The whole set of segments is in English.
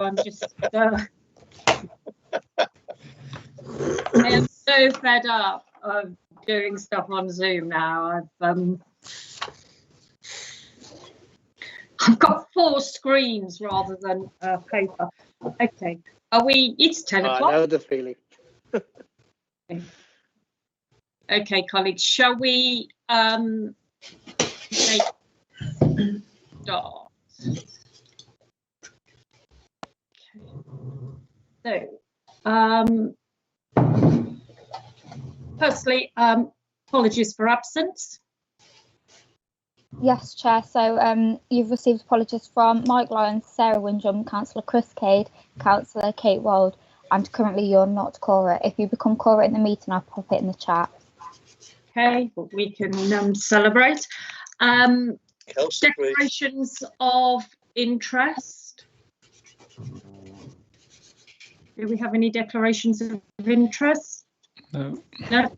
I'm just I am so fed up of doing stuff on Zoom now. I've got 4 screens rather than paper. Okay, are we? It's 10 o'clock. I know the feeling. Okay, colleagues, shall we start? Okay. So, firstly, apologies for absence. Yes, Chair. So you've received apologies from Mike Lyons, Sarah Windrum, Councillor Chris Cade, Councillor Kate Wold, and currently you're not Cora. If you become Cora in the meeting, I'll pop it in the chat. Okay, well, we can celebrate. Declarations of interest. Do we have any declarations of interest? No. No.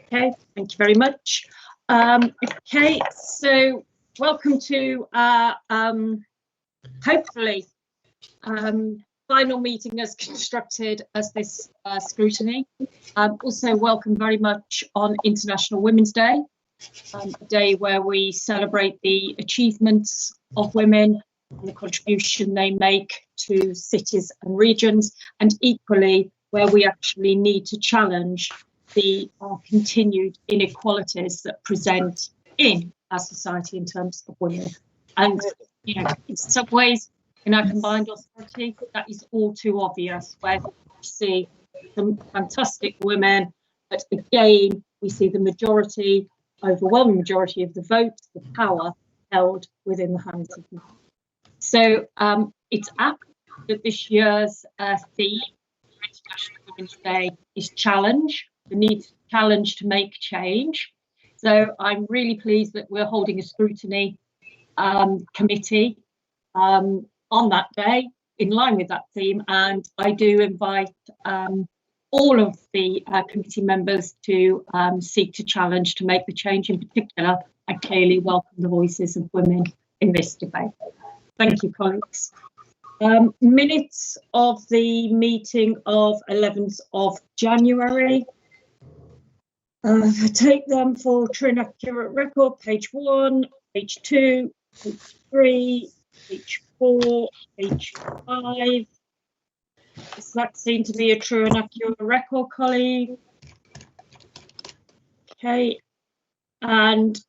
Okay, thank you very much. Okay, so welcome to hopefully final meeting as constructed as this scrutiny. Also welcome very much on International Women's Day, a day where we celebrate the achievements of women and the contribution they make to cities and regions, and equally where we actually need to challenge the continued inequalities that present in our society in terms of women. And you know, in some ways, in our combined authority, that is all too obvious, where we see some fantastic women, but again, we see the majority, overwhelming majority of the vote, the power held within the hands of men. So it's apt that this year's theme for International Women's Day is challenge, the need to challenge to make change. So I'm really pleased that we're holding a scrutiny committee on that day in line with that theme, and I do invite all of the committee members to seek to challenge to make the change. In particular, I clearly welcome the voices of women in this debate. Thank you, colleagues. Minutes of the meeting of 11th of January. I take them for true and accurate record, page 1, page 2, page 3, page 4, page 5. Does that seem to be a true and accurate record, colleague? Okay, and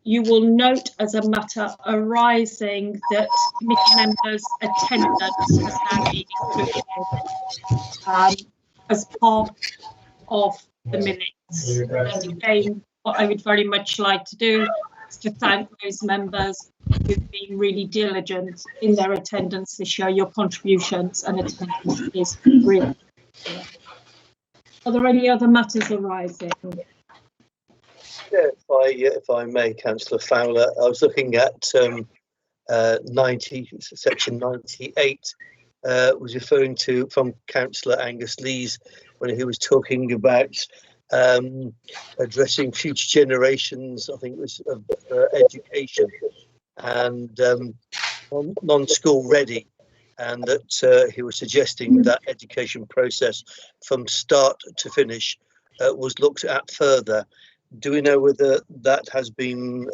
you will note as a matter arising that committee members' attendance has now been included as part of the minutes. And again, what I would very much like to do is to thank those members who've been really diligent in their attendance this year. Your contributions and attendance is really clear. Are there any other matters arising? Yeah, if I may, Councillor Fowler, I was looking at section 98, was referring to from Councillor Angus Lees when he was talking about addressing future generations, I think it was of education and non-school ready, and that he was suggesting that education process from start to finish was looked at further. Do we know whether that has been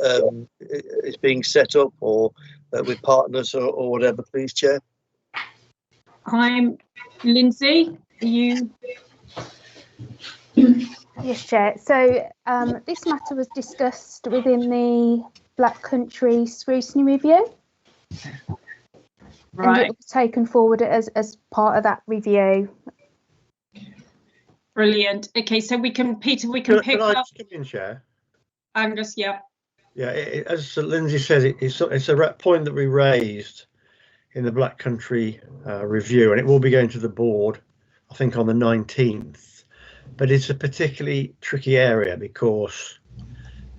is being set up or with partners or whatever, please, Chair? I'm Lindsay. Are you? Yes, Chair. So this matter was discussed within the Black Country Scrutiny Review. Right. And it was taken forward as part of that review. Brilliant. Okay, so we can, Peter, we can pick up. Come in, Chair? Angus, yeah. Yeah, as Lindsay says, it's a point that we raised in the Black Country review, and it will be going to the board, I think, on the 19th. But it's a particularly tricky area because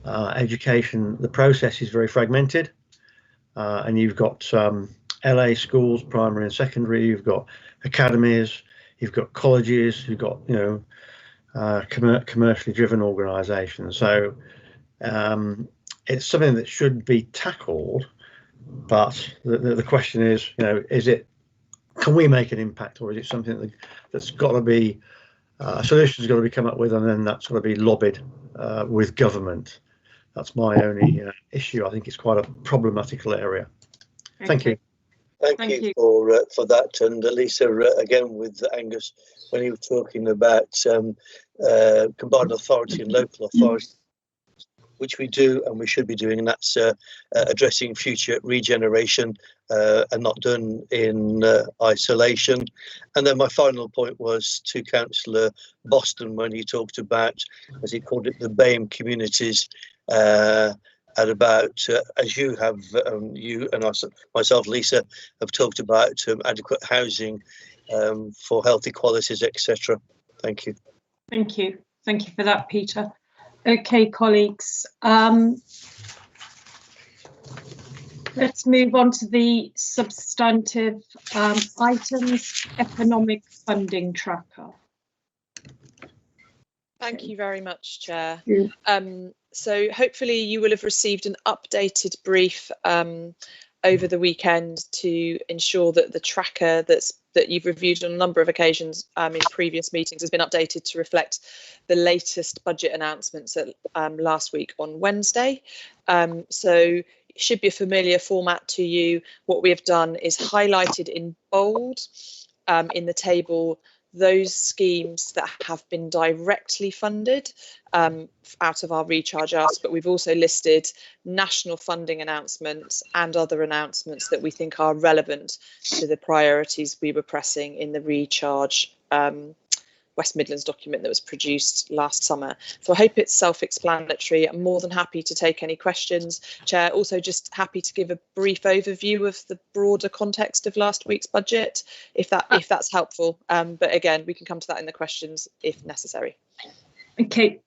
education, the process is very fragmented, and you've got LA schools, primary and secondary, you've got academies, you've got colleges, you've got, you know, commercially driven organisations. So it's something that should be tackled, but the question is, you know, is it can we make an impact, or is it something that's got to be a solution's got to be come up with, and then that's got to be lobbied with government? That's my only issue. I think it's quite a problematical area. Okay. Thank you. Thank you for that. And Lisa, again with Angus, when he was talking about combined authority and local authority, which we do and we should be doing, and that's addressing future regeneration and not done in isolation. And then my final point was to Councillor Boston when he talked about, as he called it, the BAME communities, at about, as you have, you and myself, Lisa, have talked about adequate housing for health equalities, etc. Thank you. Thank you. Thank you for that, Peter. Okay, colleagues, let's move on to the substantive items. Economic funding tracker. Thank you very much, Chair. Yeah. So hopefully you will have received an updated brief over the weekend to ensure that the tracker that you've reviewed on a number of occasions in previous meetings has been updated to reflect the latest budget announcements at, last week on Wednesday. So it should be a familiar format to you. What we have done is highlighted in bold in the table those schemes that have been directly funded out of our Recharge Us, but we've also listed national funding announcements and other announcements that we think are relevant to the priorities we were pressing in the Recharge West Midlands document that was produced last summer. So I hope it's self-explanatory. I'm more than happy to take any questions. Chair, also just happy to give a brief overview of the broader context of last week's budget, if that's helpful. But again, we can come to that in the questions if necessary. Okay.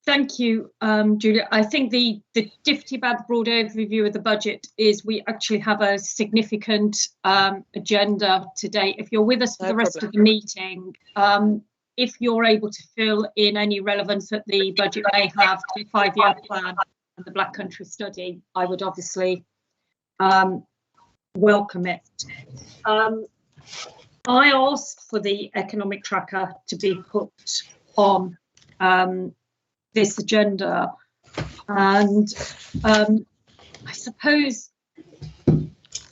Thank you, Julia. I think the difficulty about the broad overview of the budget is we actually have a significant agenda today. If you're with us for the rest of the meeting, if you're able to fill in any relevance that the budget may have to the 5-year plan and the Black Country study, I would obviously welcome it. I asked for the economic tracker to be put on this agenda, and I suppose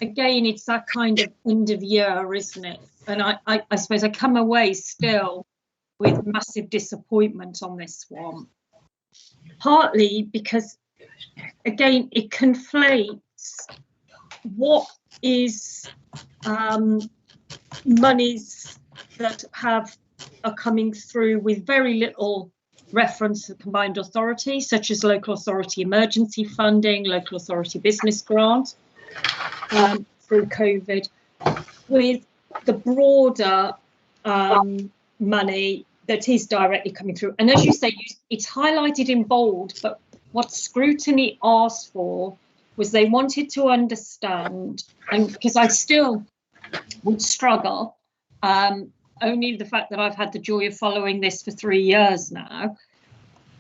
again it's that kind of end of year, isn't it? And I suppose I come away still with massive disappointment on this one, partly because again it conflates what is monies that are coming through with very little reference to combined authority, such as local authority emergency funding, local authority business grant through COVID, with the broader money that is directly coming through. And as you say, it's highlighted in bold, but what Scrutiny asked for was they wanted to understand, and because I still would struggle, only the fact that I've had the joy of following this for 3 years now,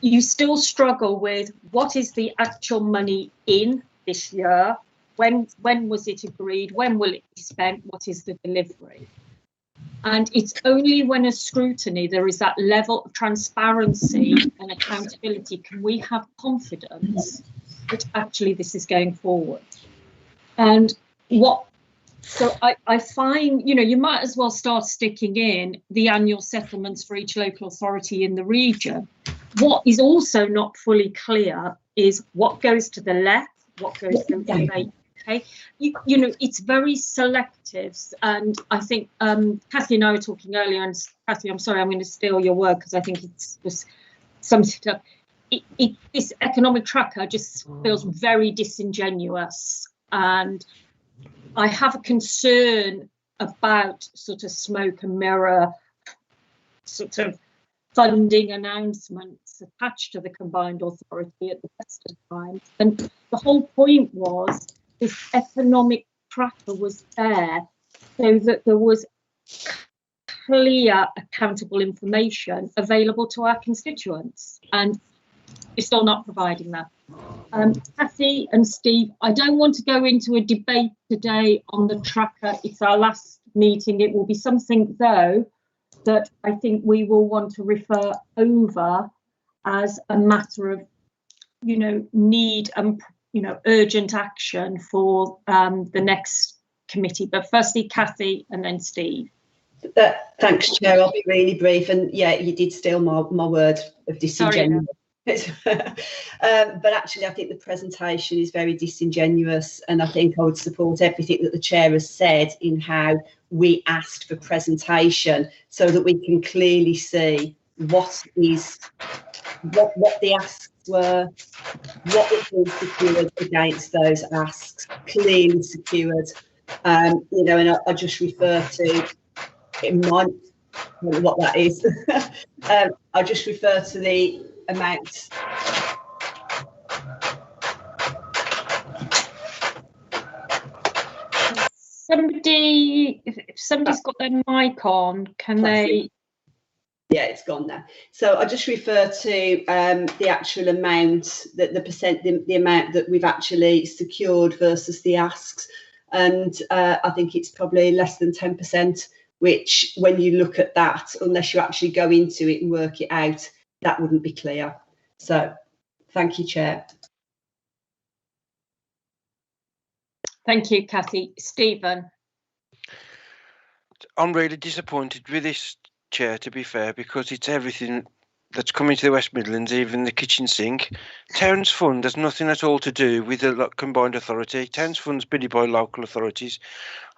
you still struggle with what is the actual money in this year, when was it agreed, when will it be spent, what is the delivery? And it's only when a scrutiny there is that level of transparency and accountability can we have confidence that actually this is going forward. And so I find, you might as well start sticking in the annual settlements for each local authority in the region. What is also not fully clear is what goes to the left, what goes to the right. Okay, it's very selective, and I think Kathy and I were talking earlier, and Kathy, I'm sorry, I'm going to steal your word because I think it's was something. This economic tracker just feels very disingenuous, and I have a concern about sort of smoke and mirror sort of funding announcements attached to the combined authority at the best of times. And the whole point was this economic tracker was there so that there was clear, accountable information available to our constituents. And you're still not providing that. Kathy and Steve, I don't want to go into a debate today on the tracker. It's our last meeting. It will be something, though, that I think we will want to refer over as a matter of, need and, urgent action for the next committee. But firstly, Kathy and then Steve. Thanks, Chair. I'll be really brief. And yeah, you did steal my word of disingenuous. But actually, I think the presentation is very disingenuous, and I think I would support everything that the Chair has said in how we asked for presentation so that we can clearly see what the asks were, what was being secured against those asks, clearly secured. And I just refer to, I don't know what that is. I just refer to the amount. If somebody's got their mic on, can they? Yeah, it's gone now. So I just refer to the actual amount, the amount that we've actually secured versus the asks, and I think it's probably less than 10%. Which, when you look at that, unless you actually go into it and work it out, that wouldn't be clear. So, thank you, Chair. Thank you, Kathy. Stephen. I'm really disappointed with this, Chair, to be fair, because it's everything that's coming to the West Midlands, even the kitchen sink. Towns Fund has nothing at all to do with the combined authority. Towns Fund's bidded by local authorities.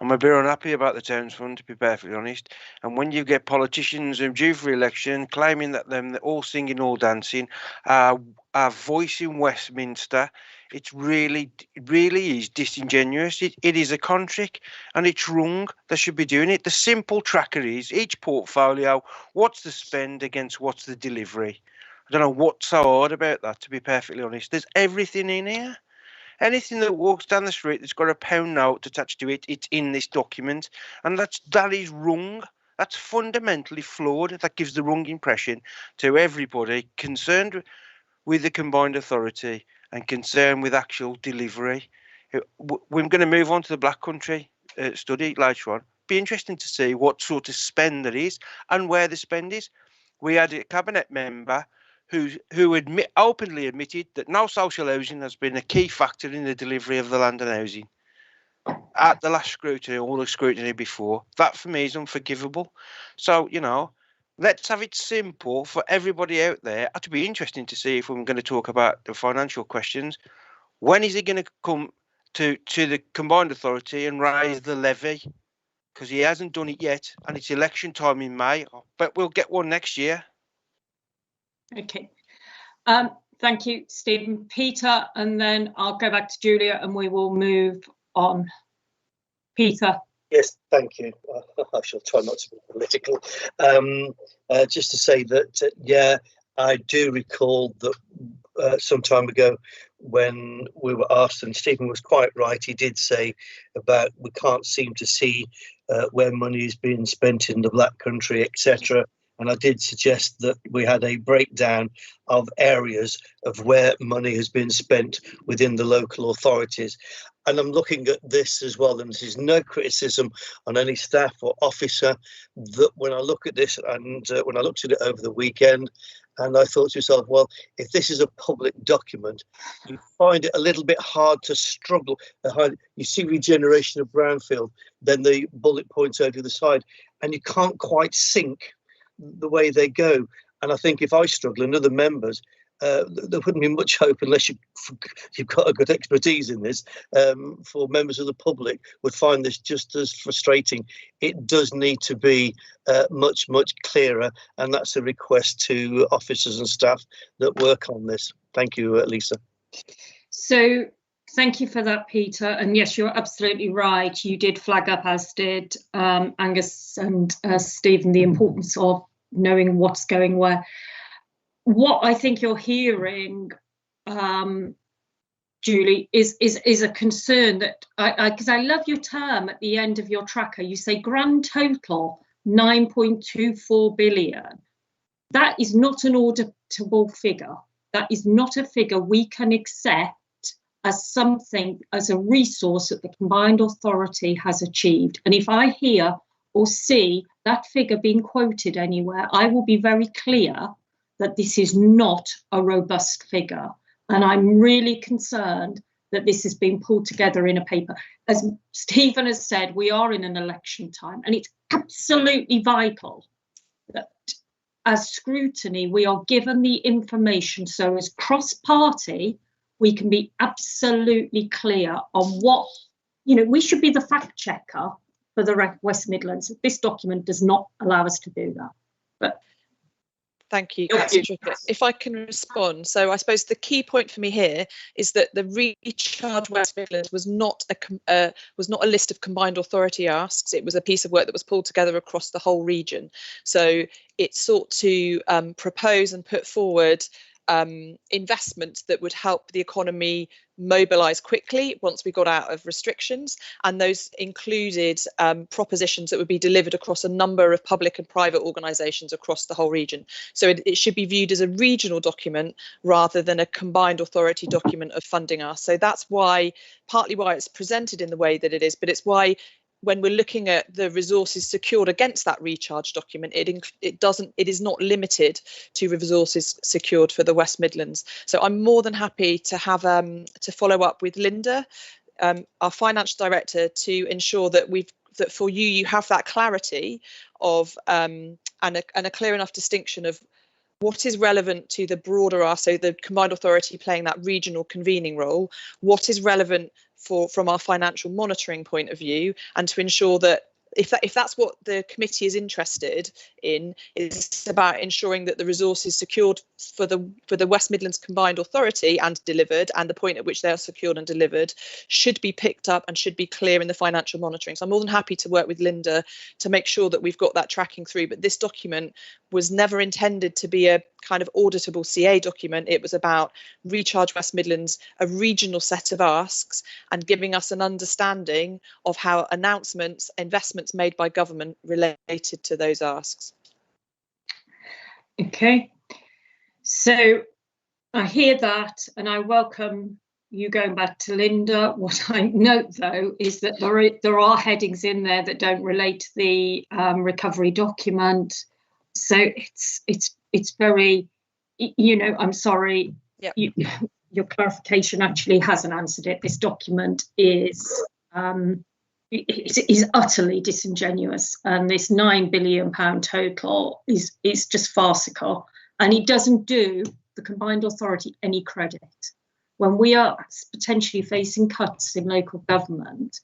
I'm a bit unhappy about the Towns Fund, to be perfectly honest. And when you get politicians who are due for election claiming that they're all singing, all dancing, our voice in Westminster, it really is disingenuous. It is a contract and it's wrong. They should be doing it. The simple tracker is each portfolio, what's the spend against what's the delivery. I don't know what's so hard about that, to be perfectly honest. There's everything in here. Anything that walks down the street that's got a pound note attached to it, it's in this document. And that is wrong. That's fundamentally flawed. That gives the wrong impression to everybody concerned with the combined authority and concerned with actual delivery. We're going to move on to the Black Country study later on. Be interesting to see what sort of spend there is and where the spend is. We had a cabinet member who openly admitted that no social housing has been a key factor in the delivery of the land and housing. At the last scrutiny, all the scrutiny before, that for me is unforgivable. So, let's have it simple for everybody out there. It'll be interesting to see if we're going to talk about the financial questions. When is he going to come to the combined authority and raise the levy? Because he hasn't done it yet, and it's election time in May. But we'll get one next year. Okay. Thank you, Stephen. Peter, and then I'll go back to Julia and we will move on. Peter. Yes, thank you. I shall try not to be political. Just to say that, I do recall that some time ago when we were asked, and Stephen was quite right, he did say about we can't seem to see where money is being spent in the Black Country, etc. And I did suggest that we had a breakdown of areas of where money has been spent within the local authorities. And I'm looking at this as well, and this is no criticism on any staff or officer, that when I look at this, and when I looked at it over the weekend, and I thought to myself, well, if this is a public document, you find it a little bit hard to struggle. You see regeneration of brownfield, then the bullet points over the side, and you can't quite sync the way they go. And I think if I struggle and other members, there wouldn't be much hope unless you've got a good expertise in this, for members of the public would find this just as frustrating. It does need to be much clearer, and that's a request to officers and staff that work on this. Thank you, Lisa. So thank you for that, Peter. And yes, you're absolutely right. You did flag up, as did Angus and Stephen, the importance of knowing what's going where. What I think you're hearing, Julie, is a concern that because I love your term at the end of your tracker. You say grand total 9.24 billion. That is not an auditable figure. that is not a figure we can accept as something, as a resource that the combined authority has achieved. And if I hear or see that figure being quoted anywhere, I will be very clear that this is not a robust figure. And I'm really concerned that this has been pulled together in a paper. As Stephen has said, we are in an election time, and it's absolutely vital that as Scrutiny, we are given the information so as cross-party, we can be absolutely clear on what, we should be the fact checker for the West Midlands. This document does not allow us to do that. But thank you, Councillor Trickett. If I can respond, so I suppose the key point for me here is that the Recharge West Midlands was not a list of combined authority asks. It was a piece of work that was pulled together across the whole region. So it sought to propose and put forward investments that would help the economy mobilise quickly once we got out of restrictions, and those included propositions that would be delivered across a number of public and private organisations across the whole region. So it should be viewed as a regional document rather than a combined authority document of funding us. So that's why, partly why it's presented in the way that it is, but it's why when we're looking at the resources secured against that recharge document, it is not limited to resources secured for the West Midlands. So I'm more than happy to have to follow up with Linda, our finance director, to ensure that that for you have that clarity of and a clear enough distinction of what is relevant to the broader so the combined authority playing that regional convening role, what is relevant from our financial monitoring point of view, and to ensure that if that's what the committee is interested in, it's about ensuring that the resources secured for the West Midlands Combined Authority and delivered, and the point at which they are secured and delivered, should be picked up and should be clear in the financial monitoring. So I'm more than happy to work with Linda to make sure that we've got that tracking through. But this document was never intended to be a kind of auditable CA document. It was about Recharge West Midlands, a regional set of asks, and giving us an understanding of how announcements, investments made by government related to those asks. Okay, so I hear that, and I welcome you going back to Linda. What I note though is that there are headings in there that don't relate to the recovery document. So it's very, I'm sorry. Yep. Your clarification actually hasn't answered it. This document is utterly disingenuous, and this £9 billion total is just farcical, and it doesn't do the combined authority any credit. When we are potentially facing cuts in local government,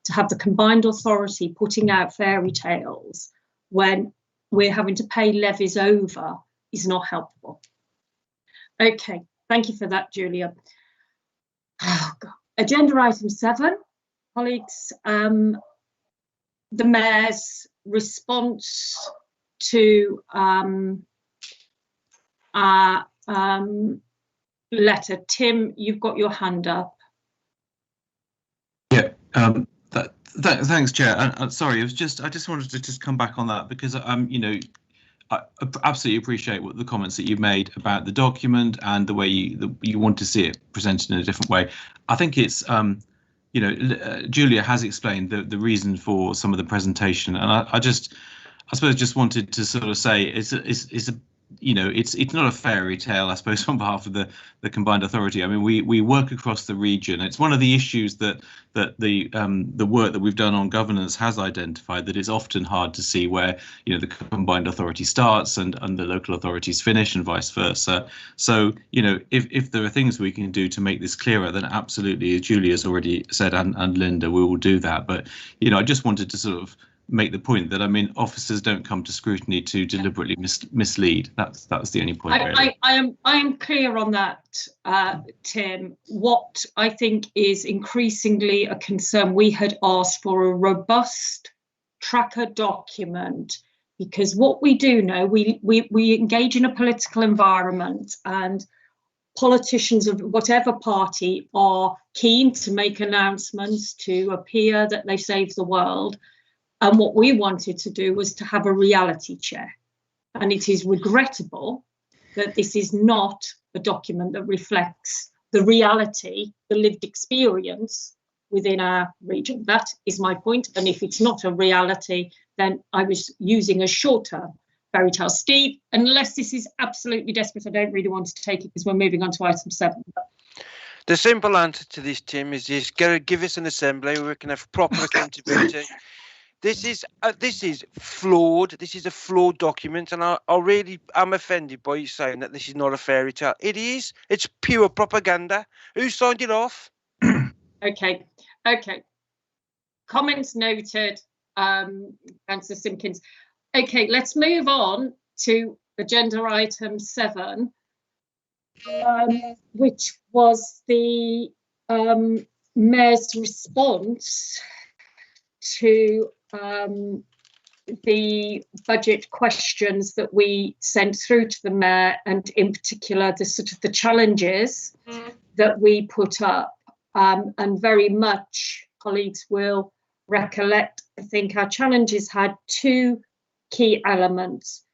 to have the combined authority putting out fairy tales when we're having to pay levies over is not helpful. Okay, thank you for that, Julia. Oh, God. Agenda item 7. Colleagues, the Mayor's response to our letter. Tim, you've got your hand up. Yeah, thanks, Chair. Sorry, I just wanted to just come back on that because I absolutely appreciate what the comments that you've made about the document and the way you want to see it presented in a different way. I think it's Julia has explained the reason for some of the presentation, and I suppose just wanted to sort of say it's not a fairy tale, I suppose, on behalf of the combined authority. I mean, we work across the region. It's one of the issues that the work that we've done on governance has identified, that it's often hard to see where the combined authority starts and the local authorities finish, and vice versa. So if there are things we can do to make this clearer, then absolutely, as Julia's already said, and Linda, we will do that. But I just wanted to sort of make the point that officers don't come to scrutiny to deliberately mislead. That's the only point. Really. I am clear on that, Tim. What I think is increasingly a concern, we had asked for a robust tracker document, because what we do know, we engage in a political environment, and politicians of whatever party are keen to make announcements to appear that they saved the world. And what we wanted to do was to have a reality check. And it is regrettable that this is not a document that reflects the reality, the lived experience within our region. That is my point. And if it's not a reality, then I was using a short-term fairy tale. Steve, unless this is absolutely desperate, I don't really want to take it because we're moving on to item 7. The simple answer to this, Tim, is just give us an assembly where we can have proper accountability. This is flawed. This is a flawed document, and I'm offended by you saying that this is not a fairy tale. It is. It's pure propaganda. Who signed it off? Okay. Comments noted, Councillor Simpkins. Okay, let's move on to agenda item 7, which was the Mayor's response to the budget questions that we sent through to the Mayor, and in particular the challenges that we put up. And very much colleagues will recollect, I think our challenges had 2 key elements: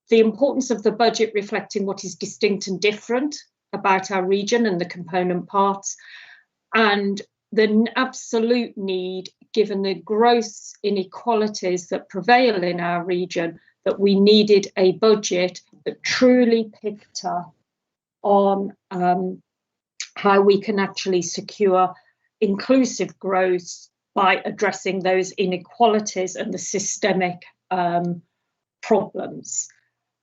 the importance of the budget reflecting what is distinct and different about our region and the component parts, and the absolute need, given the gross inequalities that prevail in our region, that we needed a budget that truly picked up on how we can actually secure inclusive growth by addressing those inequalities and the systemic problems.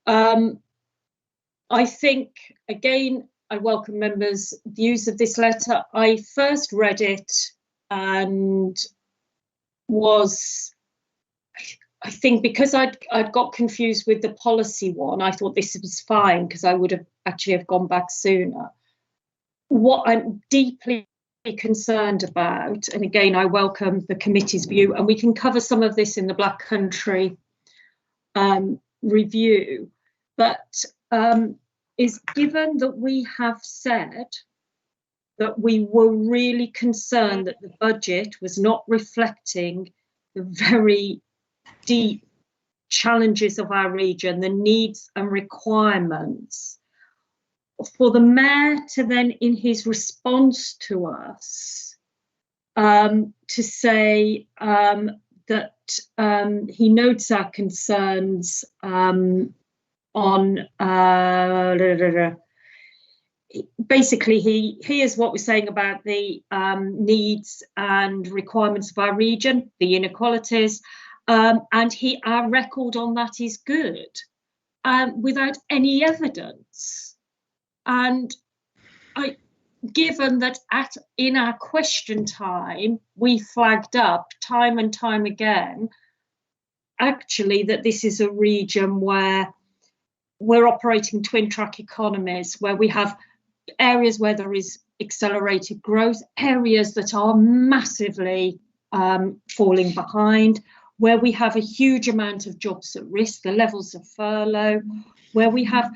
I think, again, I welcome members' views of this letter. I first read it and I think because I'd got confused with the policy one, I thought this was fine because I would have actually gone back sooner. What I'm deeply concerned about, and again, I welcome the committee's view, and we can cover some of this in the Black Country review, but is given that we have said that we were really concerned that the budget was not reflecting the very deep challenges of our region, the needs and requirements, for the Mayor to then, in his response to us, to say that he notes our concerns on basically he hears what we're saying about the needs and requirements of our region, the inequalities, and our record on that is good, without any evidence. And given that in our question time, we flagged up time and time again, actually, that this is a region where we're operating twin track economies, where we have areas where there is accelerated growth, areas that are massively falling behind, where we have a huge amount of jobs at risk, the levels of furlough, where we have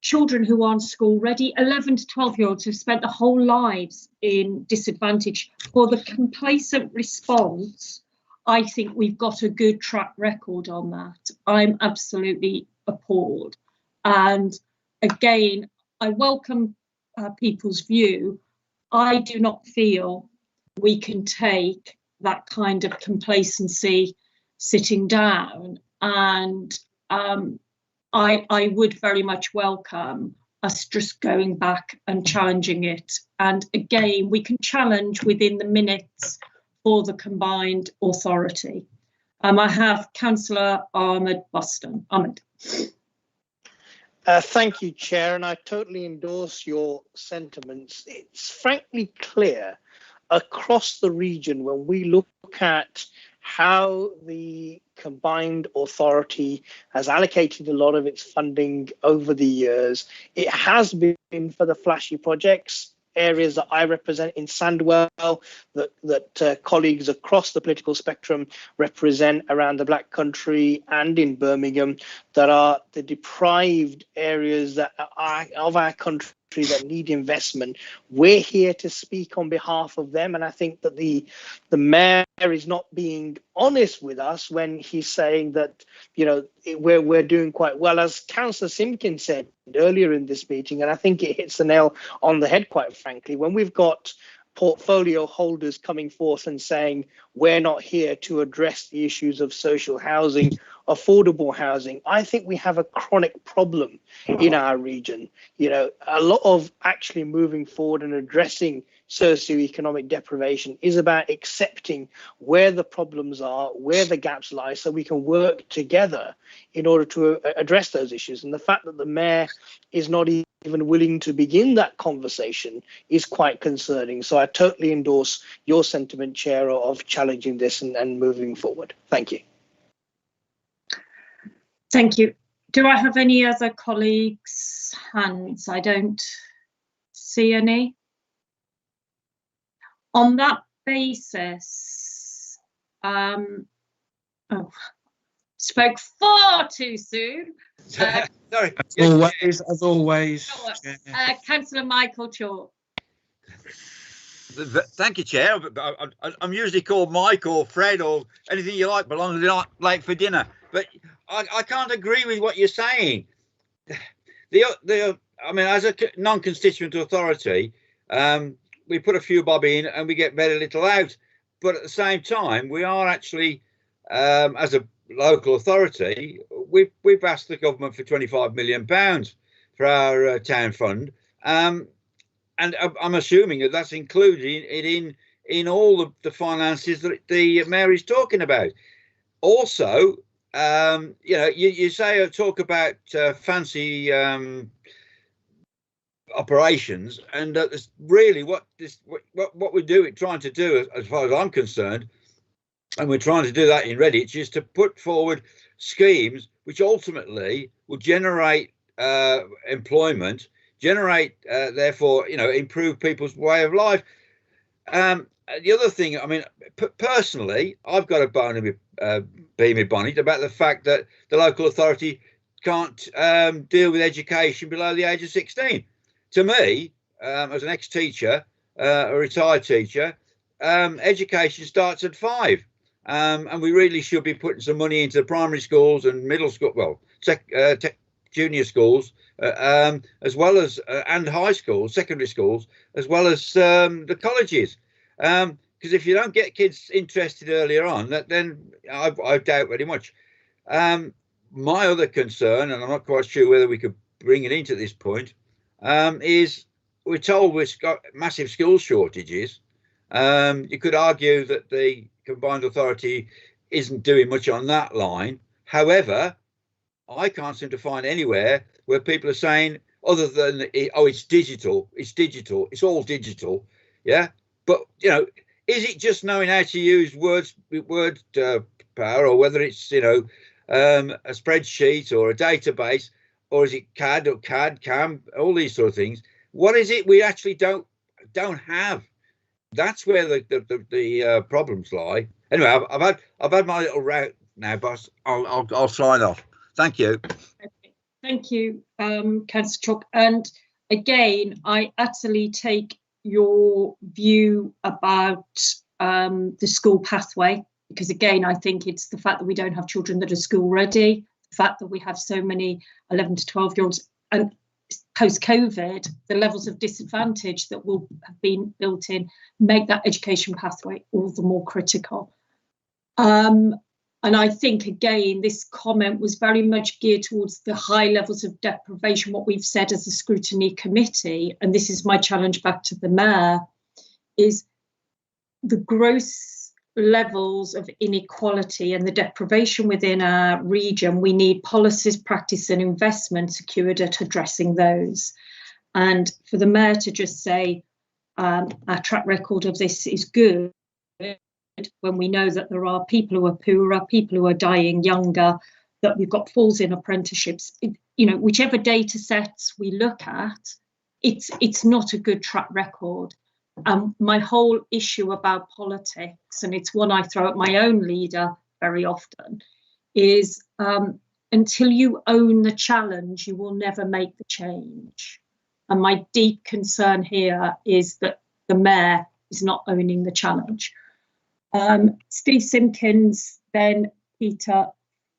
children who aren't school ready, 11 to 12-year-olds who've spent their whole lives in disadvantage. For the complacent response, I think we've got a good track record on that. I'm absolutely appalled. And again, I welcome people's view. I do not feel we can take that kind of complacency sitting down, and I would very much welcome us just going back and challenging it. And again, we can challenge within the minutes for the combined authority. I have Councillor Ahmed Boston. Ahmed. Thank you, Chair, and I totally endorse your sentiments. It's frankly clear across the region when we look at how the combined authority has allocated a lot of its funding over the years. It has been for the flashy projects, areas that I represent in Sandwell, that colleagues across the political spectrum represent around the Black Country and in Birmingham, that are the deprived areas that are of our country that need investment. We're here to speak on behalf of them, and I think that the mayor is not being honest with us when he's saying that, you know, we're doing quite well, as Councillor Simpkins said earlier in this meeting, and I think it hits the nail on the head, quite frankly, when we've got portfolio holders coming forth and saying we're not here to address the issues of social housing, affordable housing. I think we have a chronic problem in our region. You know, a lot of actually moving forward and addressing socioeconomic deprivation is about accepting where the problems are, where the gaps lie, so we can work together in order to address those issues. And the fact that the mayor is not even willing to begin that conversation is quite concerning. So I totally endorse your sentiment, Chair, of challenging this and moving forward. Thank you. Thank you. Do I have any other colleagues' hands? I don't see any. On that basis, spoke far too soon. Sorry. As always. Councillor Michael Chalk. Thank you, Chair. I'm usually called Mike or Fred or anything you like, belonging late for dinner. But I can't agree with what you're saying. I mean, as a non-constituent authority, we put a few bob in and we get very little out. But at the same time, we are actually, as a local authority, we've asked the government for £25 million for our town fund, and I'm assuming that that's included in all the finances that the mayor is talking about. Also, you know, you say talk about fancy operations, and really what we're trying to do, as far as I'm concerned, and we're trying to do that in Redditch, is to put forward schemes which ultimately will generate employment, generate therefore, you know, improve people's way of life. The other thing, I mean, personally, I've got a bone in my bonnet about the fact that the local authority can't deal with education below the age of 16. To me, as an ex-teacher, a retired teacher, education starts at 5. And we really should be putting some money into primary schools and middle school, well, junior schools, as well as and high schools, secondary schools, as well as the colleges. Because if you don't get kids interested earlier on, then I doubt very much. My other concern, and I'm not quite sure whether we could bring it into this point, is we're told we've got massive skill shortages. You could argue that the combined authority isn't doing much on that line. However, I can't seem to find anywhere where people are saying, other than, oh, it's digital, it's all digital. Yeah. But, you know, is it just knowing how to use word power, or whether it's, you know, a spreadsheet or a database, or is it CAD or CAM, all these sort of things? What is it we actually don't have? That's where the problems lie. Anyway, I've had my little route now, boss. I'll sign off. Thank you. Okay. Thank you, Councillor Chalk. And again, I utterly take your view about the school pathway, because again, I think it's the fact that we don't have children that are school ready, the fact that we have so many 11 to 12-year-olds, and post-COVID, the levels of disadvantage that will have been built in make that education pathway all the more critical. And I think, again, this comment was very much geared towards the high levels of deprivation, what we've said as a scrutiny committee, and this is my challenge back to the mayor, is the gross levels of inequality and the deprivation within our region. We need policies, practice and investment secured at addressing those. And for the mayor to just say our track record of this is good, when we know that there are people who are poorer, people who are dying younger, that we've got falls in apprenticeships, you know, whichever data sets we look at, it's not a good track record. My whole issue about politics, and it's one I throw at my own leader very often, is until you own the challenge, you will never make the change. And my deep concern here is that the mayor is not owning the challenge. Steve Simpkins, then Peter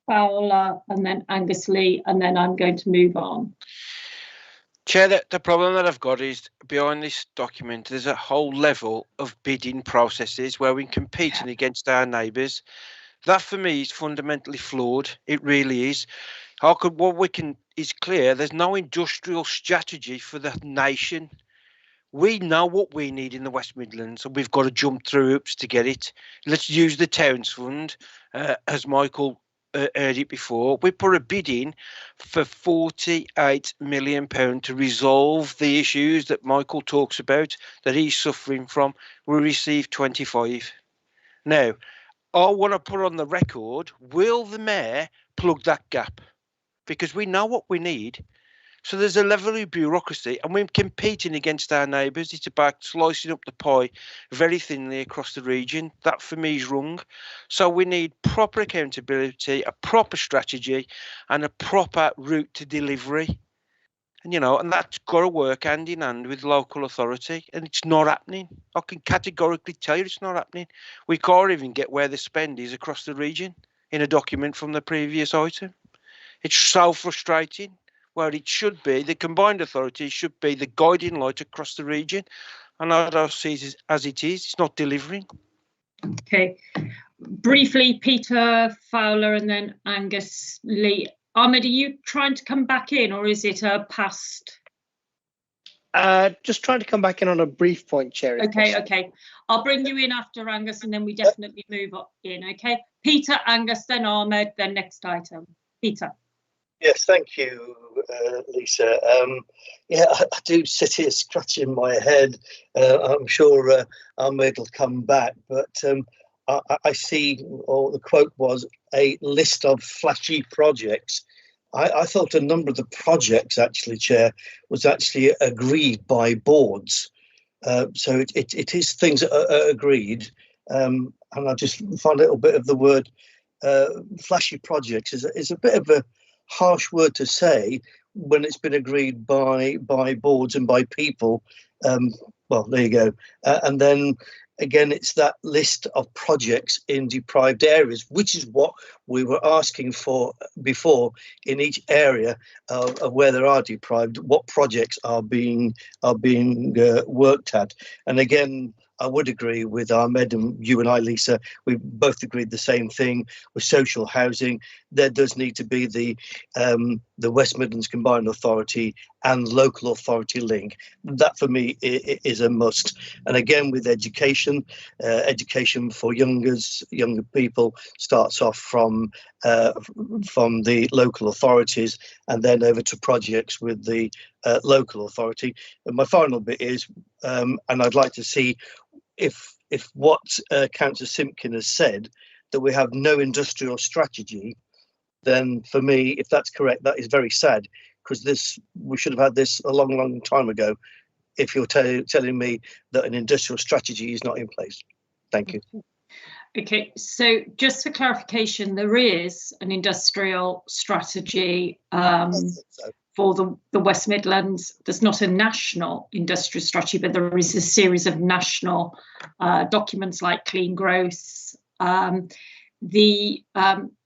Fowler, and then Angus Lee, and then I'm going to move on. Chair, the problem that I've got is behind this document, there's a whole level of bidding processes where we're competing against our neighbours. That for me is fundamentally flawed. It really is. Is clear there's no industrial strategy for the nation. We know what we need in the West Midlands, and we've got to jump through hoops to get it. Let's use the Towns Fund, as Michael heard it before. We put a bid in for £48 million to resolve the issues that Michael talks about, that he's suffering from. We received 25. Now, I want to put on the record, will the mayor plug that gap? Because we know what we need. So there's a level of bureaucracy, and we're competing against our neighbours. It's about slicing up the pie very thinly across the region. That for me is wrong. So we need proper accountability, a proper strategy, and a proper route to delivery. And and that's got to work hand in hand with local authority, and it's not happening. I can categorically tell you it's not happening. We can't even get where the spend is across the region in a document from the previous item. It's so frustrating. Where it should be, the combined authority should be the guiding light across the region, and I don't see it as it is. It's not delivering. Okay, briefly, Peter Fowler and then Angus Lee. Ahmed, are you trying to come back in, or is it a past? Just trying to come back in on a brief point, Chair. Okay. I'll bring you in after Angus, and then we definitely move up in. Okay, Peter, Angus, then Ahmed, then next item. Peter. Yes, thank you, Lisa. I do sit here scratching my head. I'm sure Ahmed will come back, but I see, or the quote was, a list of flashy projects. I thought a number of the projects, actually, Chair, was actually agreed by boards. So it is things that are agreed. And I just find a little bit of the word flashy projects is a bit of a harsh word to say when it's been agreed by boards and by people. Well, there you go. And then again, it's that list of projects in deprived areas, which is what we were asking for before in each area of where there are deprived, what projects are being worked at. And again, I would agree with Ahmed and you and I, Lisa. We both agreed the same thing with social housing. There does need to be the West Midlands Combined Authority and local authority link. That for me is a must. And again, with education, education for younger people starts off from the local authorities and then over to projects with the local authority. And my final bit is, and I'd like to see if what Councillor Simpkin has said, that we have no industrial strategy, then for me, if that's correct, that is very sad, because we should have had this a long time ago, if you're telling me that an industrial strategy is not in place. Thank you. Okay, so just for clarification, there is an industrial strategy for the West Midlands. There's not a national industrial strategy, but there is a series of national documents like Clean Growth. The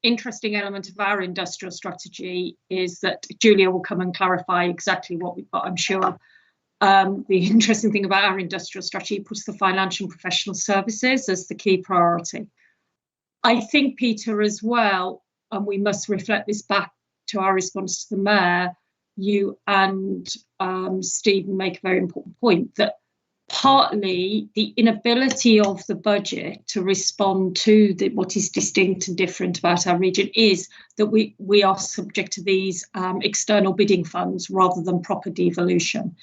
interesting element of our industrial strategy is that Julia will come and clarify exactly what we've got, I'm sure. The interesting thing about our industrial strategy puts the financial and professional services as the key priority. I think, Peter, as well, and we must reflect this back to our response to the Mayor, you and Stephen make a very important point, that partly the inability of the budget to respond to what is distinct and different about our region is that we are subject to these external bidding funds rather than proper devolution.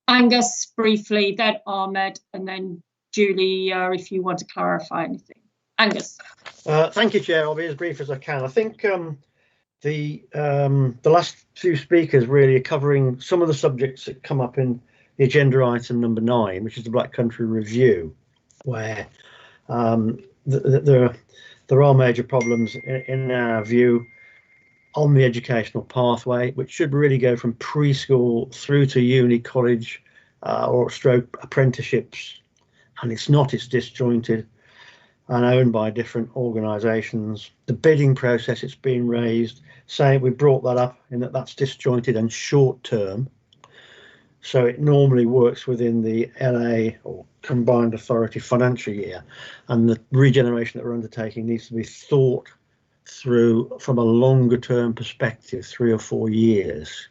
Angus, briefly, then Ahmed, and then Julie, if you want to clarify anything. Angus. Thank you, Chair. I'll be as brief as I can. I think the last few speakers really are covering some of the subjects that come up in the agenda item number 9, which is the Black Country Review, where there are major problems in our view. on the educational pathway, which should really go from preschool through to uni, college, or stroke apprenticeships. And it's not, it's disjointed and owned by different organisations. The bidding process, it's been raised, saying we brought that up in that that's disjointed and short term. So it normally works within the LA or combined authority financial year, and the regeneration that we're undertaking needs to be thought through from a longer term perspective, 3 or 4 years.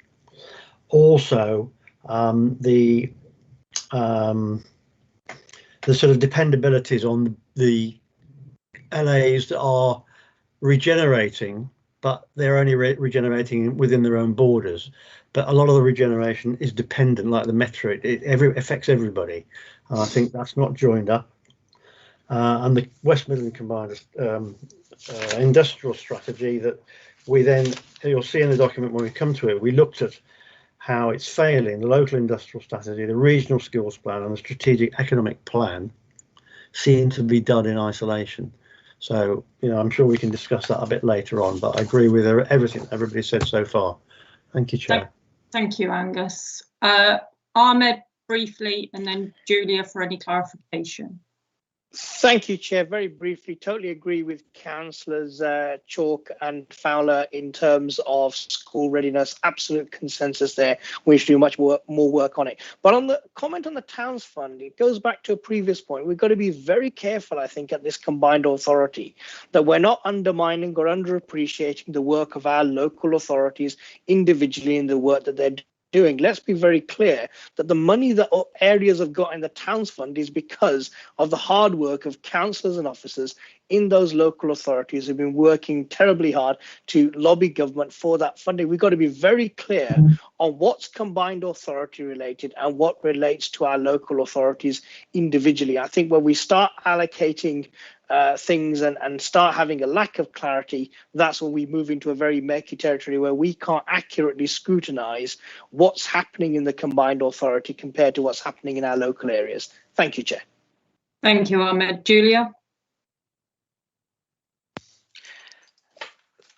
Also, the sort of dependabilities on the LAs that are regenerating, but they're only regenerating within their own borders. But a lot of the regeneration is dependent, like the metro, it affects everybody. And I think that's not joined up. And the West Midland Combined Industrial Strategy that we then, you'll see in the document when we come to it, we looked at how it's failing. The local industrial strategy, the regional skills plan and the strategic economic plan seem to be done in isolation. So, you know, I'm sure we can discuss that a bit later on, but I agree with everything everybody said so far. Thank you, Chair. Thank you, Angus. Ahmed, briefly, and then Julia for any clarification. Thank you, Chair. Very briefly, totally agree with Councillors Chalk and Fowler in terms of school readiness. Absolute consensus there. We should do much more work on it. But on the comment on the Towns Fund, it goes back to a previous point. We've got to be very careful, I think, at this combined authority, that we're not undermining or underappreciating the work of our local authorities individually in the work that they're doing. Let's be very clear that the money that areas have got in the Towns Fund is because of the hard work of councillors and officers in those local authorities who've been working terribly hard to lobby government for that funding. We've got to be very clear on what's combined authority related and what relates to our local authorities individually. I think when we start allocating things and start having a lack of clarity, that's when we move into a very murky territory where we can't accurately scrutinise what's happening in the combined authority compared to what's happening in our local areas. Thank you, Chair. Thank you, Ahmed. Julia?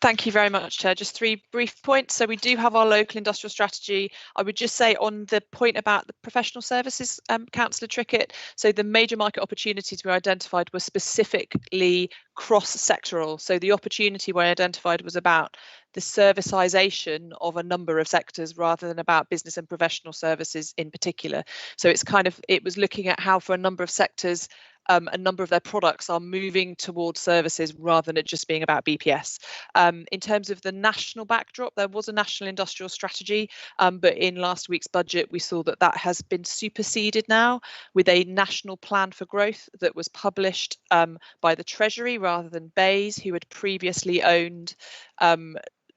Thank you very much, Chair. Just 3 brief points. So we do have our local industrial strategy. I would just say on the point about the professional services, Councillor Trickett, so the major market opportunities we identified were specifically cross-sectoral. So the opportunity we identified was about the servicisation of a number of sectors rather than about business and professional services in particular. So it was looking at how for a number of sectors, a number of their products are moving towards services rather than it just being about BPS. In terms of the national backdrop, there was a national industrial strategy, but in last week's budget, we saw that that has been superseded now with a national plan for growth that was published by the Treasury rather than BEIS, who had previously owned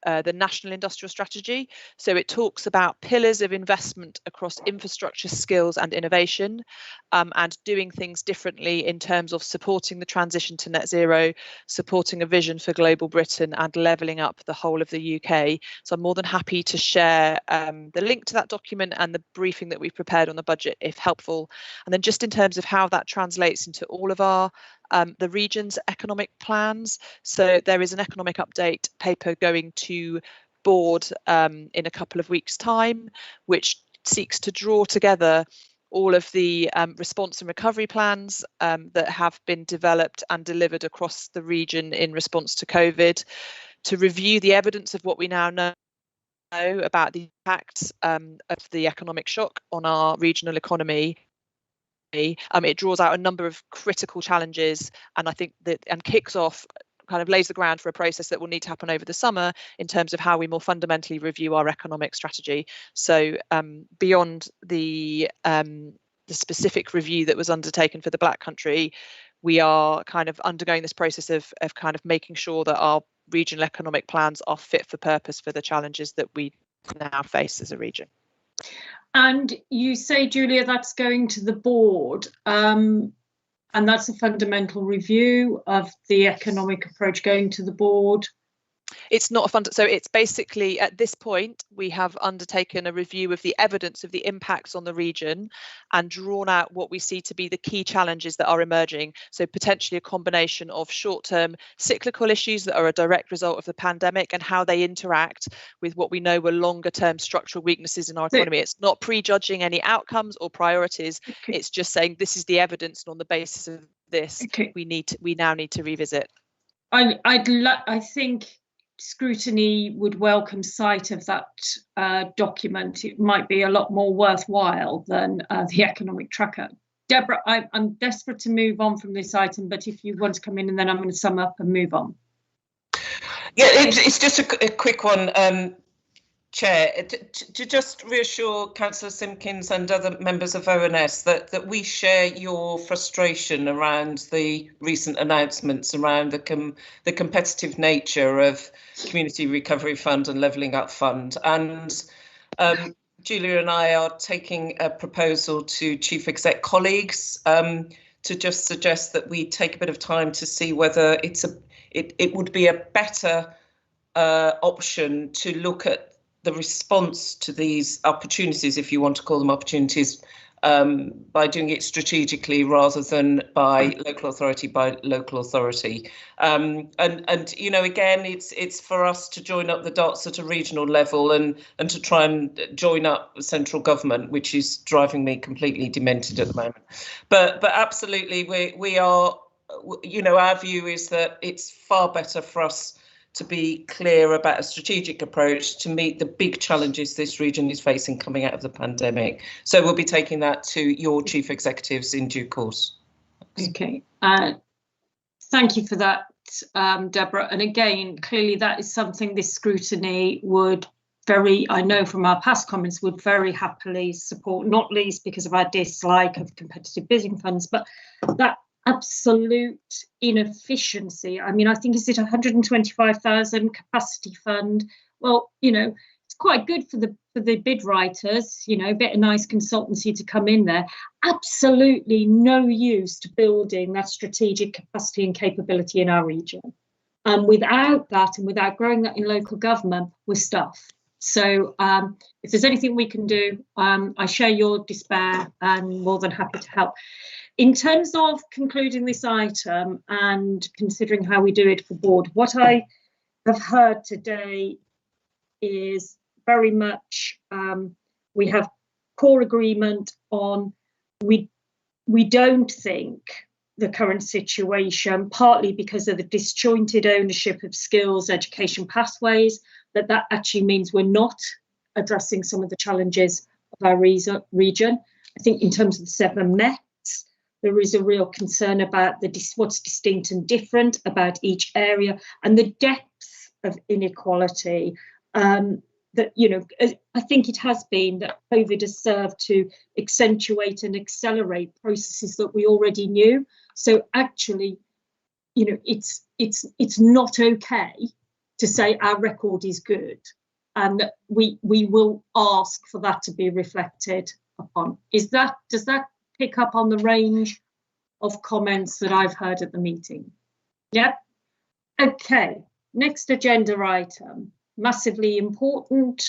the National Industrial Strategy. So it talks about pillars of investment across infrastructure, skills and innovation, and doing things differently in terms of supporting the transition to net zero, supporting a vision for global Britain and levelling up the whole of the UK. So I'm more than happy to share the link to that document and the briefing that we've prepared on the budget if helpful. And then just in terms of how that translates into all of our the region's economic plans. So there is an economic update paper going to board in a couple of weeks' time, which seeks to draw together all of the response and recovery plans that have been developed and delivered across the region in response to COVID, to review the evidence of what we now know about the impacts of the economic shock on our regional economy. It draws out a number of critical challenges, and I think that kicks off, kind of lays the ground for a process that will need to happen over the summer in terms of how we more fundamentally review our economic strategy. So beyond the specific review that was undertaken for the Black Country, we are kind of undergoing this process of kind of making sure that our regional economic plans are fit for purpose for the challenges that we now face as a region. And you say, Julia, that's going to the board, and that's a fundamental review of the economic approach going to the board. It's not a fund. So it's basically at this point we have undertaken a review of the evidence of the impacts on the region and drawn out what we see to be the key challenges that are emerging. So potentially a combination of short-term cyclical issues that are a direct result of the pandemic and how they interact with what we know were longer-term structural weaknesses in our economy. It's not prejudging any outcomes or priorities. It's just saying this is the evidence, and on the basis of this, we now need to revisit. I think Scrutiny would welcome sight of that document. It might be a lot more worthwhile than the economic tracker. Deborah, I'm desperate to move on from this item, but if you want to come in, and then I'm going to sum up and move on. Yeah, it's just a quick one, Chair, to just reassure Councillor Simpkins and other members of ONS that we share your frustration around the recent announcements around the competitive nature of Community Recovery Fund and Levelling Up Fund. And Julia and I are taking a proposal to Chief Exec colleagues to just suggest that we take a bit of time to see whether it would be a better option to look at the response to these opportunities, if you want to call them opportunities, by doing it strategically rather than by local authority. And you know, again, it's for us to join up the dots at a regional level and to try and join up central government, which is driving me completely demented at the moment. But absolutely, we are, you know, our view is that it's far better for us to be clear about a strategic approach to meet the big challenges this region is facing coming out of the pandemic. So we'll be taking that to your chief executives in due course. Okay, thank you for that, Deborah. And again, clearly that is something this scrutiny would I know from our past comments, would very happily support, not least because of our dislike of competitive bidding funds, but that absolute inefficiency. I mean, I think is it 125,000 capacity fund? Well, you know, it's quite good for the bid writers, you know, a bit of nice consultancy to come in there. Absolutely no use to building that strategic capacity and capability in our region. And without that, and without growing that in local government, we're stuffed. So if there's anything we can do, I share your despair and more than happy to help. In terms of concluding this item and considering how we do it for board, what I have heard today is very much we have core agreement on we don't think the current situation, partly because of the disjointed ownership of skills education pathways, that actually means we're not addressing some of the challenges of our region. I think in terms of the 7 Mets, there is a real concern about what's distinct and different about each area and the depth of inequality. That, you know, I think it has been that COVID has served to accentuate and accelerate processes that we already knew. So actually, you know, it's not okay to say our record is good, and that we will ask for that to be reflected upon. Does that pick up on the range of comments that I've heard at the meeting? Yep. Okay, next agenda item, massively important,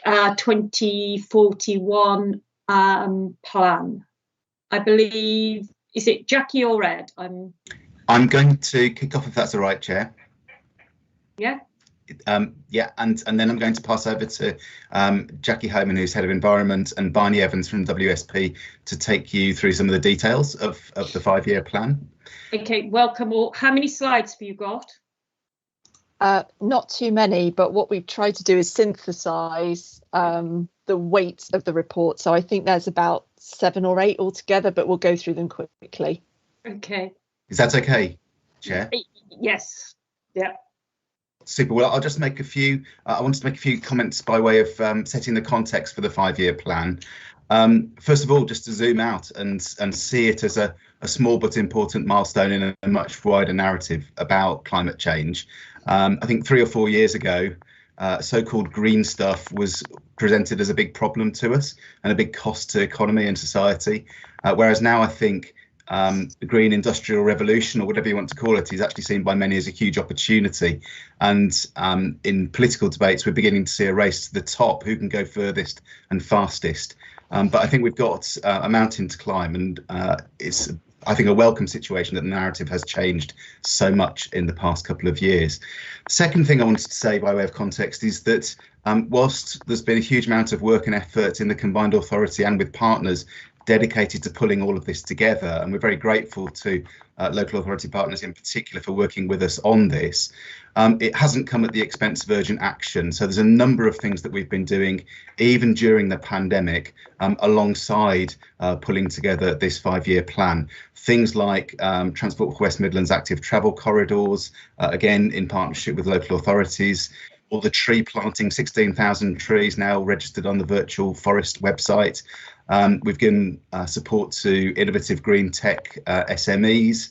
2041 plan. I believe, is it Jackie or Ed? I'm going to kick off if that's all right, Chair. Yeah. Yeah, and then I'm going to pass over to Jackie Homan, who's Head of Environment, and Barney Evans from WSP to take you through some of the details of the 5-year plan. Okay, welcome all. How many slides have you got? Not too many, but what we've tried to do is synthesize the weight of the report. So I think there's about 7 or 8 altogether, but we'll go through them quickly. Okay. Is that okay, Chair? Yes. Yeah. Super. Well, I'll just make a few. I wanted to make a few comments by way of setting the context for the 5-year plan. First of all, just to zoom out and see it as a small but important milestone in a much wider narrative about climate change. I think 3 or 4 years ago, so-called green stuff was presented as a big problem to us and a big cost to economy and society, whereas now I think the green industrial revolution, or whatever you want to call it, is actually seen by many as a huge opportunity. And in political debates, we're beginning to see a race to the top, who can go furthest and fastest. But I think we've got a mountain to climb, and it's, I think, a welcome situation that the narrative has changed so much in the past couple of years. The second thing I wanted to say by way of context is that whilst there's been a huge amount of work and effort in the combined authority and with partners dedicated to pulling all of this together, and we're very grateful to local authority partners in particular for working with us on this, it hasn't come at the expense of urgent action. So there's a number of things that we've been doing even during the pandemic alongside pulling together this 5-year plan. Things like Transport for West Midlands active travel corridors, again in partnership with local authorities, all the tree planting, 16,000 trees now registered on the Virtual Forest website. We've given support to innovative green tech SMEs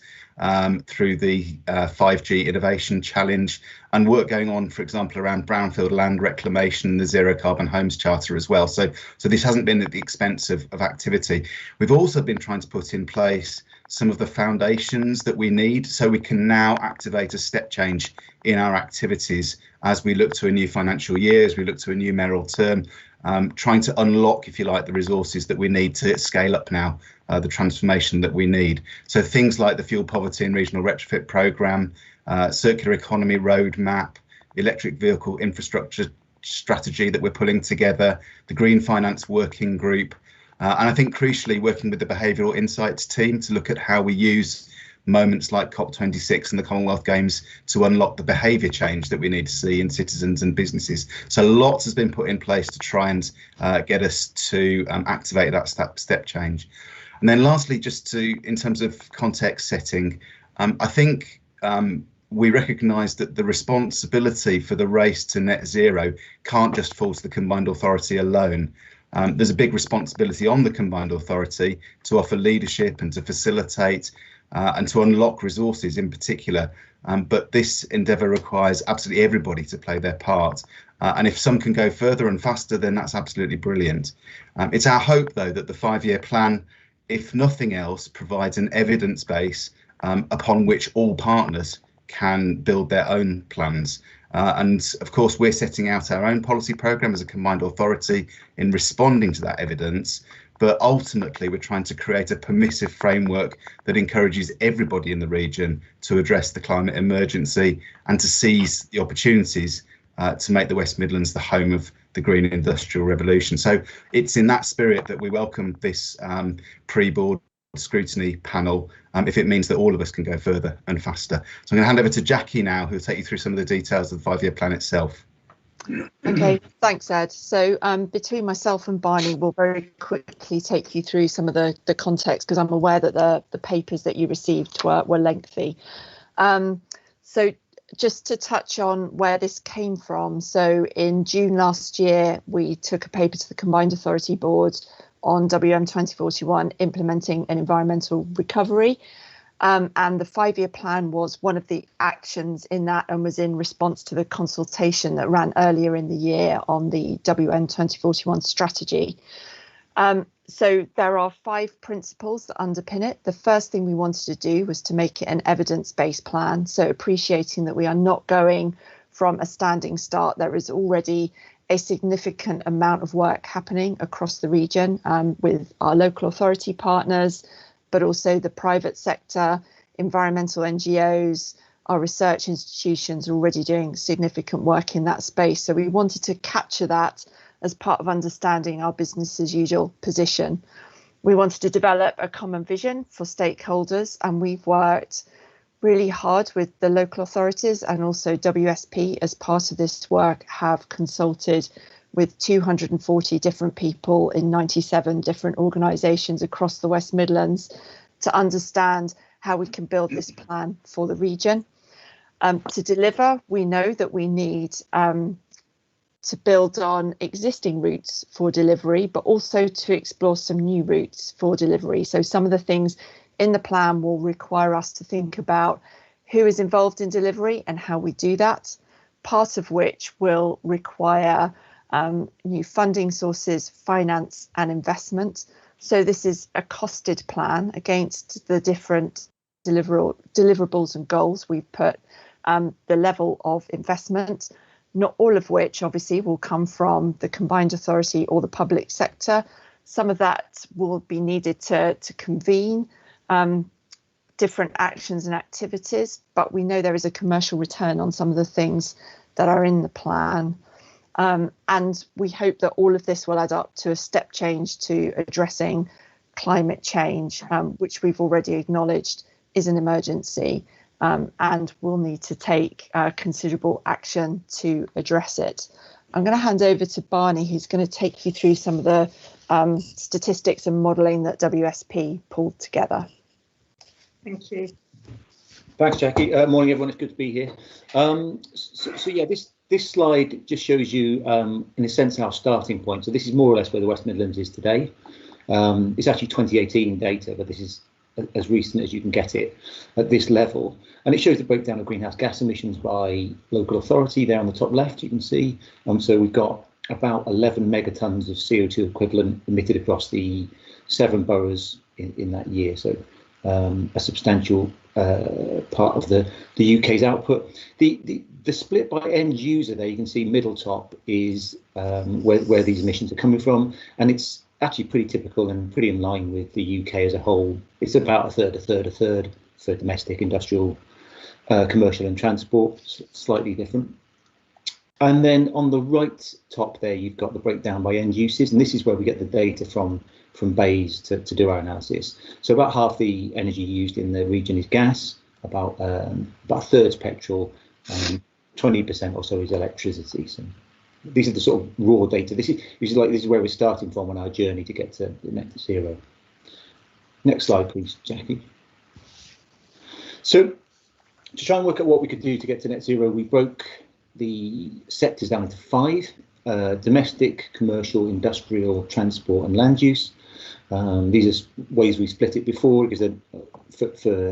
through the 5G Innovation Challenge, and work going on, for example, around brownfield land reclamation, the Zero Carbon Homes Charter as well. So this hasn't been at the expense of activity. We've also been trying to put in place some of the foundations that we need so we can now activate a step change in our activities as we look to a new financial year, as we look to a new mayoral term, trying to unlock, if you like, the resources that we need to scale up now the transformation that we need. So things like the fuel poverty and regional retrofit programme, circular economy roadmap, electric vehicle infrastructure strategy that we're pulling together, the green finance working group, and I think crucially working with the behavioural insights team to look at how we use moments like COP26 and the Commonwealth Games to unlock the behaviour change that we need to see in citizens and businesses. So lots has been put in place to try and get us to activate that step change. And then lastly, just to, in terms of context setting, I think we recognise that the responsibility for the race to net zero can't just fall to the combined authority alone. There's a big responsibility on the combined authority to offer leadership and to facilitate and to unlock resources in particular. But this endeavour requires absolutely everybody to play their part. And if some can go further and faster, then that's absolutely brilliant. It's our hope, though, that the 5-year plan, if nothing else, provides an evidence base upon which all partners can build their own plans. And of course, we're setting out our own policy programme as a combined authority in responding to that evidence. But ultimately, we're trying to create a permissive framework that encourages everybody in the region to address the climate emergency and to seize the opportunities to make the West Midlands the home of the green industrial revolution. So it's in that spirit that we welcome this pre-board scrutiny panel, if it means that all of us can go further and faster. So I'm going to hand over to Jackie now, who will take you through some of the details of the 5-year plan itself. Okay, thanks, Ed. So between myself and Barney, we'll very quickly take you through some of the context, because I'm aware that the papers that you received were lengthy. So just to touch on where this came from. So in June last year, we took a paper to the Combined Authority Board on WM 2041, implementing an environmental recovery. And the 5-year plan was one of the actions in that, and was in response to the consultation that ran earlier in the year on the WM 2041 strategy. So there are 5 principles that underpin it. The first thing we wanted to do was to make it an evidence-based plan. So appreciating that we are not going from a standing start, there is already a significant amount of work happening across the region with our local authority partners, but also the private sector, environmental NGOs, our research institutions are already doing significant work in that space. So we wanted to capture that as part of understanding our business as usual position. We wanted to develop a common vision for stakeholders, and we've worked really hard with the local authorities, and also WSP as part of this work have consulted with 240 different people in 97 different organisations across the West Midlands to understand how we can build this plan for the region. To deliver, we know that we need to build on existing routes for delivery, but also to explore some new routes for delivery. So some of the things in the plan will require us to think about who is involved in delivery and how we do that, part of which will require new funding sources, finance and investment, So this is a costed plan against the different deliverables and goals. We've put the level of investment, not all of which obviously will come from the combined authority or the public sector. Some of that will be needed to convene different actions and activities, but we know there is a commercial return on some of the things that are in the plan. And we hope that all of this will add up to a step change to addressing climate change, which we've already acknowledged is an emergency, and we'll need to take considerable action to address it. I'm going to hand over to Barney, who's going to take you through some of the statistics and modelling that WSP pulled together. Thank you. Thanks, Jackie. Morning, everyone. It's good to be here. So yeah, this slide just shows you, in a sense, our starting point. So this is more or less where the West Midlands is today. It's actually 2018 data, but this is as recent as you can get it at this level. And it shows the breakdown of greenhouse gas emissions by local authority there on the top left, you can see. So we've got about 11 megatons of CO2 equivalent emitted across the 7 boroughs in that year. So a substantial part of the UK's output. The split by end user there, you can see middle top is where these emissions are coming from, and it's actually pretty typical and pretty in line with the UK as a whole. It's about a third for domestic, industrial, commercial and transport, slightly different. And then on the right top there, you've got the breakdown by end uses, and this is where we get the data from BEIS to do our analysis. So about half the energy used in the region is gas, about a third's petrol, 20% or so is electricity. So these are the sort of raw data. This is where we're starting from on our journey to get to net zero. Next slide, please, Jackie. So to try and work out what we could do to get to net zero, we broke the sectors down into 5: domestic, commercial, industrial, transport and land use. These are ways we split it before, because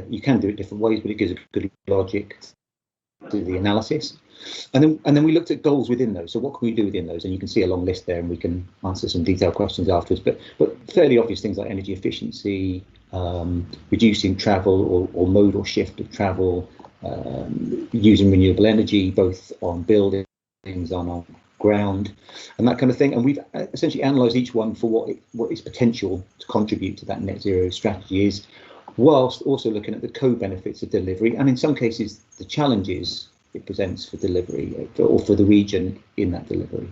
you can do it different ways, but it gives a good logic to the analysis. And then we looked at goals within those. So what can we do within those? And you can see a long list there, and we can answer some detailed questions afterwards. But fairly obvious things like energy efficiency, reducing travel or modal shift of travel, using renewable energy both on buildings, on ground, and that kind of thing. And we've essentially analysed each one for what its potential to contribute to that net zero strategy is, whilst also looking at the co-benefits of delivery, and in some cases the challenges it presents for delivery or for the region in that delivery.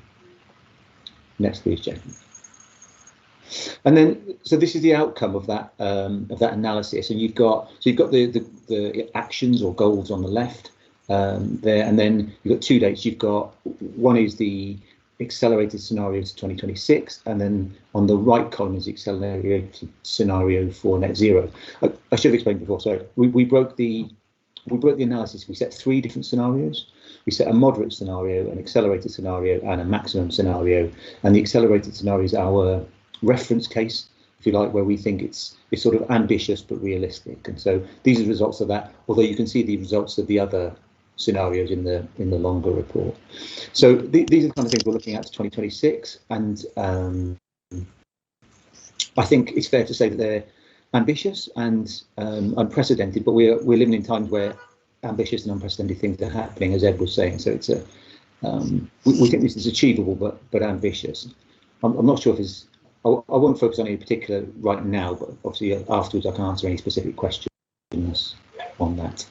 Next, please, Jackie. And then, so this is the outcome of that analysis, and you've got the actions or goals on the left there, and then you've got 2 dates. You've got one is the accelerated scenario to 2026, and then on the right column is the accelerated scenario for net zero. I should have explained before. Sorry, we broke the analysis. We set 3 different scenarios. We set a moderate scenario, an accelerated scenario, and a maximum scenario. And the accelerated scenario is our reference case, if you like, where we think it's sort of ambitious but realistic. And so these are the results of that, although you can see the results of the other scenarios in the longer report. So these are the kind of things we're looking at to 2026, and I think it's fair to say that they're ambitious and unprecedented, but we're living in times where ambitious and unprecedented things are happening, as Ed was saying. So it's we think this is achievable but ambitious. I'm not sure if it's, I won't focus on any particular right now, but obviously afterwards I can answer any specific questions on that.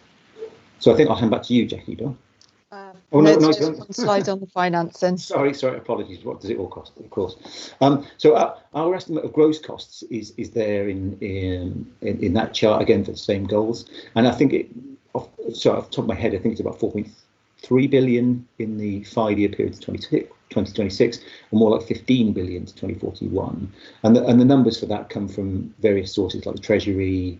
So I think I'll hand back to you, Jackie. Don. Just one slide on the financing. Sorry, apologies. What does it all cost? Of course. So our estimate of gross costs is there in that chart again for the same goals, and I think off the top of my head, I think it's about 4.3 billion in the 5-year period to 2026, or more like 15 billion to 2041. And the numbers for that come from various sources like the Treasury,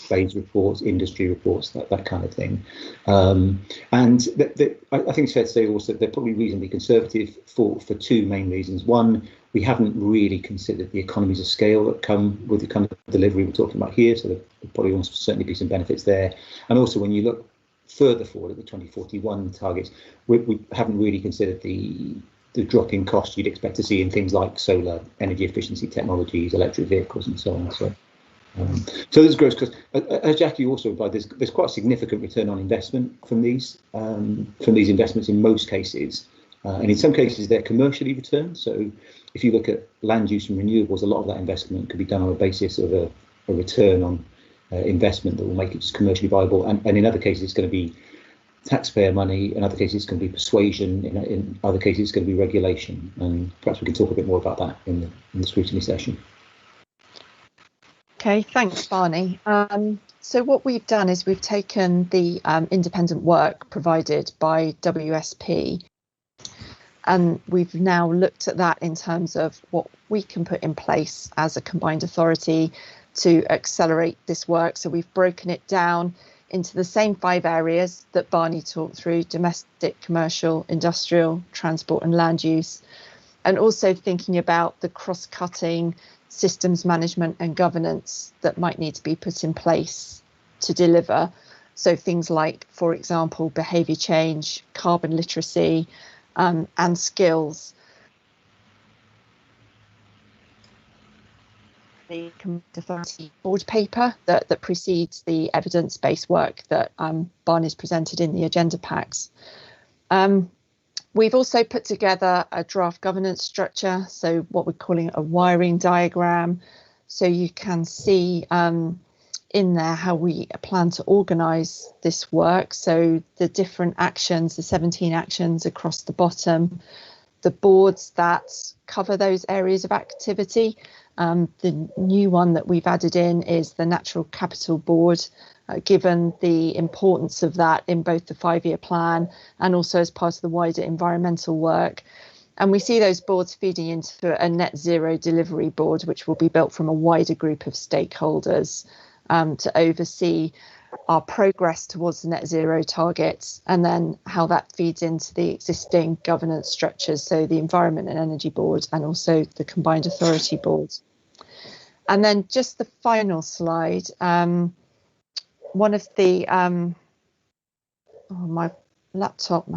BEIS reports, industry reports, that kind of thing. And I think it's fair to say also that they're probably reasonably conservative for 2 main reasons. One, we haven't really considered the economies of scale that come with the kind of delivery we're talking about here, so there probably almost certainly be some benefits there. And also when you look further forward at the 2041 targets, we haven't really considered the the drop in cost you'd expect to see in things like solar energy efficiency technologies, electric vehicles, and so on. So there's gross cost. As Jackie also implied, there's quite a significant return on investment from these investments in most cases, and in some cases they're commercially returned. So if you look at land use and renewables, a lot of that investment could be done on the basis of a return on investment that will make it just commercially viable, and in other cases it's going to be taxpayer money, in other cases it's going to be persuasion, in other cases it's going to be regulation, and perhaps we can talk a bit more about that in the scrutiny session. Okay, thanks, Barney. So what we've done is we've taken the independent work provided by WSP, and we've now looked at that in terms of what we can put in place as a combined authority to accelerate this work. So we've broken it down into the same 5 areas that Barney talked through: domestic, commercial, industrial, transport and land use, and also thinking about the cross-cutting systems management and governance that might need to be put in place to deliver. So things like, for example, behaviour change, carbon literacy, and skills. The authority board paper that precedes the evidence-based work that Barney's presented in the agenda packs. We've also put together a draft governance structure, so what we're calling a wiring diagram, so you can see in there how we plan to organise this work. So the different actions, the 17 actions across the bottom, the boards that cover those areas of activity. The new one that we've added in is the Natural Capital Board, given the importance of that in both the 5-year plan and also as part of the wider environmental work. And we see those boards feeding into a net zero delivery board, which will be built from a wider group of stakeholders to oversee our progress towards the net zero targets, and then how that feeds into the existing governance structures, so the Environment and Energy Board and also the Combined Authority Board. And then just the final slide, one of the my laptop,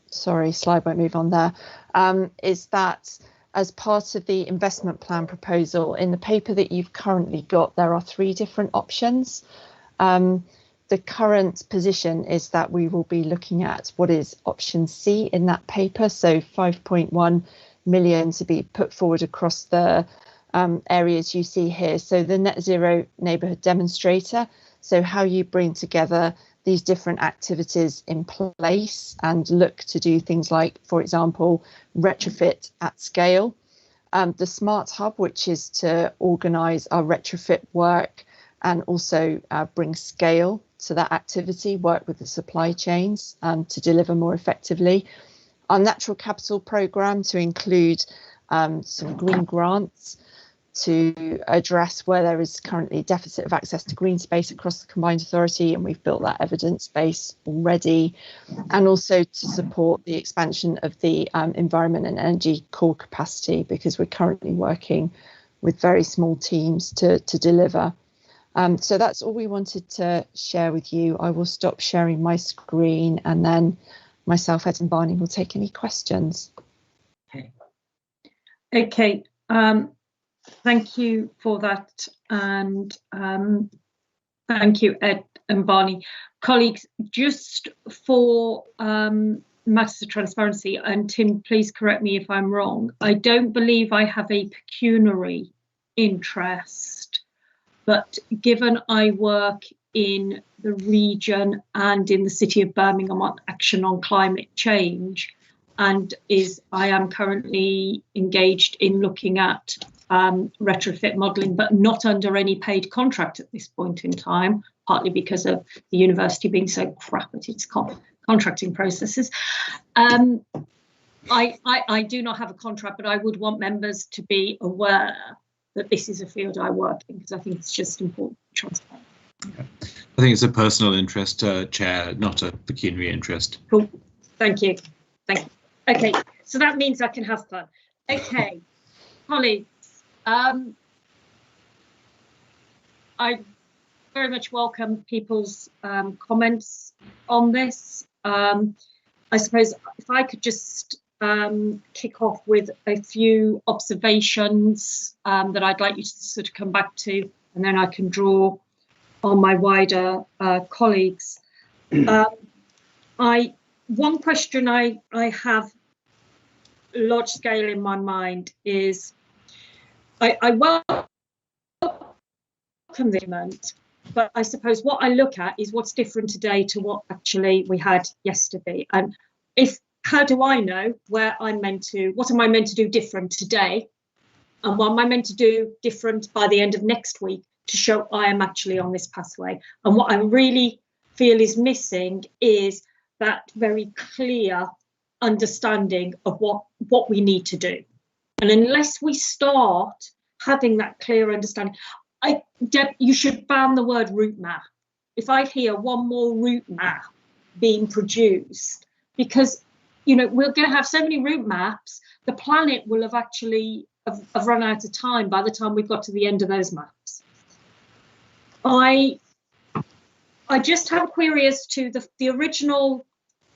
slide won't move on there, is that as part of the investment plan proposal in the paper that you've currently got, there are 3 different options. The current position is that we will be looking at what is option C in that paper, so 5.1 million to be put forward across the areas you see here. So the net zero neighbourhood demonstrator, so how you bring together these different activities in place and look to do things like, for example, retrofit at scale. The Smart Hub, which is to organise our retrofit work and also bring scale to that activity, work with the supply chains to deliver more effectively. Our Natural Capital programme to include some green grants to address where there is currently deficit of access to green space across the combined authority, and we've built that evidence base already, and also to support the expansion of the environment and energy core capacity, because we're currently working with very small teams to deliver. So that's all we wanted to share with you. I will stop sharing my screen, and then myself, Ed and Barney will take any questions. Okay. Thank you for that, and thank you, Ed and Barney. Colleagues, just for matters of transparency, and Tim, please correct me if I'm wrong, I don't believe I have a pecuniary interest, but given I work in the region and in the city of Birmingham on action on climate change, and I am currently engaged in looking at retrofit modelling, but not under any paid contract at this point in time, partly because of the university being so crap at its contracting processes. I do not have a contract, but I would want members to be aware that this is a field I work in, because I think it's just important to transparent. I think it's a personal interest, Chair, not a pecuniary interest. Cool. Thank you. Thank you. Okay, so that means I can have fun. Okay, colleagues, I very much welcome people's comments on this. I suppose if I could just kick off with a few observations that I'd like you to sort of come back to, and then I can draw on my wider colleagues. One question I have large scale in my mind is I welcome the amendment, but I suppose what I look at is what's different today to what actually we had yesterday. And how do I know what am I meant to do different today? And what am I meant to do different by the end of next week to show I am actually on this pathway? And what I really feel is missing is that very clear understanding of what we need to do. And unless we start having that clear understanding, you should ban the word route map. If I hear one more route map being produced, because we're going to have so many route maps, the planet will have actually have run out of time by the time we've got to the end of those maps. I just have a query as to the original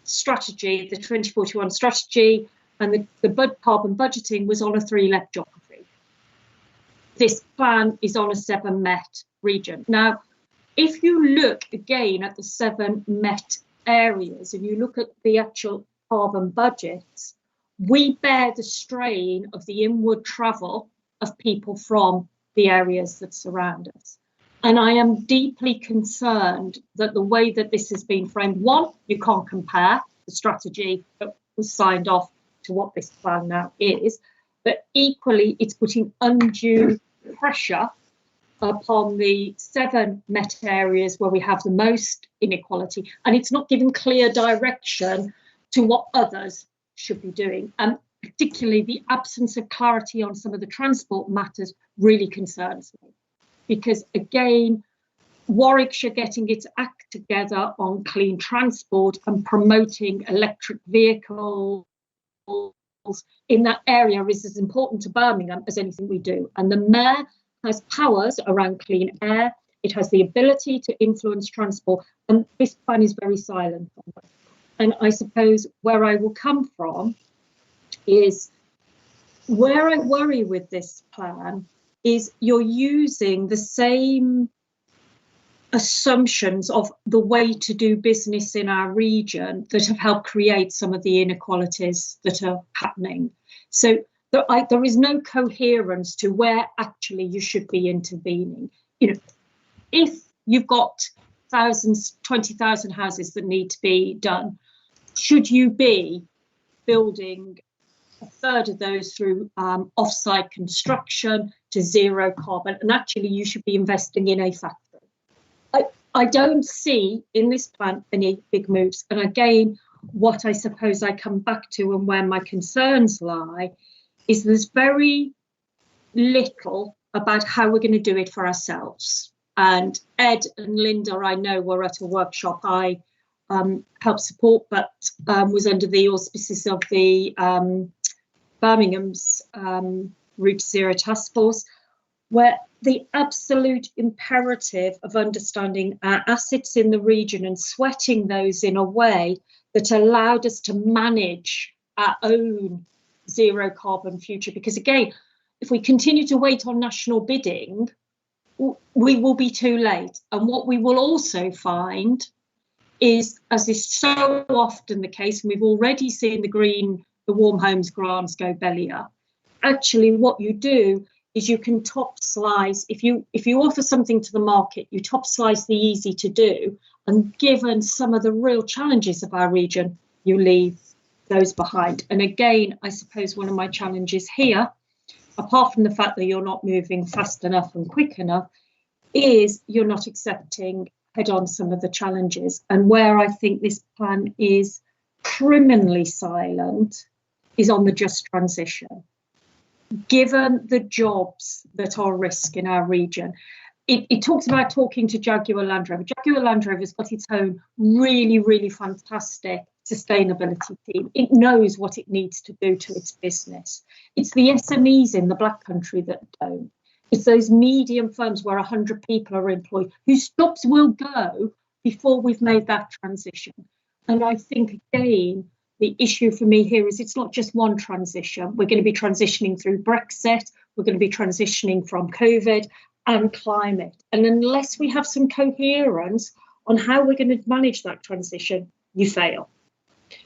strategy, the 2041 strategy, and the carbon budgeting was on a 3-Met geography. This plan is on a 7-Met region. Now, if you look again at the 7-Met areas and you look at the actual carbon budgets, we bear the strain of the inward travel of people from the areas that surround us. And I am deeply concerned that the way that this has been framed, one, you can't compare the strategy that was signed off to what this plan now is, but equally it's putting undue pressure upon the 7-Met areas where we have the most inequality, and it's not giving clear direction to what others should be doing. And particularly the absence of clarity on some of the transport matters really concerns me. Because again, Warwickshire getting its act together on clean transport and promoting electric vehicles in that area is as important to Birmingham as anything we do. And the Mayor has powers around clean air. It has the ability to influence transport, and this plan is very silent on that. And I suppose where I will come from is where I worry with this plan is you're using the same assumptions of the way to do business in our region that have helped create some of the inequalities that are happening. So there is no coherence to where actually you should be intervening. If you've got 20,000 houses that need to be done, should you be building a third of those through off-site construction to zero carbon, and actually you should be investing in a factory? I don't see in this plan any big moves. And again, what I suppose I come back to and where my concerns lie is there's very little about how we're going to do it for ourselves. And Ed and Linda, I know, were at a workshop I helped support, but was under the auspices of the Birmingham's Route Zero Task Force, where the absolute imperative of understanding our assets in the region and sweating those in a way that allowed us to manage our own zero carbon future. Because again, if we continue to wait on national bidding, we will be too late. And what we will also find is, as is so often the case, and we've already seen the Warm Homes grants go belly up, actually what you do is you can top slice. If you offer something to the market, you top slice the easy to do, and given some of the real challenges of our region, you leave those behind. And again, I suppose one of my challenges here, apart from the fact that you're not moving fast enough and quick enough, is you're not accepting head on some of the challenges. And where I think this plan is criminally silent is on the just transition. Given the jobs that are at risk in our region, it talks about talking to Jaguar Land Rover. Jaguar Land Rover has got its own really, really fantastic sustainability team. It knows what it needs to do to its business. It's the SMEs in the Black Country that don't. It's those medium firms where 100 people are employed whose jobs will go before we've made that transition. And I think, again, the issue for me here is it's not just one transition. We're going to be transitioning through Brexit. We're going to be transitioning from COVID and climate. And unless we have some coherence on how we're going to manage that transition, you fail.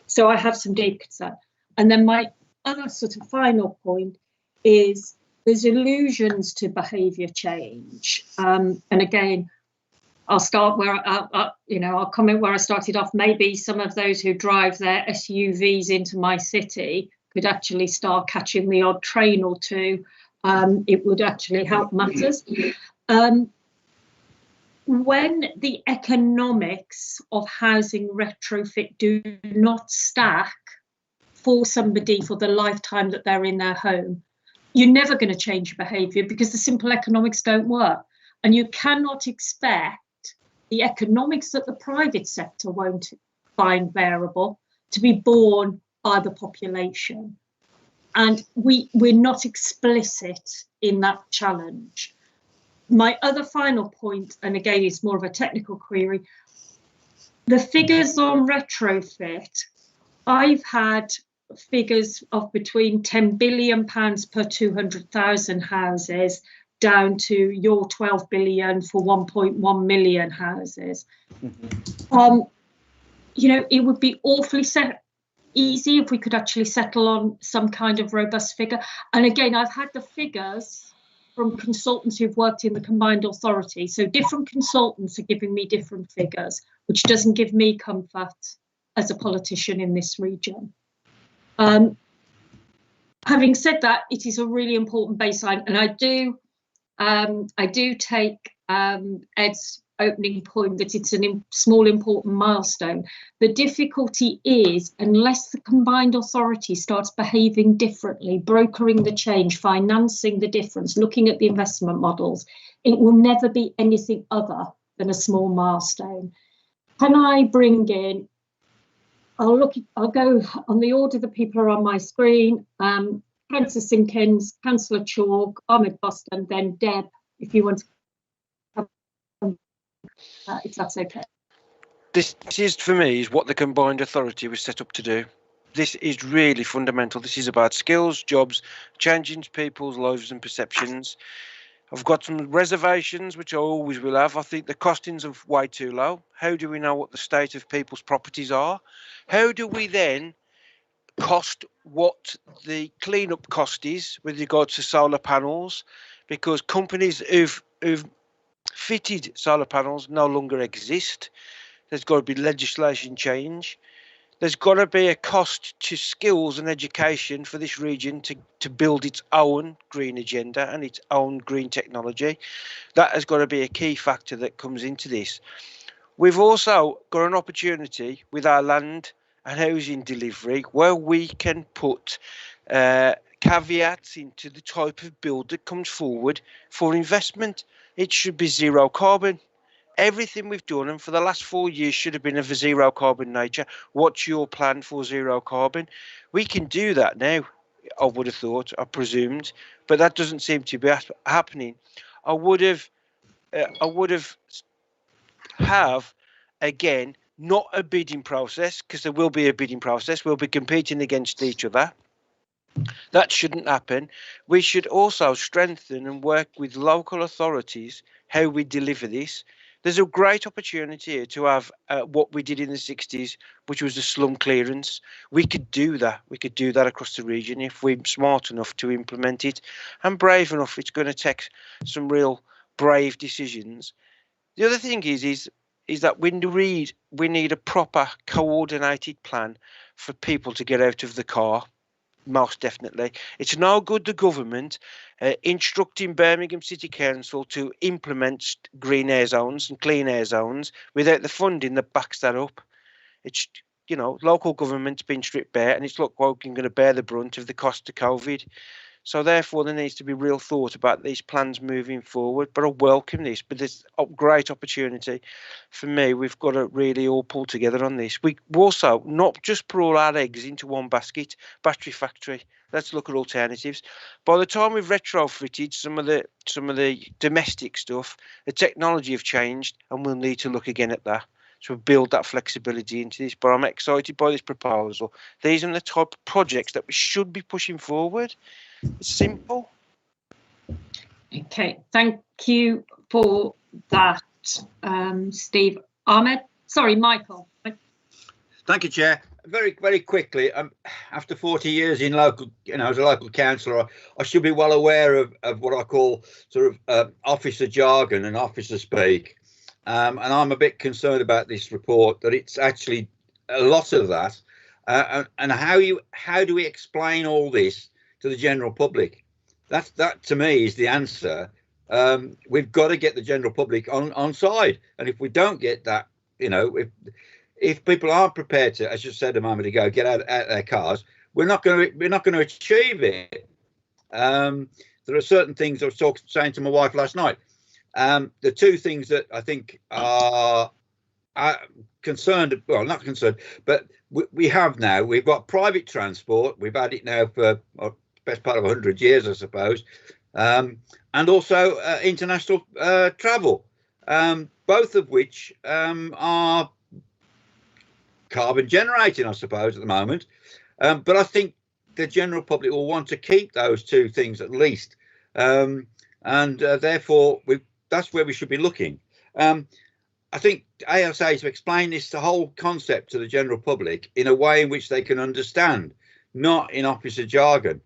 So I have some deep concern. And then my other sort of final point is there's allusions to behaviour change. And again, I'll start where I'll comment where I started off. Maybe some of those who drive their SUVs into my city could actually start catching the odd train or two. It would actually help matters. When the economics of housing retrofit do not stack for somebody for the lifetime that they're in their home, you're never going to change your behaviour because the simple economics don't work. And you cannot expect the economics that the private sector won't find bearable to be borne by the population. And we're not explicit in that challenge. My other final point, and again, it's more of a technical query, the figures on retrofit, I've had figures of between £10 billion per 200,000 houses down to your 12 billion for 1.1 million houses. It would be awfully easy if we could actually settle on some kind of robust figure. And again, I've had the figures from consultants who've worked in the combined authority. So different consultants are giving me different figures, which doesn't give me comfort as a politician in this region. Having said that, it is a really important baseline, and I do take Ed's opening point that it's a small important milestone. The difficulty is, unless the combined authority starts behaving differently, brokering the change, financing the difference, looking at the investment models, it will never be anything other than a small milestone. Can I bring in, I'll go on the order the people are on my screen. Councillor Simpkins, Councillor Chalk, Ahmed Boston, then Deb, if you want to come, if that's okay. This is, for me, is what the combined authority was set up to do. This is really fundamental. This is about skills, jobs, changing people's lives and perceptions. I've got some reservations, which I always will have. I think the costings are way too low. How do we know what the state of people's properties are? How do we then cost what the clean-up cost is with regards to solar panels? Because companies who've fitted solar panels no longer exist. There's got to be legislation change. There's got to be a cost to skills and education for this region to build its own green agenda and its own green technology. That has got to be a key factor that comes into this. We've also got an opportunity with our land and housing delivery where we can put caveats into the type of build that comes forward for investment. It should be zero carbon. Everything we've done, and for the last 4 years, should have been of a zero carbon nature. What's your plan for zero carbon? We can do that now, I would have thought, I presumed, but that doesn't seem to be happening. I would have again, not a bidding process, because there will be a bidding process. We'll be competing against each other. That shouldn't happen. We should also strengthen and work with local authorities how we deliver this. There's a great opportunity here to have what we did in the 60s, which was the slum clearance. We could do that. We could do that across the region if we're smart enough to implement it and brave enough. It's going to take some real brave decisions. The other thing is that we need a proper coordinated plan for people to get out of the car. Most definitely. It's no good the government instructing Birmingham City Council to implement green air zones and clean air zones without the funding that backs that up. It's, local government's been stripped bare, and it's going to bear the brunt of the cost of COVID. So therefore, there needs to be real thought about these plans moving forward. But I welcome this. But there's a great opportunity for me. We've got to really all pull together on this. We also not just put all our eggs into one basket. Battery factory. Let's look at alternatives. By the time we've retrofitted some of the domestic stuff, the technology have changed, and we'll need to look again at that. to build that flexibility into this. But I'm excited by this proposal. These are the type of projects that we should be pushing forward. It's simple. Okay, thank you for that, Steve. Ahmed, sorry, Michael. Thank you, Chair. Very, very quickly, after 40 years in local, as a local councillor, I should be well aware of what I call sort of officer jargon and officer speak. And I'm a bit concerned about this report, that it's actually a lot of that. And how do we explain all this to the general public? That to me is the answer. We've got to get the general public on side. And if we don't get that, if people aren't prepared to, as you said a moment ago, get out their cars, we're not going to achieve it. There are certain things I was saying to my wife last night. The two things that I think are concerned, well, not concerned, but we've got private transport. We've had it now for the best part of 100 years, I suppose, and also international travel, both of which are carbon generating, I suppose, at the moment. But I think the general public will want to keep those two things at least. And therefore, that's where we should be looking. I think ASA to explain the whole concept to the general public in a way in which they can understand, not in officer jargon.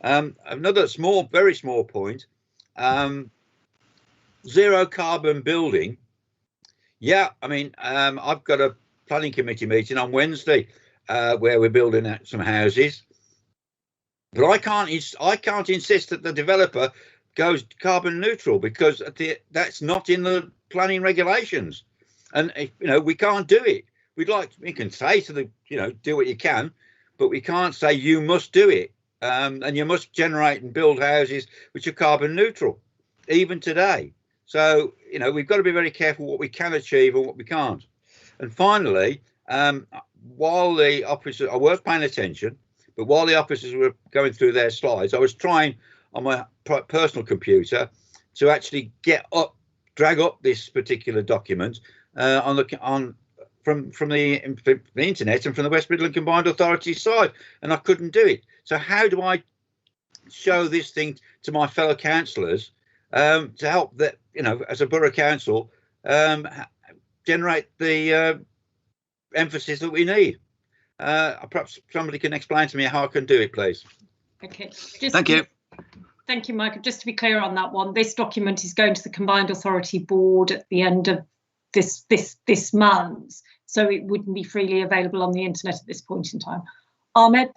Another very small point, zero carbon building. Yeah, I mean, I've got a planning committee meeting on Wednesday where we're building some houses, but I can't insist that the developer goes carbon neutral, because that's not in the planning regulations, and we can't do it. We can say to the do what you can, but we can't say you must do it, and you must generate and build houses which are carbon neutral even today. So we've got to be very careful what we can achieve and what we can't. And finally, while the officers, I was paying attention, but while the officers were going through their slides, I was trying on my personal computer to actually drag up this particular document from the internet and from the West Midlands Combined Authority side, and I couldn't do it. So how do I show this thing to my fellow councillors to help that, as a borough council, generate the emphasis that we need? Perhaps somebody can explain to me how I can do it, please. Okay. Thank you. Thank you, Michael. Just to be clear on that one, this document is going to the Combined Authority Board at the end of this month, so it wouldn't be freely available on the internet at this point in time. Ahmed?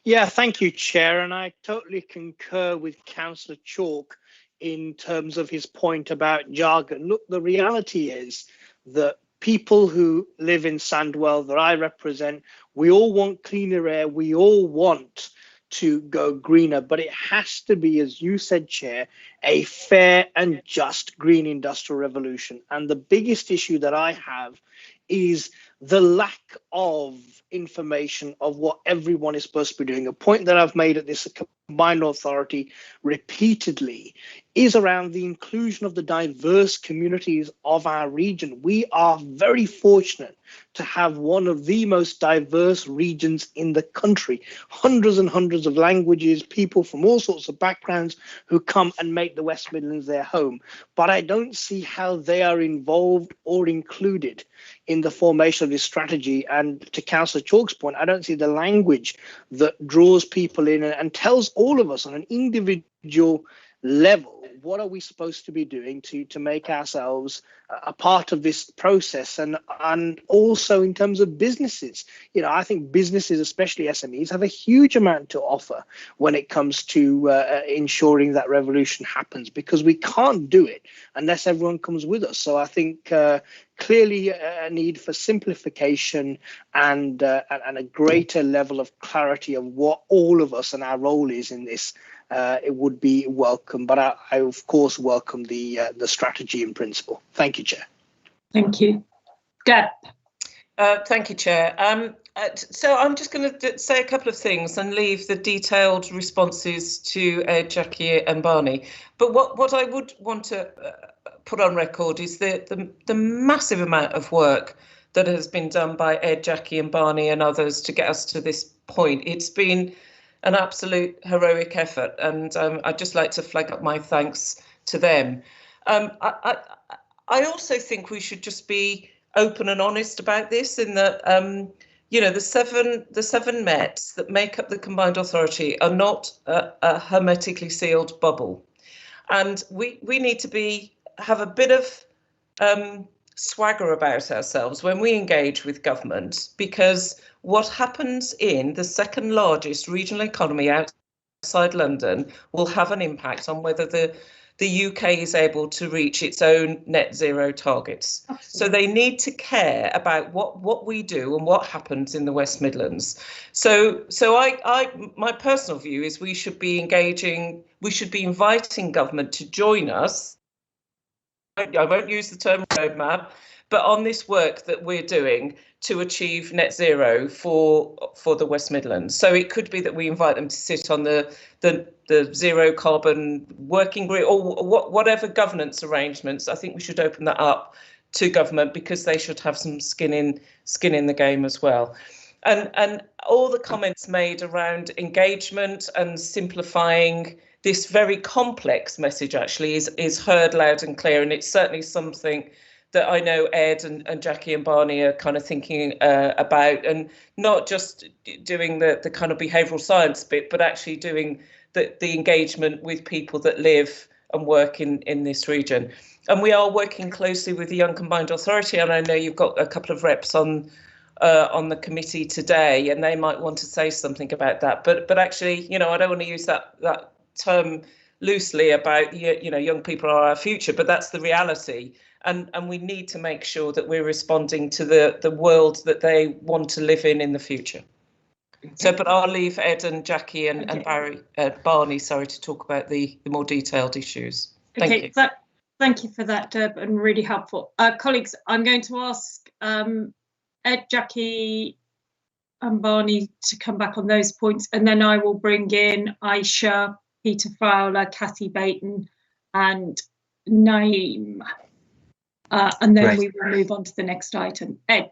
Yeah, thank you, Chair, and I totally concur with Councillor Chalk in terms of his point about jargon. Look, the reality is that people who live in Sandwell that I represent, we all want cleaner air, we all want to go greener, but it has to be, as you said, Chair, a fair and just green industrial revolution. And the biggest issue that I have is the lack of information of what everyone is supposed to be doing. A point that I've made at this Combined Authority repeatedly is around the inclusion of the diverse communities of our region. We are very fortunate to have one of the most diverse regions in the country. Hundreds and hundreds of languages, people from all sorts of backgrounds who come and make the West Midlands their home. But I don't see how they are involved or included in the formation of this strategy. And to Councillor Chalk's point, I don't see the language that draws people in and tells all of us on an individual level what are we supposed to be doing to make ourselves a part of this process, and also in terms of businesses. I think businesses, especially SMEs, have a huge amount to offer when it comes to ensuring that revolution happens, because we can't do it unless everyone comes with us. So I think clearly a need for simplification and a greater level of clarity of what all of us and our role is in this. It would be welcome, but I of course welcome the strategy in principle. Thank you, Chair. Thank you. Gap. Thank you, Chair. So I'm just going to say a couple of things and leave the detailed responses to Jackie and Barney. But what I would want to put on record is the massive amount of work that has been done by Ed, Jackie and Barney and others to get us to this point. It's been an absolute heroic effort, and I'd just like to flag up my thanks to them. I also think we should just be open and honest about this, in that you know, the seven Mets that make up the combined authority are not a hermetically sealed bubble, and we need to have a bit of swagger about ourselves when we engage with government, because what happens in the second largest regional economy outside London will have an impact on whether the UK is able to reach its own net zero targets. Absolutely. So they need to care about what we do and what happens in the West Midlands. So my personal view is we should be inviting government to join us. I won't use the term roadmap, but on this work that we're doing to achieve net zero for the West Midlands. So it could be that we invite them to sit on the zero carbon working group, or whatever governance arrangements. I think we should open that up to government, because they should have some skin in the game as well. And all the comments made around engagement and simplifying this very complex message actually is heard loud and clear, and it's certainly something that I know Ed and Jackie and Barney are kind of thinking about, and not just doing the kind of behavioural science bit, but actually doing the engagement with people that live and work in this region. And we are working closely with the Young Combined Authority, and I know you've got a couple of reps on the committee today, and they might want to say something about that. But actually, you know, I don't want to use that term loosely about, you know, young people are our future, but that's the reality. And we need to make sure that we're responding to the world that they want to live in the future. So, but I'll leave Ed and Jackie and Barney, sorry, to talk about the more detailed issues. Thank you. Thank you for that, Deb, and really helpful. Colleagues, I'm going to ask Ed, Jackie and Barney to come back on those points, and then I will bring in Aisha, Peter Fowler, Kathy Baton and Naeem. And then we will move on to the next item. Ed.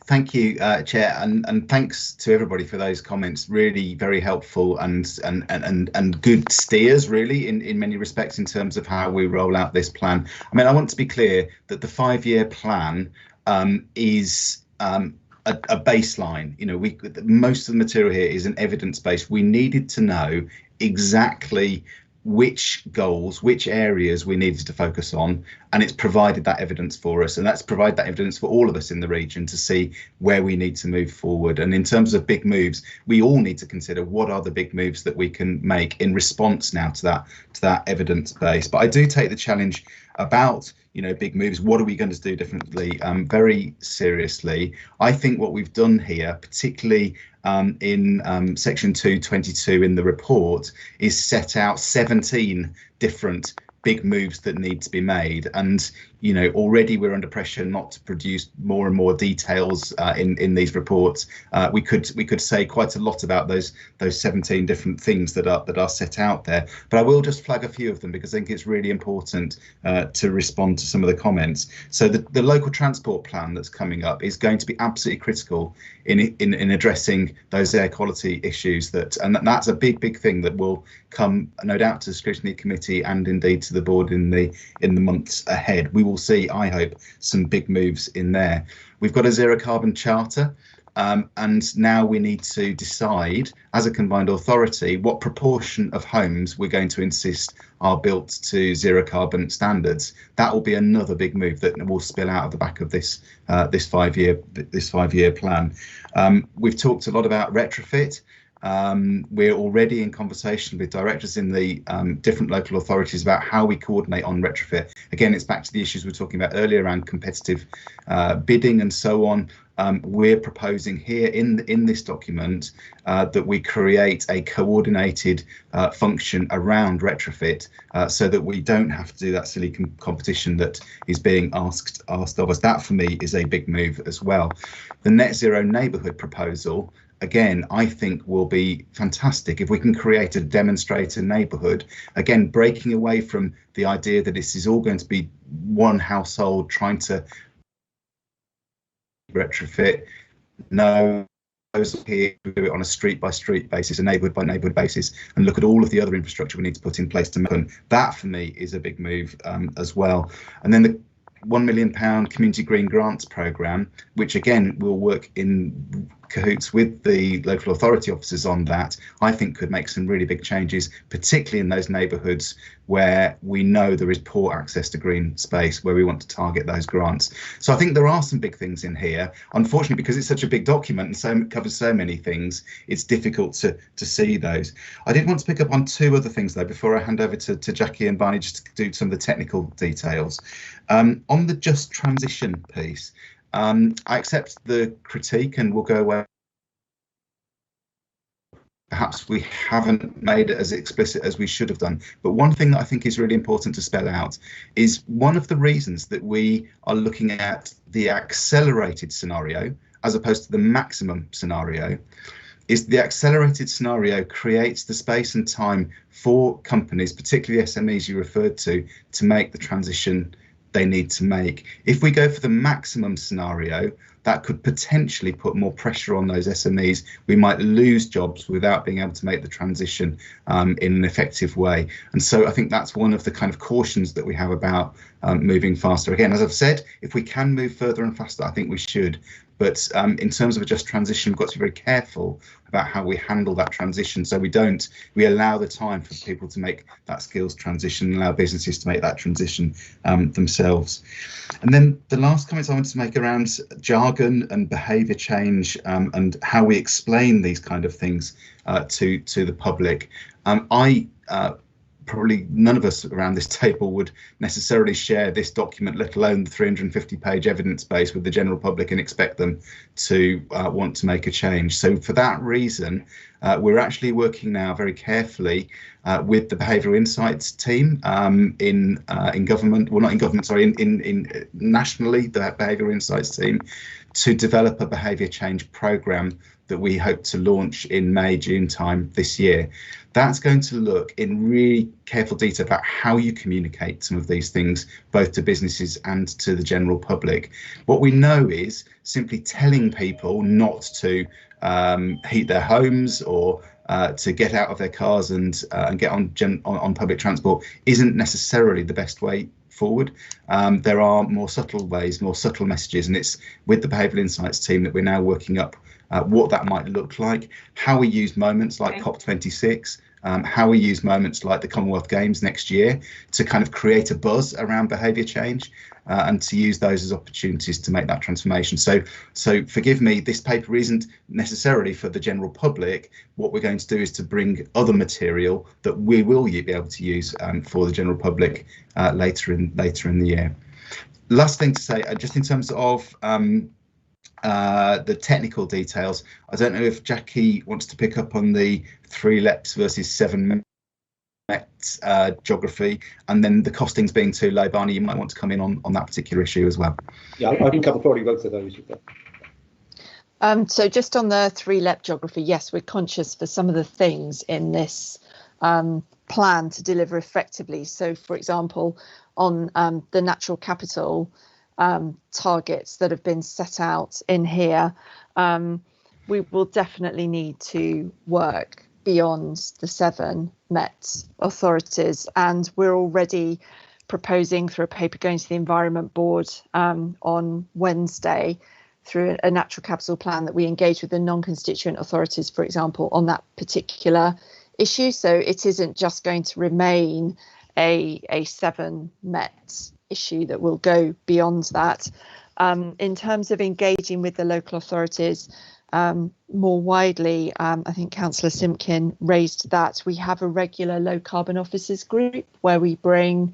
Thank you, Chair, and thanks to everybody for those comments. Really very helpful and good steers, really, in many respects, in terms of how we roll out this plan. I mean, I want to be clear that the 5-year plan is a baseline. You know, most of the material here is an evidence base. We needed to know exactly which goals, which areas we needed to focus on, and it's provided that evidence for us, and that's provided that evidence for all of us in the region to see where we need to move forward. And in terms of big moves, we all need to consider what are the big moves that we can make in response now to that evidence base. But I do take the challenge about, you know, big moves. What are we going to do differently? Very seriously. I think what we've done here, particularly in section 222 in the report, is set out 17 different big moves that need to be made, and you know, already we're under pressure not to produce more and more details in these reports. We could say quite a lot about those 17 different things that are set out there, but I will just flag a few of them because I think it's really important to respond to some of the comments. So the local transport plan that's coming up is going to be absolutely critical in addressing those air quality issues, and that's a big thing that will come no doubt to the Scrutiny Committee and indeed to the board in the months ahead. We will see, I hope, some big moves in there. We've got a zero carbon charter, and now we need to decide as a combined authority what proportion of homes we're going to insist are built to zero carbon standards. That will be another big move that will spill out of the back of this 5-year plan. We've talked a lot about retrofit. We're already in conversation with directors in the different local authorities about how we coordinate on retrofit. Again, it's back to the issues we were talking about earlier around competitive bidding and so on. We're proposing here in this document that we create a coordinated function around retrofit so that we don't have to do that silly competition that is being asked of us. That for me is a big move as well. The net zero neighbourhood proposal again, I think will be fantastic if we can create a demonstrator neighbourhood, again, breaking away from the idea that this is all going to be one household trying to retrofit. No, here we do it on a street by street basis, a neighbourhood by neighbourhood basis, and look at all of the other infrastructure we need to put in place to make them. That for me is a big move as well. And then the £1 million community green grants programme, which again will work in cahoots with the local authority officers on that, I think could make some really big changes, particularly in those neighbourhoods where we know there is poor access to green space, where we want to target those grants. So I think there are some big things in here. Unfortunately, because it's such a big document and so covers so many things, it's difficult to see those. I did want to pick up on two other things though before I hand over to Jackie and Barney just to do some of the technical details. On the just transition piece, I accept the critique and we'll go away. Perhaps we haven't made it as explicit as we should have done. But one thing that I think is really important to spell out is one of the reasons that we are looking at the accelerated scenario as opposed to the maximum scenario is the accelerated scenario creates the space and time for companies, particularly SMEs you referred to make the transition they need to make. If we go for the maximum scenario, that could potentially put more pressure on those SMEs. We might lose jobs without being able to make the transition in an effective way. And so I think that's one of the kind of cautions that we have about moving faster. Again, as I've said, if we can move further and faster, I think we should. But in terms of a just transition, we've got to be very careful about how we handle that transition. So we allow the time for people to make that skills transition, allow businesses to make that transition themselves. And then the last comments I want to make around jargon and behaviour change and how we explain these kind of things to the public. Probably none of us around this table would necessarily share this document, let alone the 350-page evidence base with the general public and expect them to want to make a change. So for that reason, we're actually working now very carefully with the behavioural insights team in government, well not in government, sorry, in nationally, the behavioural insights team, to develop a behaviour change programme that we hope to launch in May, June time this year. That's going to look in really careful detail about how you communicate some of these things, both to businesses and to the general public. What we know is simply telling people not to heat their homes or to get out of their cars and get on public transport isn't necessarily the best way forward. There are more subtle ways, more subtle messages, and it's with the behavioural insights team that we're now working up what that might look like, how we use moments like COP26, how we use moments like the Commonwealth Games next year to kind of create a buzz around behaviour change and to use those as opportunities to make that transformation. So forgive me, this paper isn't necessarily for the general public. What we're going to do is to bring other material that we will be able to use for the general public later in the year. Last thing to say, just in terms of the technical details, I don't know if Jackie wants to pick up on the 3 LEPs versus 7 MET geography, and then the costings being too low. Barney, you might want to come in on that particular issue as well. Yeah, I can cover probably both of those. So just on the 3 LEP geography, yes, we're conscious for some of the things in this plan to deliver effectively. So, for example, on the natural capital targets that have been set out in here, we will definitely need to work beyond the 7 MET authorities, and we're already proposing through a paper going to the Environment Board on Wednesday through a natural capital plan that we engage with the non-constituent authorities, for example, on that particular issue. So it isn't just going to remain a 7 MET issue, that will go beyond that. In terms of engaging with the local authorities more widely, I think Councillor Simpkin raised that we have a regular low carbon officers group where we bring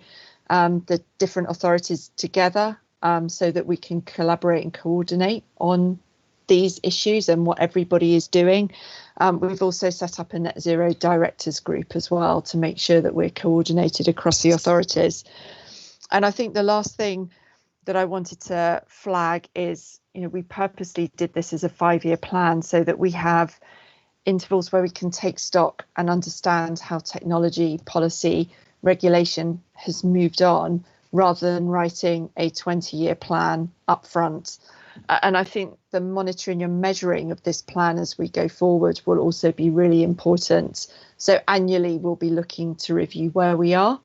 the different authorities together so that we can collaborate and coordinate on these issues and what everybody is doing. We've also set up a net zero directors group as well to make sure that we're coordinated across the authorities. And I think the last thing that I wanted to flag is, we purposely did this as a 5-year plan so that we have intervals where we can take stock and understand how technology, policy, regulation has moved on, rather than writing a 20-year plan up front. And I think the monitoring and measuring of this plan as we go forward will also be really important. So annually, we'll be looking to review where we are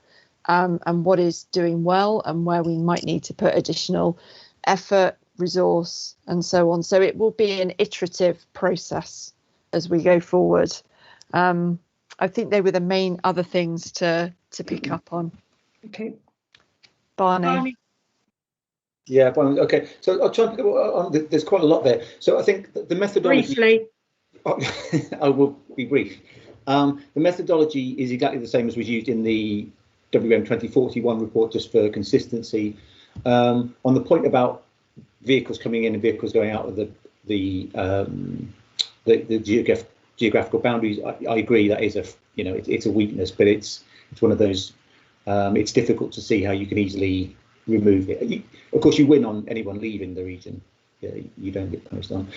and what is doing well and where we might need to put additional effort, resource, and so on. So it will be an iterative process as we go forward. I think they were the main other things to pick up on. Okay. Barney. Yeah, okay. So I'll try and pick up on, there's quite a lot there. So I think the methodology. Briefly. I will be brief. The methodology is exactly the same as was used in the WM 2041 report, just for consistency. On the point about vehicles coming in and vehicles going out of the geographical boundaries, I agree that is it's a weakness, but it's one of those. It's difficult to see how you can easily remove it. Of course, you win on anyone leaving the region. Yeah, you don't get punished on.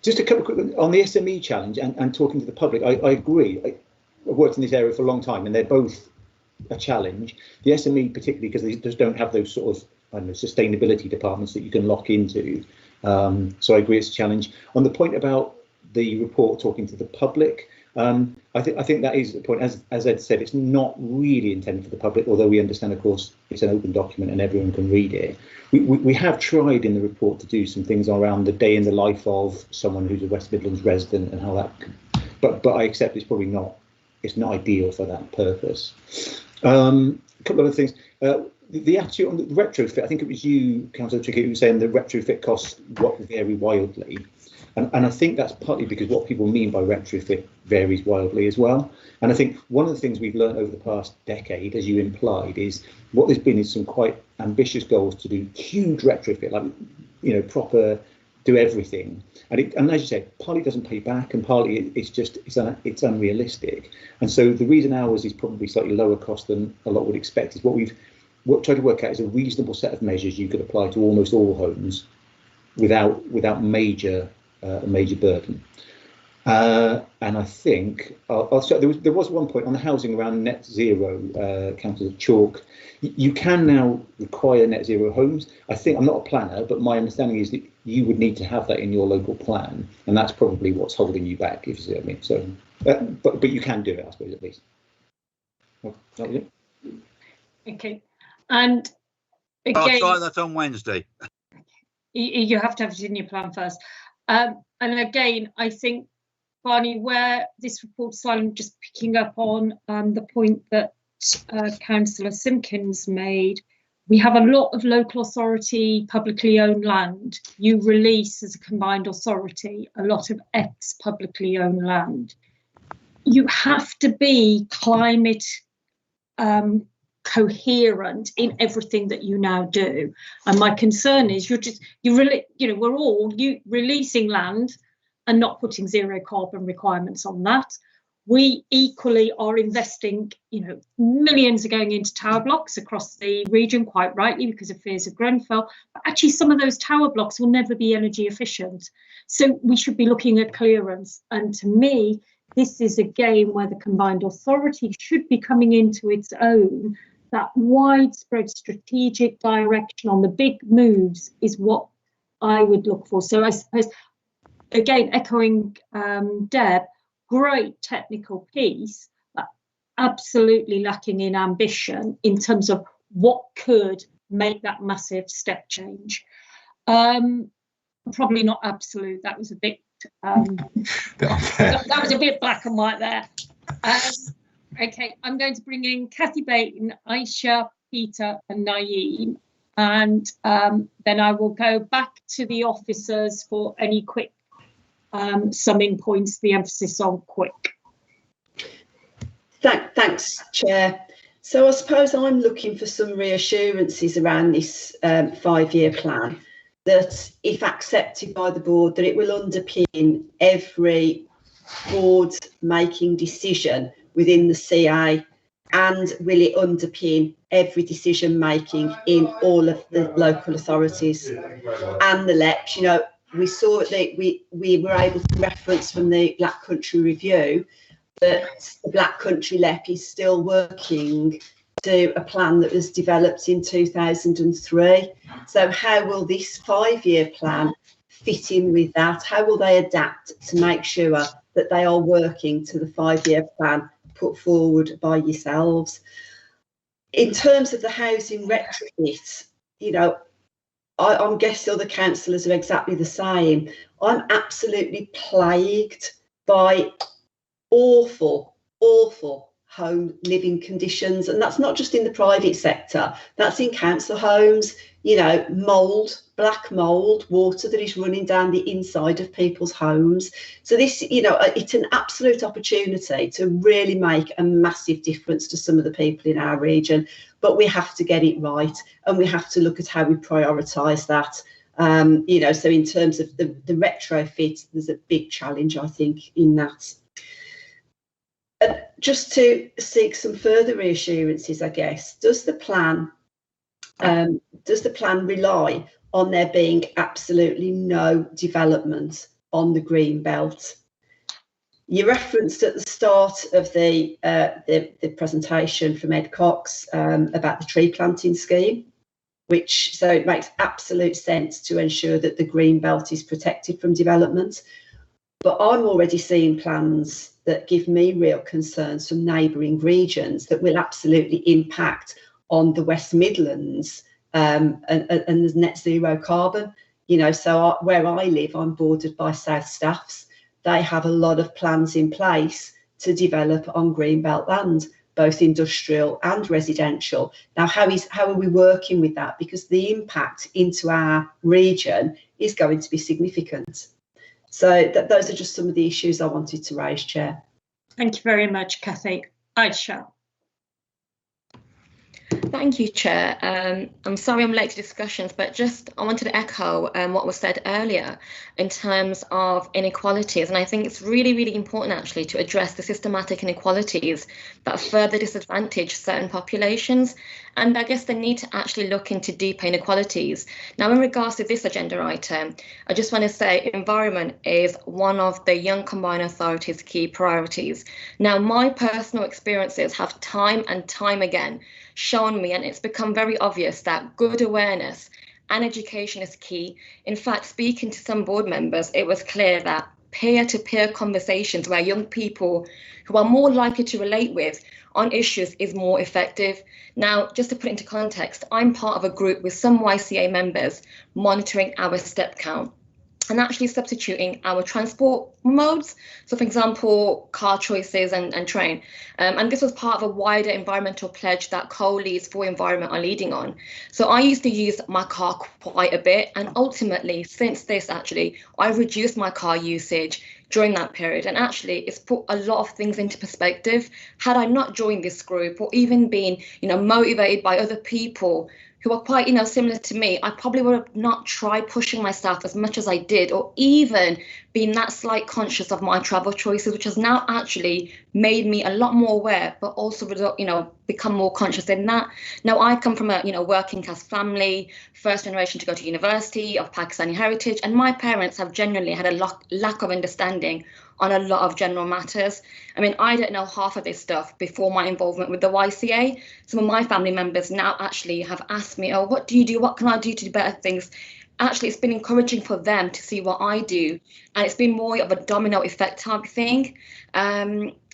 Just a couple quick on the SME challenge and talking to the public. I agree. I've worked in this area for a long time, and they're both a challenge. The SME particularly because they just don't have those sort of sustainability departments that you can lock into. So I agree it's a challenge. On the point about the report talking to the public, I think that is the point. As Ed said, it's not really intended for the public, although we understand, of course, it's an open document and everyone can read it. We have tried in the report to do some things around the day in the life of someone who's a West Midlands resident and how that could, but I accept it's probably not, it's not ideal for that purpose. A couple of other things. The attitude on the retrofit, I think it was you, Councillor Trickett, who was saying the retrofit costs vary wildly. And I think that's partly because what people mean by retrofit varies wildly as well. And I think one of the things we've learned over the past decade, as you implied, is what there's been is some quite ambitious goals to do huge retrofit, like, proper, do everything. And as you say, partly doesn't pay back and partly it's unrealistic. And so the reason ours is probably slightly lower cost than a lot would expect is what we've tried to work out is a reasonable set of measures you could apply to almost all homes without major burden. And I think there was one point on the housing around net zero, Councillor Chalk. You can now require net zero homes. I think, I'm not a planner, but my understanding is that you would need to have that in your local plan, and that's probably what's holding you back, if you see what I mean. So, but you can do it, I suppose, at least. Well, that was it. Okay, and again, I'll try that on Wednesday. You have to have it in your plan first. And again, I think, Barney, where this report's silent, just picking up on the point that Councillor Simpkins made, we have a lot of local authority, publicly owned land. You release as a combined authority a lot of ex-publicly owned land. You have to be climate coherent in everything that you now do, and my concern is we're all releasing land and not putting zero carbon requirements on that. We equally are investing, millions are going into tower blocks across the region, quite rightly because of fears of Grenfell, but actually some of those tower blocks will never be energy efficient. So we should be looking at clearance, and to me this is a game where the combined authority should be coming into its own. That widespread strategic direction on the big moves is what I would look for. So I suppose, again, echoing Deb, great technical piece, but absolutely lacking in ambition in terms of what could make that massive step change. Probably not absolute. That was a bit that was a bit black and white there. Okay, I'm going to bring in Kathy Baton, Aisha, Peter and Naeem, and then I will go back to the officers for any quick summing points, the emphasis on quick. Thanks, Chair. So I suppose I'm looking for some reassurances around this 5-year plan, that if accepted by the board, that it will underpin every board making decision within the CA and will it underpin every decision making in all of the local authorities and the LEPs? You know, we saw that we were able to reference from the Black Country Review that the Black Country LEP is still working to a plan that was developed in 2003. So how will this 5-year plan fit in with that? How will they adapt to make sure that they are working to the 5-year plan put forward by yourselves? In terms of the housing retrofit, you know, I'm guessing other councillors are exactly the same. I'm absolutely plagued by awful home living conditions, and that's not just in the private sector, that's in council homes. You know, mold, black mold, water that is running down the inside of people's homes. So this, you know, it's an absolute opportunity to really make a massive difference to some of the people in our region, but we have to get it right, and we have to look at how we prioritise that. You know, so in terms of the retrofit, there's a big challenge, I think, in that. Just to seek some further reassurances, I guess, does the plan rely on there being absolutely no development on the green belt? You referenced at the start of the presentation from Ed Cox about the tree planting scheme, which, so it makes absolute sense to ensure that the green belt is protected from development. But I'm already seeing plans that give me real concerns from neighbouring regions that will absolutely impact on the West Midlands and the net zero carbon. You know, so where I live, I'm bordered by South Staffs. They have a lot of plans in place to develop on greenbelt land, both industrial and residential. Now, how are we working with that? Because the impact into our region is going to be significant. So those are just some of the issues I wanted to raise, Chair. Thank you very much, Cathy. Aisha. Thank you, Chair. I'm sorry I'm late to discussions, but just I wanted to echo what was said earlier in terms of inequalities. And I think it's really, really important actually to address the systematic inequalities that further disadvantage certain populations. And I guess the need to actually look into deeper inequalities. Now, in regards to this agenda item, I just want to say environment is one of the Young Combined Authority's key priorities. Now, my personal experiences have time and time again shown me, and it's become very obvious, that good awareness and education is key. In fact, speaking to some board members, it was clear that peer-to-peer conversations where young people who are more likely to relate with on issues is more effective. Now, just to put it into context, I'm part of a group with some YCA members monitoring our step count and actually substituting our transport modes. So, for example, car choices and train. And this was part of a wider environmental pledge that co-leads for environment are leading on. So I used to use my car quite a bit. And ultimately, since this, actually, I've reduced my car usage during that period. And actually, it's put a lot of things into perspective. Had I not joined this group or even been, motivated by other people who are quite, similar to me, I probably would have not tried pushing myself as much as I did, or even been that slight conscious of my travel choices, which has now actually made me a lot more aware, but also, become more conscious in that. Now, I come from a, working class family, first generation to go to university, of Pakistani heritage, and my parents have genuinely had a lack of understanding on a lot of general matters. I mean, I didn't know half of this stuff before my involvement with the YCA. Some of my family members now actually have asked me, oh, what do you do? What can I do to do better things? Actually, it's been encouraging for them to see what I do. And it's been more of a domino effect type thing.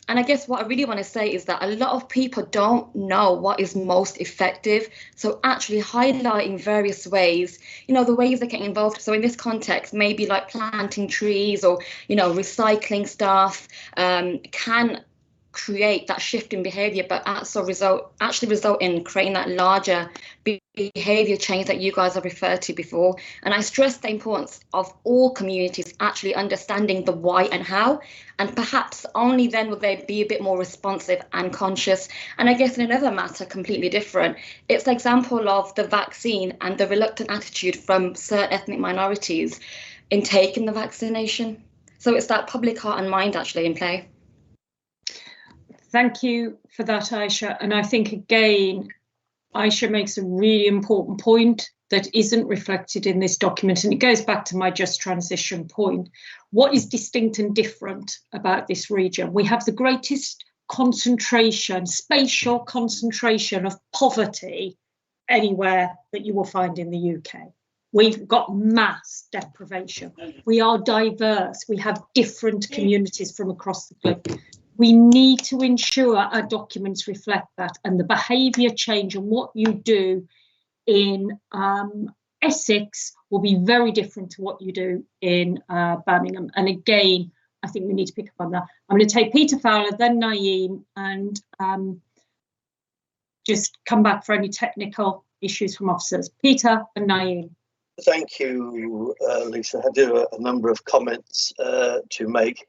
And I guess what I really want to say is that a lot of people don't know what is most effective. So actually highlighting various ways, the ways they get involved. So in this context, maybe like planting trees or, recycling stuff can create that shift in behaviour, but actually result in creating that larger behaviour change that you guys have referred to before. And I stress the importance of all communities actually understanding the why and how, and perhaps only then will they be a bit more responsive and conscious. And I guess in another matter completely different, it's the example of the vaccine and the reluctant attitude from certain ethnic minorities in taking the vaccination. So it's that public heart and mind actually in play. Thank you for that, Aisha. And I think, again, Aisha makes a really important point that isn't reflected in this document. And it goes back to my just transition point. What is distinct and different about this region? We have the greatest concentration, spatial concentration of poverty anywhere that you will find in the UK. We've got mass deprivation. We are diverse. We have different communities from across the globe. We need to ensure our documents reflect that, and the behaviour change and what you do in Essex will be very different to what you do in Birmingham. And again, I think we need to pick up on that. I'm going to take Peter Fowler, then Naeem, and just come back for any technical issues from officers. Peter and Naeem. Thank you, Lisa. I do a number of comments to make.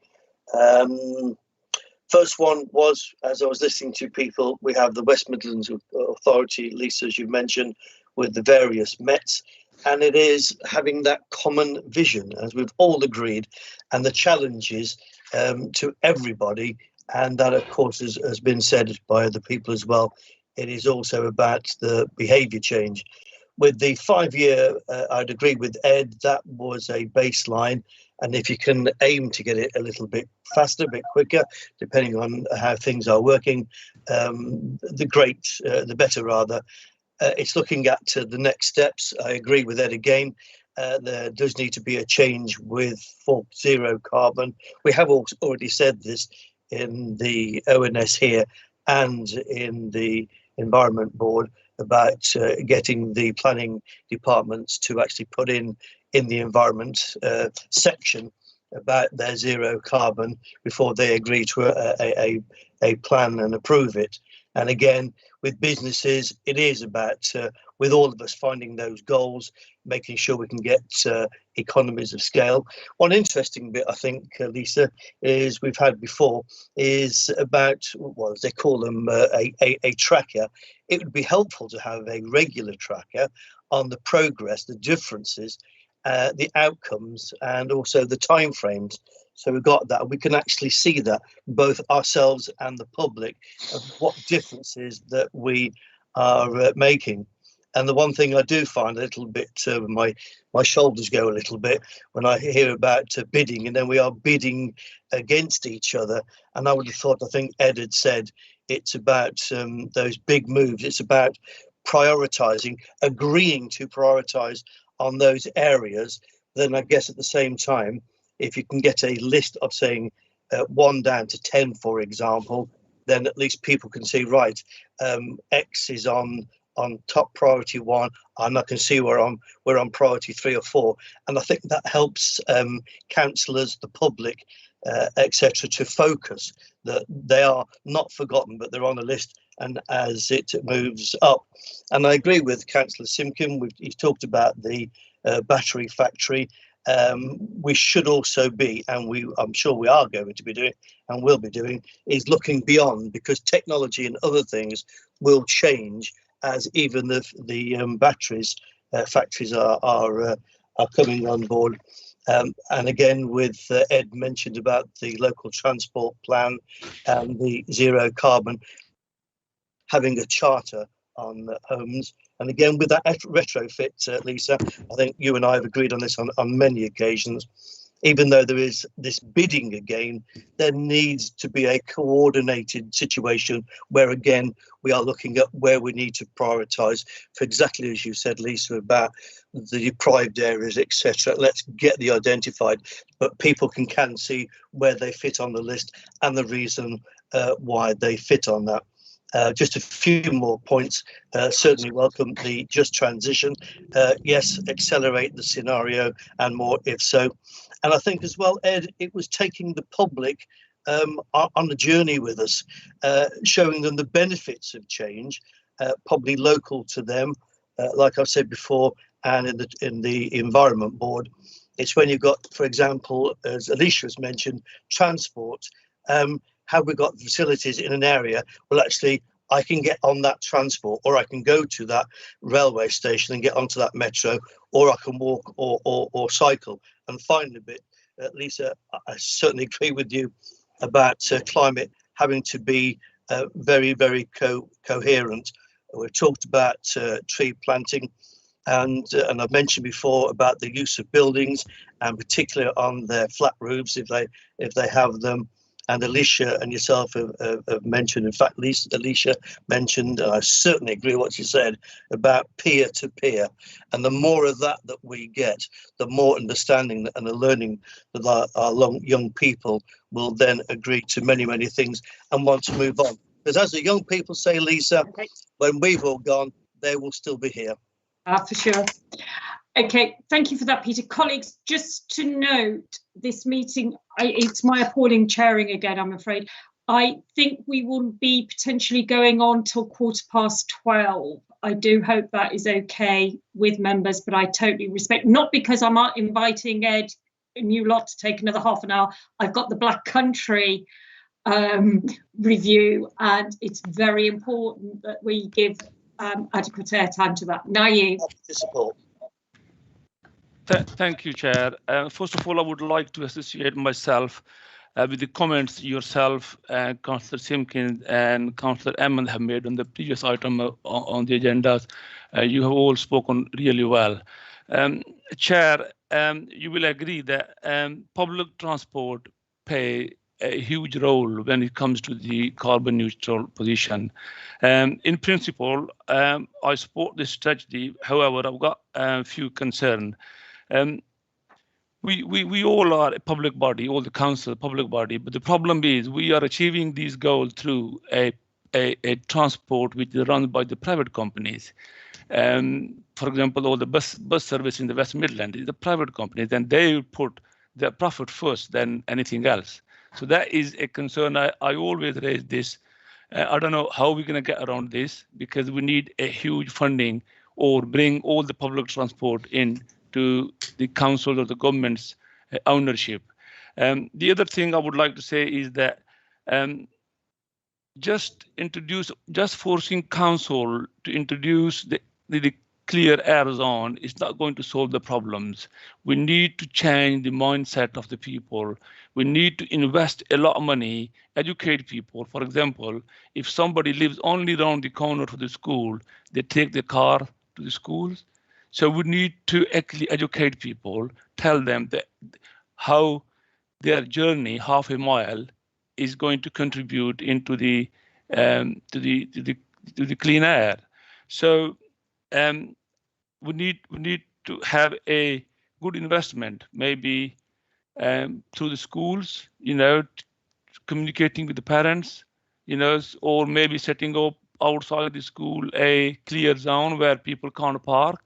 First one was, as I was listening to people, we have the West Midlands Authority, Lisa, as you mentioned, with the various Mets, and it is having that common vision, as we've all agreed, and the challenges to everybody. And that, of course, has been said by other people as well. It is also about the behaviour change. With the 5-year, I'd agree with Ed, that was a baseline. And if you can aim to get it a little bit faster, a bit quicker, depending on how things are working, the better rather. It's looking at the next steps. I agree with Ed again. There does need to be a change with zero carbon. We have already said this in the ONS here and in the Environment Board about getting the planning departments to actually put in the environment section about their zero carbon before they agree to a plan and approve it. And again, with businesses, it is about, with all of us finding those goals, making sure we can get economies of scale. One interesting bit, I think, Lisa, is we've had before, is about, well, as they call them, a tracker. It would be helpful to have a regular tracker on the progress, the differences, the outcomes, and also the timeframes. So we've got that. We can actually see that, both ourselves and the public, of what differences that we are making. And the one thing I do find a little bit, my shoulders go a little bit when I hear about bidding, and then we are bidding against each other. And I would have thought, I think Ed had said, it's about those big moves. It's about prioritising, agreeing to prioritise on those areas. Then I guess at the same time, if you can get a list of saying 1 down to 10, for example, then at least people can see, right, X is on top priority 1, and I can see we're on priority 3 or 4. And I think that helps councillors, the public, etc., to focus that they are not forgotten, but they're on a list, and as it moves up. And I agree with Councillor Simkin. He's talked about the battery factory. We should also be, and I'm sure we are going to be doing, and will be doing, is looking beyond, because technology and other things will change as even the batteries factories are coming on board. And again, with Ed mentioned about the local transport plan and the zero carbon, having a charter on homes. And again, with that retrofit, Lisa, I think you and I have agreed on this on many occasions. Even though there is this bidding again, there needs to be a coordinated situation where, again, we are looking at where we need to prioritise for exactly as you said, Lisa, about the deprived areas, etc. Let's get the identified, but people can see where they fit on the list and the reason why they fit on that. Just a few more points. Certainly welcome the just transition. Yes, accelerate the scenario and more if so. And I think as well, Ed, it was taking the public on a journey with us, showing them the benefits of change, probably local to them, like I've said before, and in the Environment Board. It's when you've got, for example, as Alicia has mentioned, transport. Have we got facilities in an area? Well, actually, I can get on that transport, or I can go to that railway station and get onto that metro, or I can walk or cycle. And finally, Lisa, I certainly agree with you about climate having to be very, very coherent. We've talked about tree planting, and I've mentioned before about the use of buildings, and particularly on their flat roofs if they have them. And Alicia and yourself have mentioned, in fact, Alicia mentioned, and I certainly agree with what she said about peer-to-peer. And the more of that we get, the more understanding and the learning that our young people will then agree to many, many things and want to move on. Because as the young people say, Lisa, when we've all gone, they will still be here. For sure. Okay, thank you for that, Peter. Colleagues, just to note, this meeting, it's my appalling chairing again, I'm afraid. I think we will be potentially going on till 12:15. I do hope that is okay with members, but I totally respect, not because I'm inviting Ed and you lot to take another half an hour. I've got the Black Country review, and it's very important that we give adequate airtime to that. Naive. Support. Thank you, Chair. First of all, I would like to associate myself with the comments yourself, Councillor Simpkins and Councillor Emmond have made on the previous item on the agendas. You have all spoken really well. Chair, you will agree that public transport play a huge role when it comes to the carbon neutral position. In principle, I support this strategy. However, I've got a few concerns. We all are a public body, all the council, public body, but the problem is we are achieving these goals through a transport which is run by the private companies. For example, all the bus service in the West Midlands is a private company, then they put their profit first than anything else. So that is a concern. I always raise this. I don't know how we're going to get around this, because we need a huge funding or bring all the public transport in to the council or the government's ownership. The other thing I would like to say is that just forcing council to introduce the clear air zone is not going to solve the problems. We need to change the mindset of the people. We need to invest a lot of money, educate people. For example, if somebody lives only around the corner to the school, they take the car to the schools. So we need to actually educate people, tell them that how their journey, half a mile, is going to contribute into the to the clean air. So we need to have a good investment, maybe through the schools, communicating with the parents, or maybe setting up outside the school a clear zone where people can't park,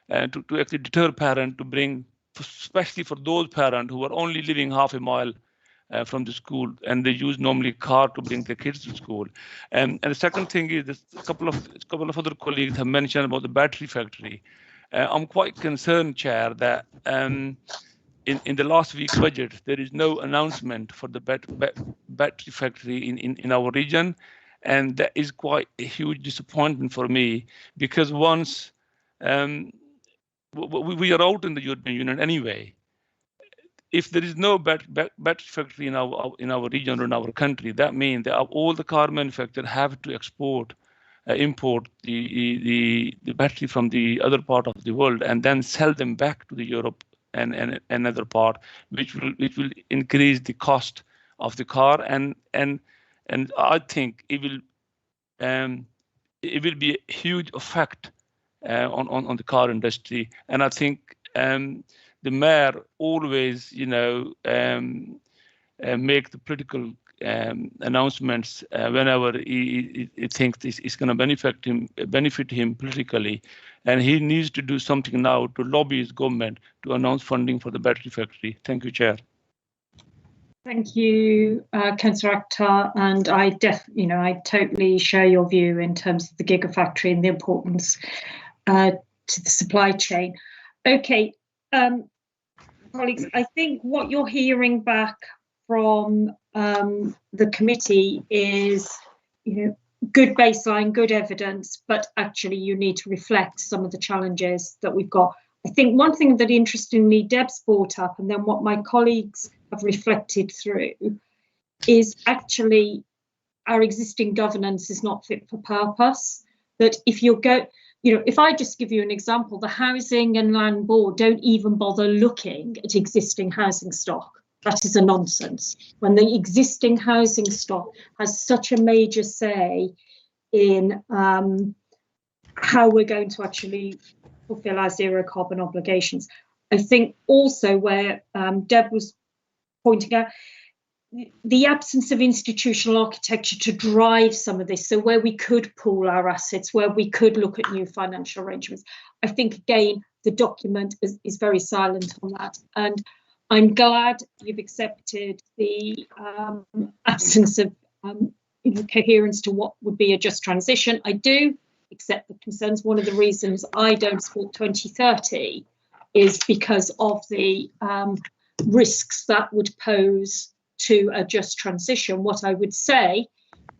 and to actually deter parents to bring, especially for those parents who are only living half a mile from the school, and they use normally car to bring their kids to school. And the second thing is this, a couple of other colleagues have mentioned about the battery factory. I'm quite concerned, Chair, that in the last week's budget there is no announcement for the battery factory in our region, and that is quite a huge disappointment for me, because once we are out in the European Union anyway. If there is no battery factory in our region or in our country, that means that all the car manufacturers have to import the battery from the other part of the world and then sell them back to the Europe and another part, which will increase the cost of the car, and I think it will be a huge effect on the car industry. And I think the mayor always, make the political announcements whenever he thinks this is going to benefit him politically, and he needs to do something now to lobby his government to announce funding for the battery factory. Thank you, Chair. Thank you, Councillor Akhtar, and I totally share your view in terms of the gigafactory and the importance to the supply chain. Okay, colleagues, I think what you're hearing back from the committee is, good baseline, good evidence, but actually you need to reflect some of the challenges that we've got. I think one thing that interestingly Deb's brought up, and then what my colleagues have reflected through, is actually our existing governance is not fit for purpose. That if you go, if I just give you an example, the Housing and Land Board don't even bother looking at existing housing stock. That is a nonsense. When the existing housing stock has such a major say in how we're going to actually fulfill our zero carbon obligations. I think also where Deb was pointing out, the absence of institutional architecture to drive some of this, so where we could pool our assets, where we could look at new financial arrangements. I think, again, the document is very silent on that. And I'm glad you've accepted the absence of coherence to what would be a just transition. I do accept the concerns. One of the reasons I don't support 2030 is because of the risks that would pose to a just transition. What I would say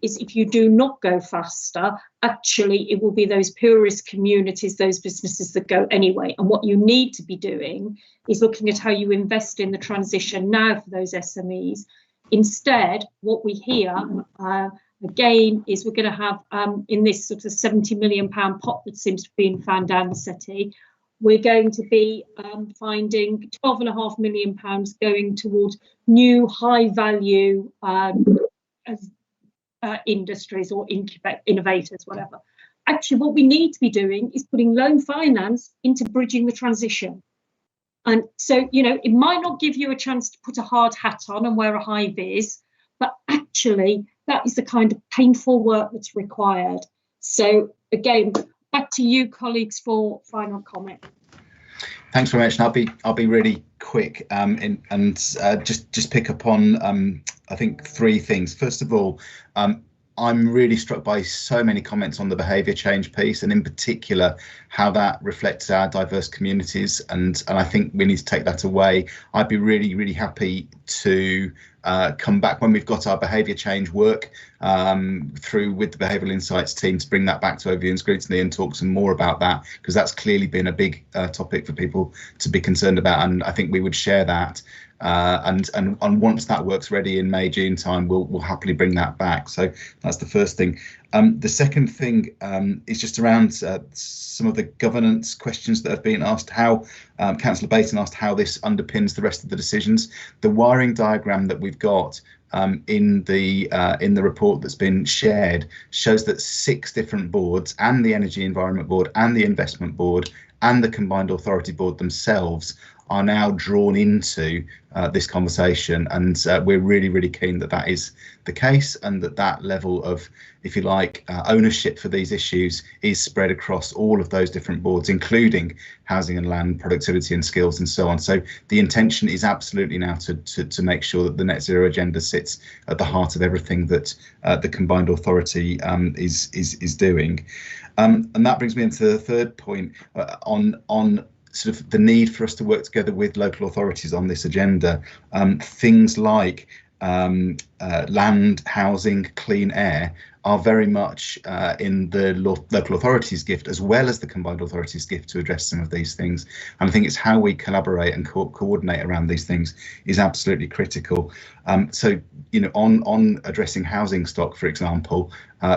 is if you do not go faster, actually it will be those poorest communities, those businesses that go anyway. And what you need to be doing is looking at how you invest in the transition now for those SMEs. Instead, what we hear again is we're going to have in this sort of £70 million pot that seems to be found down the settee, we're going to be finding £12.5 million going towards new high value industries or innovators, whatever. Actually, what we need to be doing is putting loan finance into bridging the transition. And so, it might not give you a chance to put a hard hat on and wear a high vis, but actually that is the kind of painful work that's required. So again, back to you, colleagues, for final comment. Thanks very much. And I'll be really quick and just pick up on I think 3 things. First of all, I'm really struck by so many comments on the behaviour change piece, and in particular how that reflects our diverse communities, and I think we need to take that away. I'd be really, really happy to come back when we've got our behaviour change work through with the Behavioural Insights team to bring that back to overview and scrutiny and talk some more about that, because that's clearly been a big topic for people to be concerned about, and I think we would share that. And once that work's ready in May, June time, we'll happily bring that back. So that's the first thing. The second thing is just around some of the governance questions that have been asked. How Councillor Baton asked how this underpins the rest of the decisions. The wiring diagram that we've got in the report that's been shared shows that 6 different boards, and the Energy Environment Board, and the Investment Board, and the Combined Authority Board themselves are now drawn into this conversation, and we're really, really keen that that is the case, and that level of, if you like, ownership for these issues is spread across all of those different boards, including housing and land, productivity and skills, and so on. So the intention is absolutely now to make sure that the net zero agenda sits at the heart of everything that the combined authority is doing. And that brings me into the third point on sort of the need for us to work together with local authorities on this agenda. Things like land, housing, clean air are very much in the local authorities' gift, as well as the combined authorities' gift, to address some of these things. And I think it's how we collaborate and coordinate around these things is absolutely critical. So, on addressing housing stock, for example,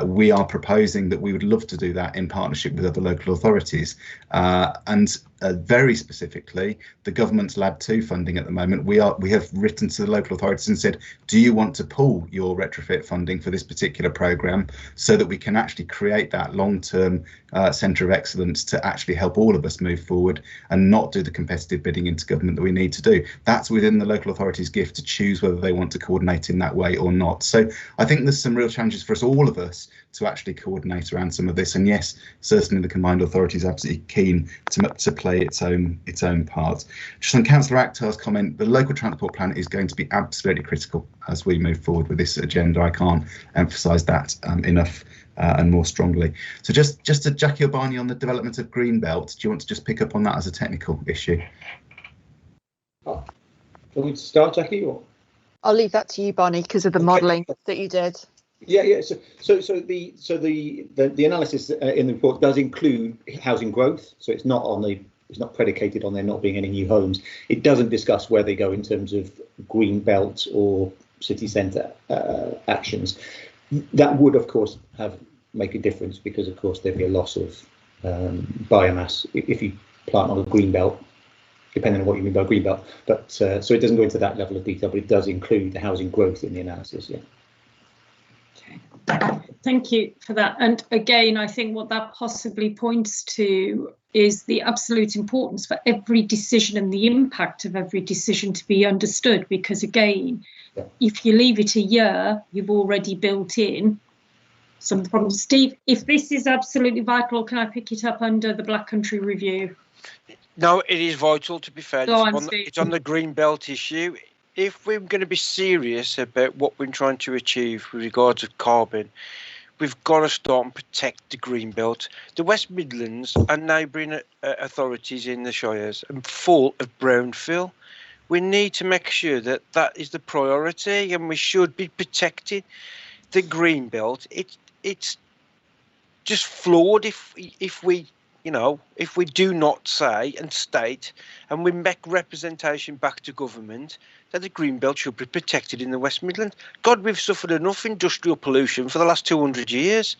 we are proposing that we would love to do that in partnership with other local authorities. And very specifically, the government's Lab 2 funding at the moment, we have written to the local authorities and said, do you want to pool your retrofit funding for this particular programme, so that we can actually create that long-term centre of excellence to actually help all of us move forward and not do the competitive bidding into government that we need to do. That's within the local authorities' gift to choose whether they want to coordinate in that way or not. So I think there's some real challenges for us, all of us, to actually coordinate around some of this. And yes, certainly the combined authority is absolutely keen to play its own part. Just on Councillor Akhtar's comment, the local transport plan is going to be absolutely critical as we move forward with this agenda. I can't emphasise that enough and more strongly. So just to Jackie or Barney on the development of Greenbelt, do you want to just pick up on that as a technical issue? Can we start, Jackie? Or? I'll leave that to you, Barney, because of the modelling that you did. Yeah. So the analysis in the report does include housing growth. So it's not predicated on there not being any new homes. It doesn't discuss where they go in terms of green belt or city centre actions. That would, of course, make a difference, because, of course, there'd be a loss of biomass if you plant on a green belt, depending on what you mean by green belt. But so it doesn't go into that level of detail, but it does include the housing growth in the analysis. Yeah. Thank you for that. And again, I think what that possibly points to is the absolute importance for every decision and the impact of every decision to be understood. Because again, if you leave it a year, you've already built in some problems. Steve, if this is absolutely vital, can I pick it up under the Black Country Review? No, it is vital, to be fair. It's on the green belt issue. If we're going to be serious about what we're trying to achieve with regards to carbon, we've got to start and protect the green belt. The West Midlands and neighbouring authorities in the Shires are full of brownfield. We need to make sure that that is the priority, and we should be protecting the green belt. It's just flawed if we, you know, if we do not say and state, and we make representation back to government, that the green belt should be protected in the West Midlands. God, we've suffered enough industrial pollution for the last 200 years.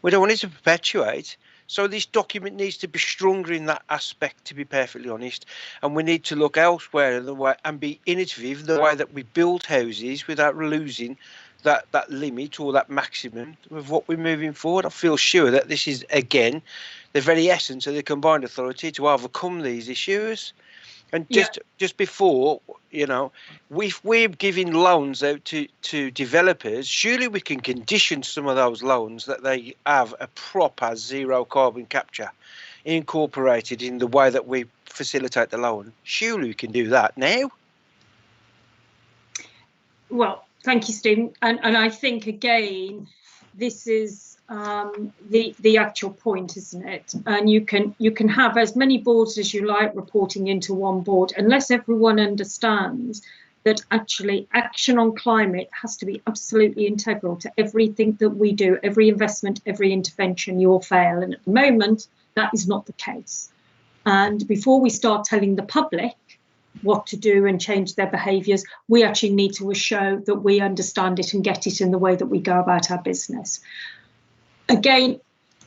We don't want it to perpetuate. So this document needs to be stronger in that aspect, to be perfectly honest. And we need to look elsewhere in the way and be innovative, the way that we build houses without losing that limit or that maximum of what we're moving forward. I feel sure that this is, again, the very essence of the combined authority to overcome these issues. And just before, you know, if we're giving loans out to developers, surely we can condition some of those loans that they have a proper zero carbon capture incorporated in the way that we facilitate the loan. Surely we can do that now. Well, thank you, Stephen. And I think, again, this is the actual point, isn't it? And you can have as many boards as you like reporting into one board, unless everyone understands that actually action on climate has to be absolutely integral to everything that we do, every investment, every intervention. You'll fail. And at the moment, that is not the case. And before we start telling the public what to do and change their behaviours, we actually need to show that we understand it and get it in the way that we go about our business. Again,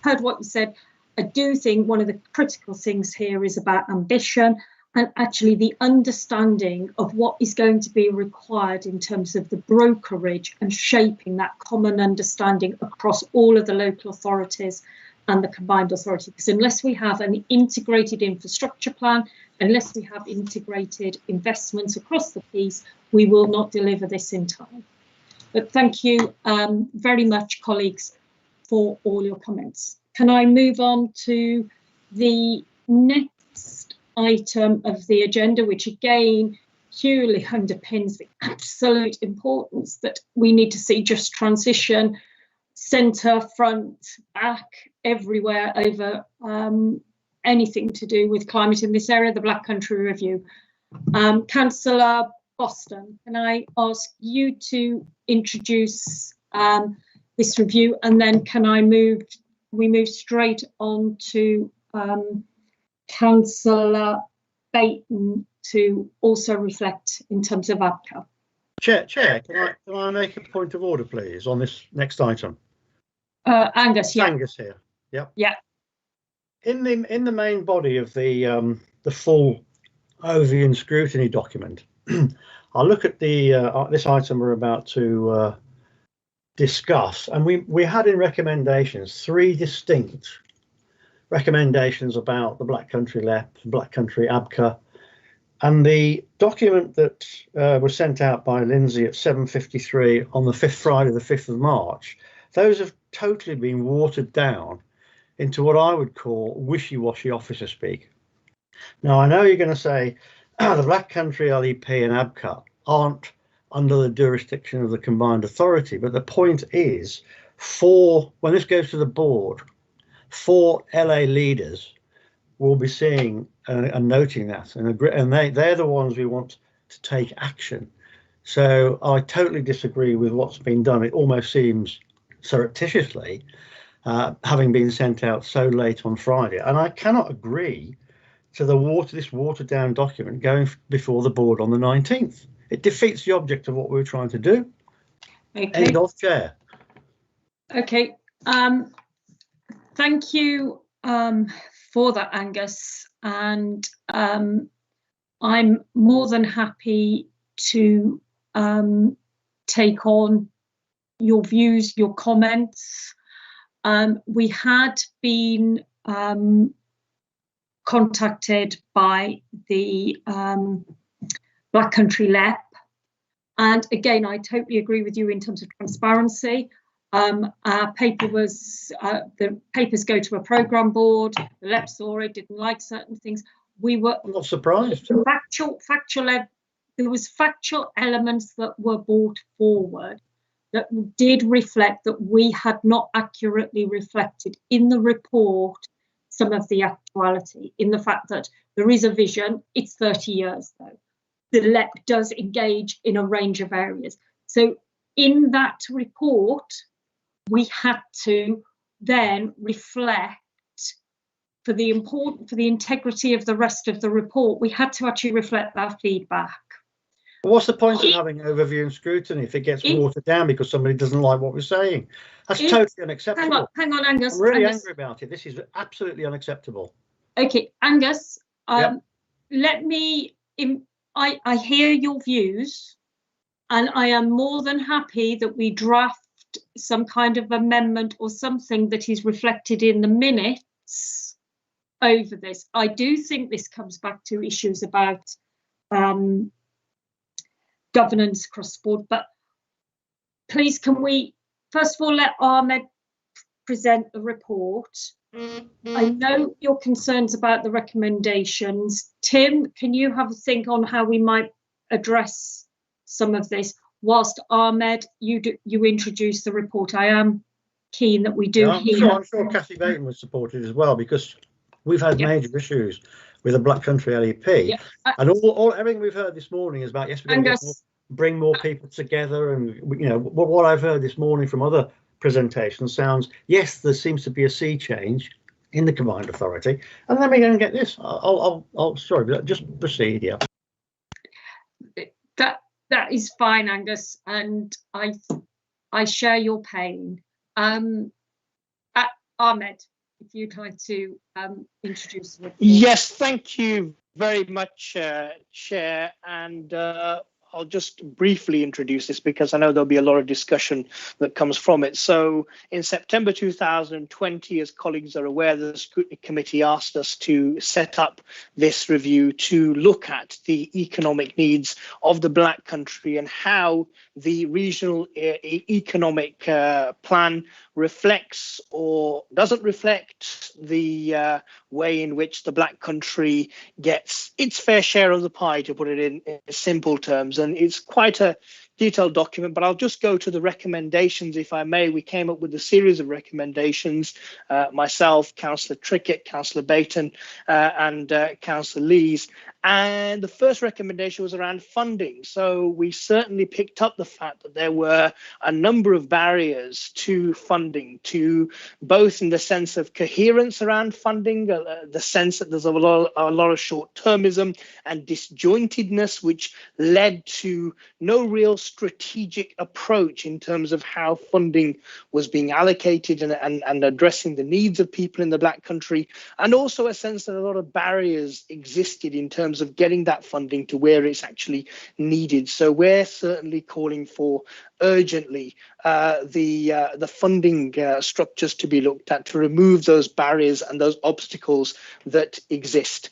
heard what you said. I do think one of the critical things here is about ambition and actually the understanding of what is going to be required in terms of the brokerage and shaping that common understanding across all of the local authorities and the combined authority. Because unless we have an integrated infrastructure plan, unless we have integrated investments across the piece, we will not deliver this in time. But thank you very much, colleagues, for all your comments. Can I move on to the next item of the agenda, which again purely underpins the absolute importance that we need to see just transition centre, front, back, everywhere over anything to do with climate in this area, the Black Country Review. Councillor Boston, can I ask you to introduce this review, and then can we move straight on to Councillor Baton to also reflect in terms of ABCA. Chair, can I make a point of order, please, on this next item? Angus, yeah. Angus here. Yep. Yeah. In the main body of the full overview and scrutiny document, I'll look at the this item we're about to discuss, and we had in recommendations 3 distinct recommendations about the Black Country LEP, Black Country ABCA, and the document that was sent out by Lindsay at 7:53 on the Friday the 5th of March, those have totally been watered down into what I would call wishy-washy officer speak. Now, I know you're going to say the Black Country LEP and ABCA aren't under the jurisdiction of the combined authority, but the point is, when this goes to the board, 4 LA leaders will be seeing and noting that, and they're the ones we want to take action. So I totally disagree with what's been done. It almost seems surreptitiously, having been sent out so late on Friday, and I cannot agree to this watered down document going before the board on the 19th. It defeats the object of what we're trying to do. Okay. End of, Chair. Okay. Thank you for that, Angus. And I'm more than happy to take on your views, your comments. We had been contacted by the Black Country LEP, and again, I totally agree with you in terms of transparency. Our paper was, the papers go to a programme board, the LEP saw it, didn't like certain things. We were I'm not surprised. There was factual elements that were brought forward that did reflect that we had not accurately reflected in the report some of the actuality, in the fact that there is a vision. It's 30 years though. The LEP does engage in a range of areas. So in that report, we had to then reflect for the integrity of the rest of the report, we had to actually reflect that feedback. What's the point of having overview and scrutiny if it gets watered down because somebody doesn't like what we're saying? That's totally unacceptable. Hang on, Angus. I'm really angry about it. This is absolutely unacceptable. Okay, Angus, Yep. let me, I hear your views, and I am more than happy that we draft some kind of amendment or something that is reflected in the minutes over this. I do think this comes back to issues about governance across the board, but please can we first of all let Ahmed present the report. I know your concerns about the recommendations. Tim, can you have a think on how we might address some of this whilst Ahmed you introduce the report? I am keen that we do hear. I'm sure Kathy Baton would support it as well, because we've had major issues with the Black Country LEP, and everything we've heard this morning is about, yes, we're going to bring more people together, and you know what I've heard this morning from other presentations sounds, yes, there seems to be a sea change in the combined authority, and then we're going to get this. I'll sorry, but just proceed. Yeah, that is fine, Angus, and I share your pain. Ahmed, if you'd like to introduce the report. Yes, thank you very much, Chair, and I'll just briefly introduce this because I know there'll be a lot of discussion that comes from it. So in September 2020, as colleagues are aware, the Scrutiny Committee asked us to set up this review to look at the economic needs of the Black Country and how the regional economic plan reflects or doesn't reflect the way in which the Black Country gets its fair share of the pie, to put it in simple terms. And it's quite a detailed document, but I'll just go to the recommendations, if I may. We came up with a series of recommendations, myself, Councillor Trickett, Councillor Baton, and Councillor Lees. And the first recommendation was around funding. So we certainly picked up the fact that there were a number of barriers to funding, to both in the sense of coherence around funding, the sense that there's a lot of short-termism and disjointedness, which led to no real strategic approach in terms of how funding was being allocated and addressing the needs of people in the Black Country, and also a sense that a lot of barriers existed in terms of getting that funding to where it's actually needed. So we're certainly calling for urgently the funding structures to be looked at to remove those barriers and those obstacles that exist.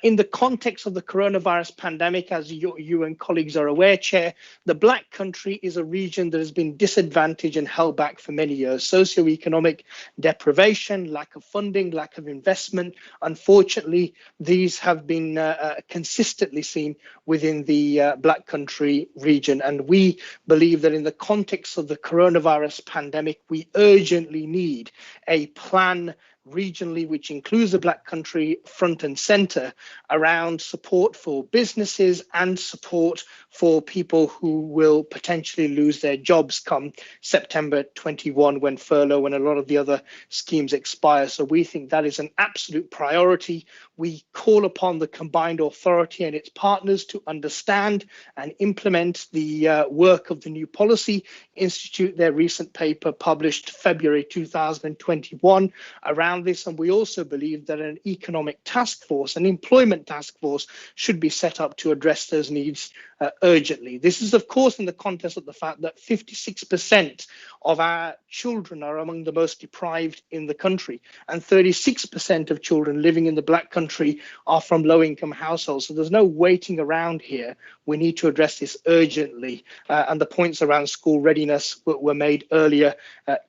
In the context of the coronavirus pandemic, as you and colleagues are aware, Chair, the Black Country is a region that has been disadvantaged and held back for many years. Socioeconomic deprivation, lack of funding, lack of investment. Unfortunately, these have been consistently seen within the Black Country region. And we believe that in the context of the coronavirus pandemic, we urgently need a plan regionally, which includes the Black Country front and centre, around support for businesses and support for people who will potentially lose their jobs come September 21, when furlough and a lot of the other schemes expire. So we think that is an absolute priority. we call upon the Combined Authority and its partners to understand and implement the work of the New Policy Institute, their recent paper published February 2021 around this. And we also believe that an economic task force, an employment task force, should be set up to address those needs urgently. This is, of course, in the context of the fact that 56% of our children are among the most deprived in the country, and 36% of children living in the Black country are from low-income households. So there's no waiting around here. We need to address this urgently. And the points around school readiness were made earlier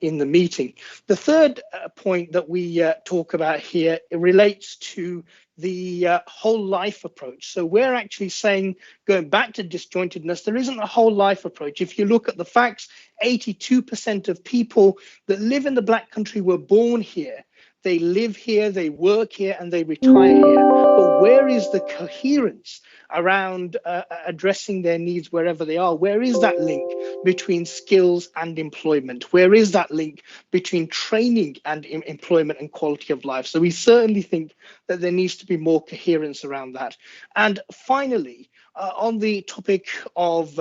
in the meeting. The third point that we talk about here, it relates to the whole life approach. So we're actually saying, going back to disjointedness, there isn't a whole life approach. If you look at the facts, 82% of people that live in the Black country were born here. They live here, they work here, and they retire here. But where is the coherence around addressing their needs wherever they are? Where is that link between skills and employment? Where is that link between training and employment and quality of life? So we certainly think that there needs to be more coherence around that. And finally, on the topic of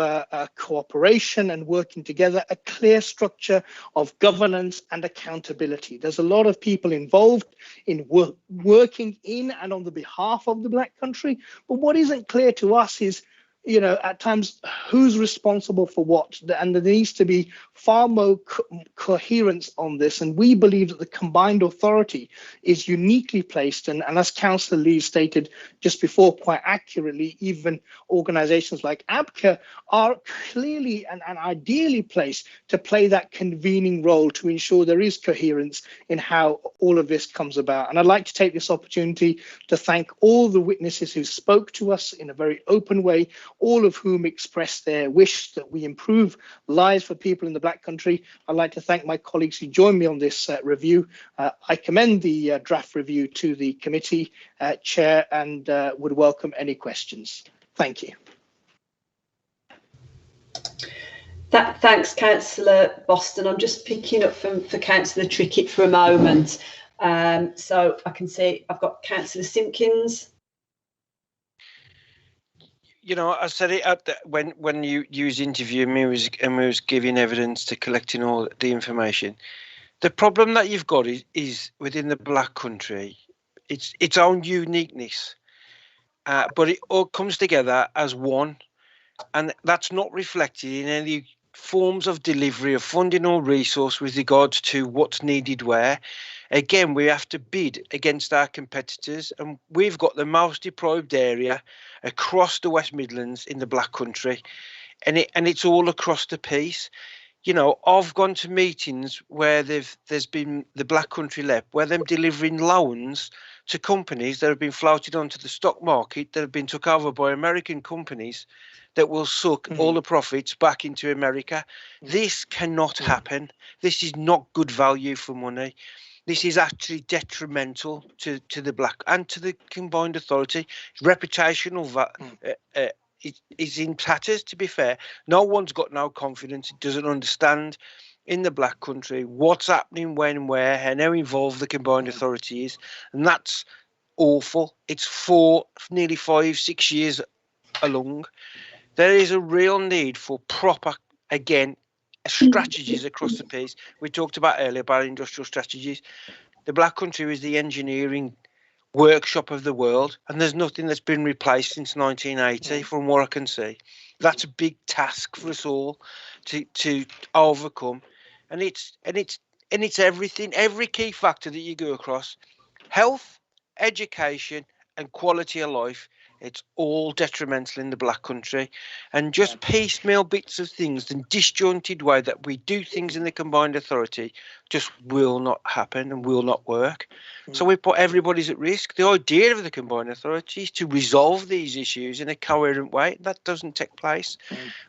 cooperation and working together, a clear structure of governance and accountability. There's a lot of people involved in working in and on the behalf of the Black country, but what isn't clear to us is, you know, at times who's responsible for what, and there needs to be far more coherence on this. And we believe that the Combined Authority is uniquely placed, and as Councillor Lee stated just before quite accurately, even organisations like ABCA are clearly and ideally placed to play that convening role to ensure there is coherence in how all of this comes about. And I'd like to take this opportunity to thank all the witnesses who spoke to us in a very open way, all of whom expressed their wish that we improve lives for people in the Black country. I'd like to thank my colleagues who joined me on this review. I commend the draft review to the committee chair and would welcome any questions. Thank you. Thanks, Councillor Boston. I'm just picking up for Councillor Trickett for a moment. So I can see I've got Councillor Simpkins. You know, I said it at when you was interviewing me and we was giving evidence to collecting all the information. The problem that you've got is within the Black country, it's its own uniqueness, but it all comes together as one, and that's not reflected in any forms of delivery of funding or resource with regards to what's needed where. Again, we have to bid against our competitors, and we've got the most deprived area across the West Midlands in the Black country, and it's all across the piece. You know, I've gone to meetings where there's been the Black country LEP, where they're delivering loans to companies that have been floated onto the stock market, that have been took over by American companies that will suck all the profits back into America. This cannot happen. This is not good value for money. This is actually detrimental to the Black and to the Combined Authority. Reputational is in tatters, to be fair. No one's got no confidence. It doesn't understand in the Black country what's happening, when, where, and how involved the Combined Authority is. And that's awful. It's nearly 5-6 years along. There is a real need for proper, again, strategies across the piece. We talked about earlier about industrial strategies. The Black country is the engineering workshop of the world, and there's nothing that's been replaced since 1980 from what I can see. That's a big task for us all to overcome, and it's everything, every key factor that you go across: health, education, and quality of life. It's all detrimental in the Black country, and just piecemeal bits of things and disjointed way that we do things in the Combined Authority just will not happen and will not work. So we put everybody's at risk. The idea of the Combined Authority is to resolve these issues in a coherent way. That doesn't take place.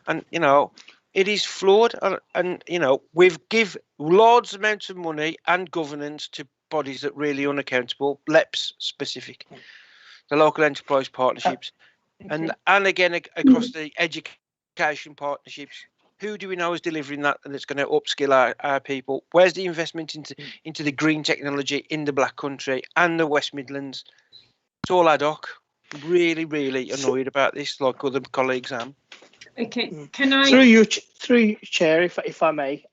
And, you know, it is flawed. And you know, we've give large amounts of money and governance to bodies that really unaccountable, LEPs specific. The local enterprise partnerships, and again across the education partnerships. Who do we know is delivering that, and it's going to upskill our people? Where's the investment into the green technology in the Black country and the West Midlands? It's all ad hoc. I'm really, really annoyed about this, like other colleagues am. Okay, can I? Through you, Chair, if I may,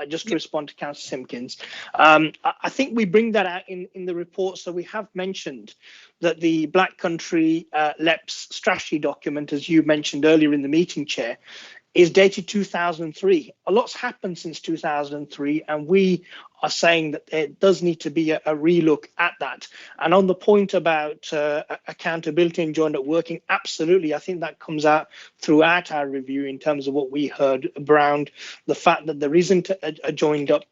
just to respond to Councillor Simpkins, I think we bring that out in the report. So we have mentioned that the Black Country LEPS strategy document, as you mentioned earlier in the meeting, Chair, is dated 2003. A lot's happened since 2003, and we are saying that there does need to be a relook at that. And on the point about accountability and joined up working, absolutely, I think that comes out throughout our review in terms of what we heard around the fact that there isn't a joined up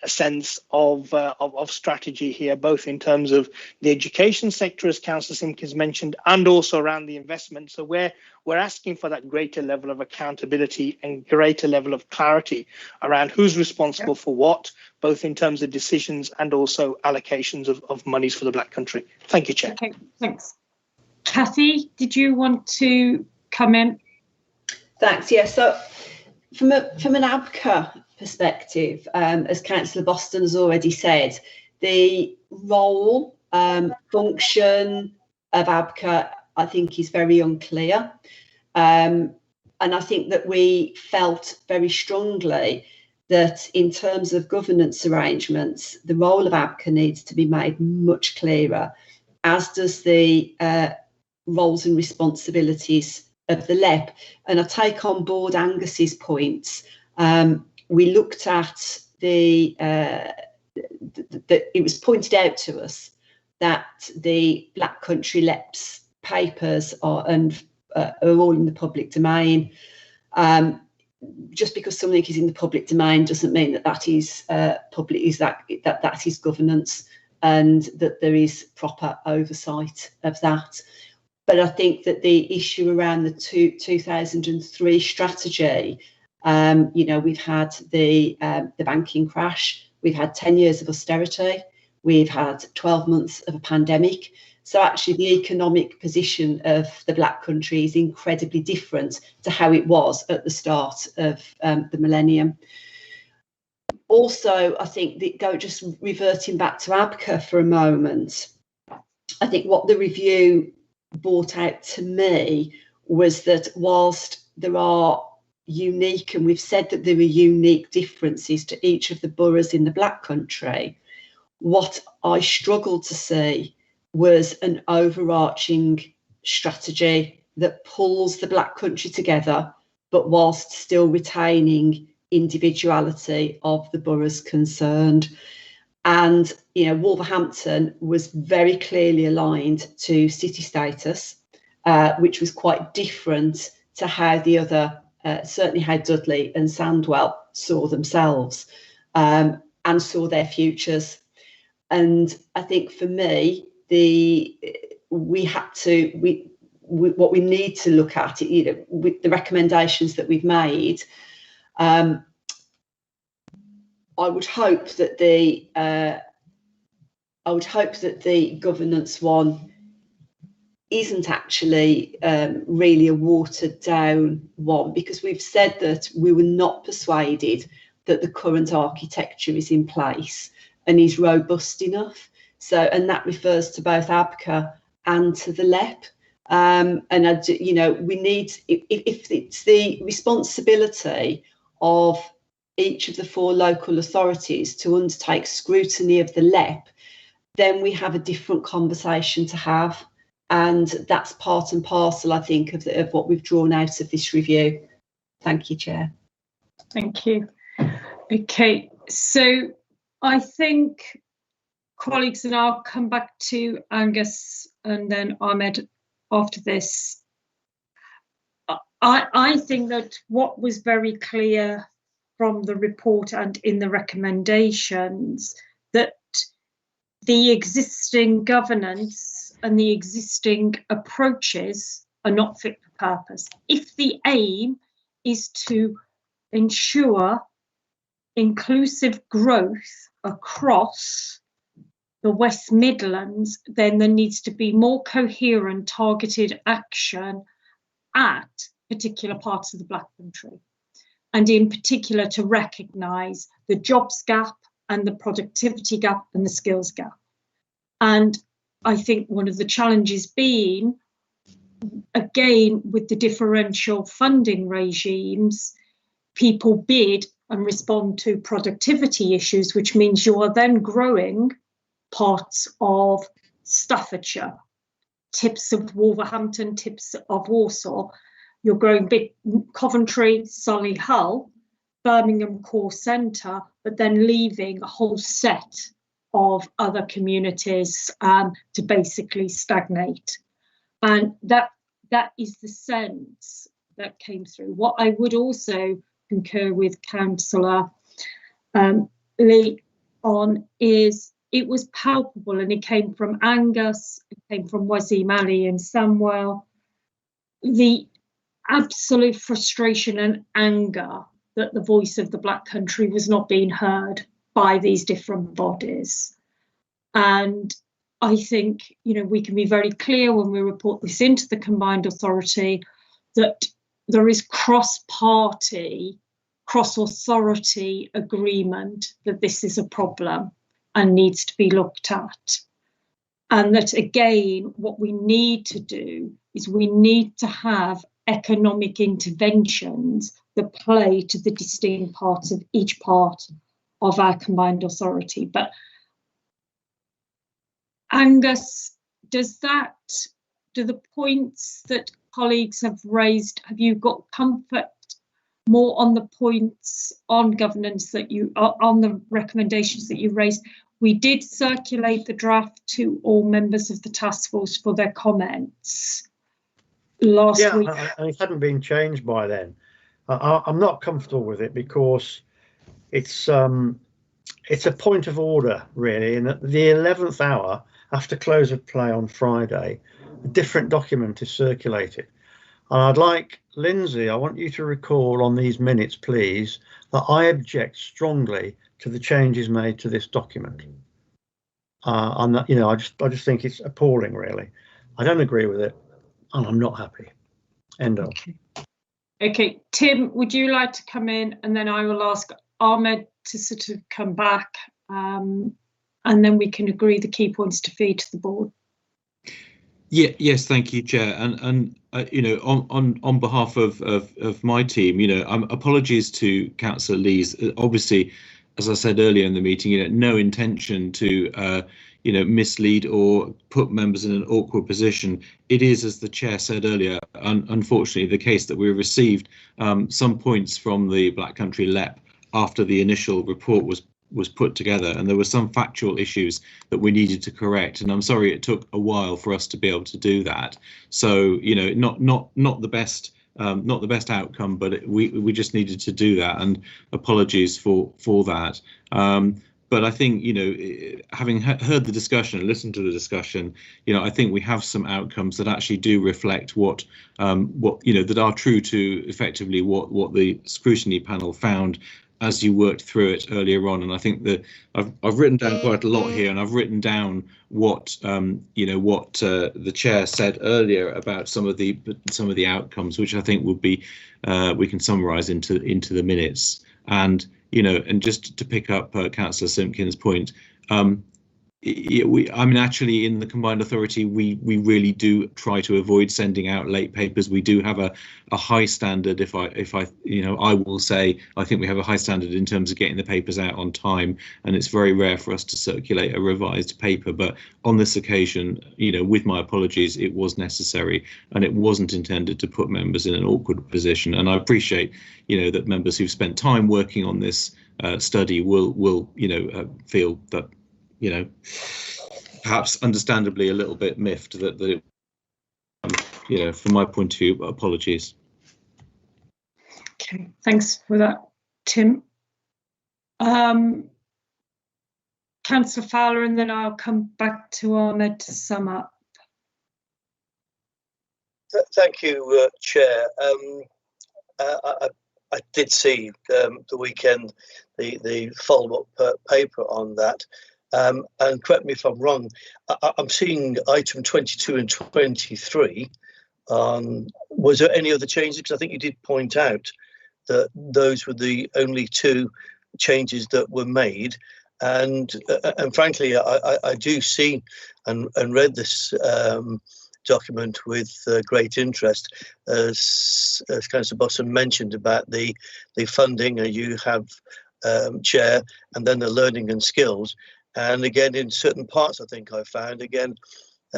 sense of strategy here, both in terms of the education sector, as Councillor Simpkins mentioned, and also around the investment. So we're asking for that greater level of accountability and greater level of clarity around who's responsible for what, both in terms of decisions and also allocations of monies for the Black Country. Thank you, Chair. Okay, thanks. Kathy, did you want to come in? Thanks. Yeah. So from an ABCA perspective, as Councillor Boston has already said, the role, function of ABCA, I think, is very unclear. And I think that we felt very strongly that in terms of governance arrangements, the role of ABCA needs to be made much clearer, as does the roles and responsibilities of the LEP. And I take on board Angus's points. We looked at it was pointed out to us that the Black Country LEPS papers are all in the public domain. Just because something is in the public domain doesn't mean that is public. That is governance, and that there is proper oversight of that. But I think that the issue around the 2003 strategy, we've had the banking crash, we've had 10 years of austerity, we've had 12 months of a pandemic. So actually the economic position of the Black Country is incredibly different to how it was at the start of the millennium. Also, I think that just reverting back to ABCA for a moment, I think what the review brought out to me was that whilst there are unique, and we've said that there are unique differences to each of the boroughs in the Black Country, what I struggled to see was an overarching strategy that pulls the Black Country together, but whilst still retaining individuality of the boroughs concerned. And Wolverhampton was very clearly aligned to city status, which was quite different to how the other, certainly how Dudley and Sandwell saw themselves and saw their futures. And I think for me, what we need to look at, with the recommendations that we've made, I would hope that the governance one isn't actually really a watered down one, because we've said that we were not persuaded that the current architecture is in place and is robust enough. So, and that refers to both ABCA and to the LEP. And we need, if it's the responsibility of each of the 4 local authorities to undertake scrutiny of the LEP, then we have a different conversation to have. And that's part and parcel, I think, of what we've drawn out of this review. Thank you, Chair. Thank you. Okay, so I think, colleagues, and I'll come back to Angus and then Ahmed after this. I think that what was very clear from the report and in the recommendations, that the existing governance and the existing approaches are not fit for purpose. If the aim is to ensure inclusive growth across the West Midlands, then there needs to be more coherent, targeted action at particular parts of the Black Country, and in particular to recognise the jobs gap and the productivity gap and the skills gap. And I think one of the challenges being, again, with the differential funding regimes, people bid and respond to productivity issues, which means you are then growing parts of Staffordshire, tips of Wolverhampton, tips of Warsaw. You're growing big Coventry, Solihull, Birmingham core centre, but then leaving a whole set of other communities to basically stagnate. And that is the sense that came through. What I would also concur with Councillor Lee on is it was palpable, and it came from Angus, it came from Wazim Ali and Samwell, the absolute frustration and anger that the voice of the Black Country was not being heard by these different bodies. And I think, you know, we can be very clear when we report this into the combined authority that there is cross-party, cross-authority agreement that this is a problem and needs to be looked at. And that, again, what we need to do is we need to have economic interventions that play to the distinct parts of each part of our combined authority. But Angus, do the points that colleagues have raised, have you got comfort more on the points on governance that you are on the recommendations that you raised? We did circulate the draft to all members of the task force for their comments last week. And it hadn't been changed by then. I'm not comfortable with it because it's a point of order, really. And at the 11th hour, after close of play on Friday, a different document is circulated. And I'd like, Lindsay, I want you to recall on these minutes, please, that I object strongly to the changes made to this document. And that, you know, I just think it's appalling, really. I don't agree with it, and I'm not happy. End of. Okay, Tim, would you like to come in, and then I will ask Ahmed to sort of come back, and then we can agree the key points to feed to the board. Yeah, yes, thank you, Chair. And you know, on behalf of my team, you know, apologies to Councillor Lees. Obviously, as I said earlier in the meeting, you know, no intention to you know, mislead or put members in an awkward position. It is, as the Chair said earlier, unfortunately the case that we received some points from the Black Country LEP after the initial report was put together, and there were some factual issues that we needed to correct, and I'm sorry it took a while for us to be able to do that. So, you know, not the best outcome, but we just needed to do that, and apologies for that. But I think, you know, having heard the discussion and listened to the discussion, you know, I think we have some outcomes that actually do reflect what you know, that are true to effectively what the scrutiny panel found as you worked through it earlier on. And I think that I've written down quite a lot here, and I've written down what you know, what the Chair said earlier about some of the outcomes, which I think would be we can summarise into the minutes. And you know, and just to pick up Councillor Simpkins' point, I mean, actually, in the combined authority, we really do try to avoid sending out late papers. We do have a high standard. If I you know, I will say I think we have a high standard in terms of getting the papers out on time, and it's very rare for us to circulate a revised paper. But on this occasion, you know, with my apologies, it was necessary, and it wasn't intended to put members in an awkward position. And I appreciate, you know, that members who've spent time working on this study will you know, feel that, you know, perhaps understandably a little bit miffed that it, you know, from my point of view, apologies. Okay, thanks for that, Tim. Councillor Fowler, and then I'll come back to Ahmed to sum up. Thank you, Chair. I did see the weekend the follow-up paper on that. And correct me if I'm wrong, I'm seeing item 22 and 23. Was there any other changes? Because I think you did point out that those were the only two changes that were made. And frankly, I do see and read this document with great interest, as Councillor Bosson mentioned about the funding. You have chair, and then the learning and skills. And again, in certain parts, I think I found again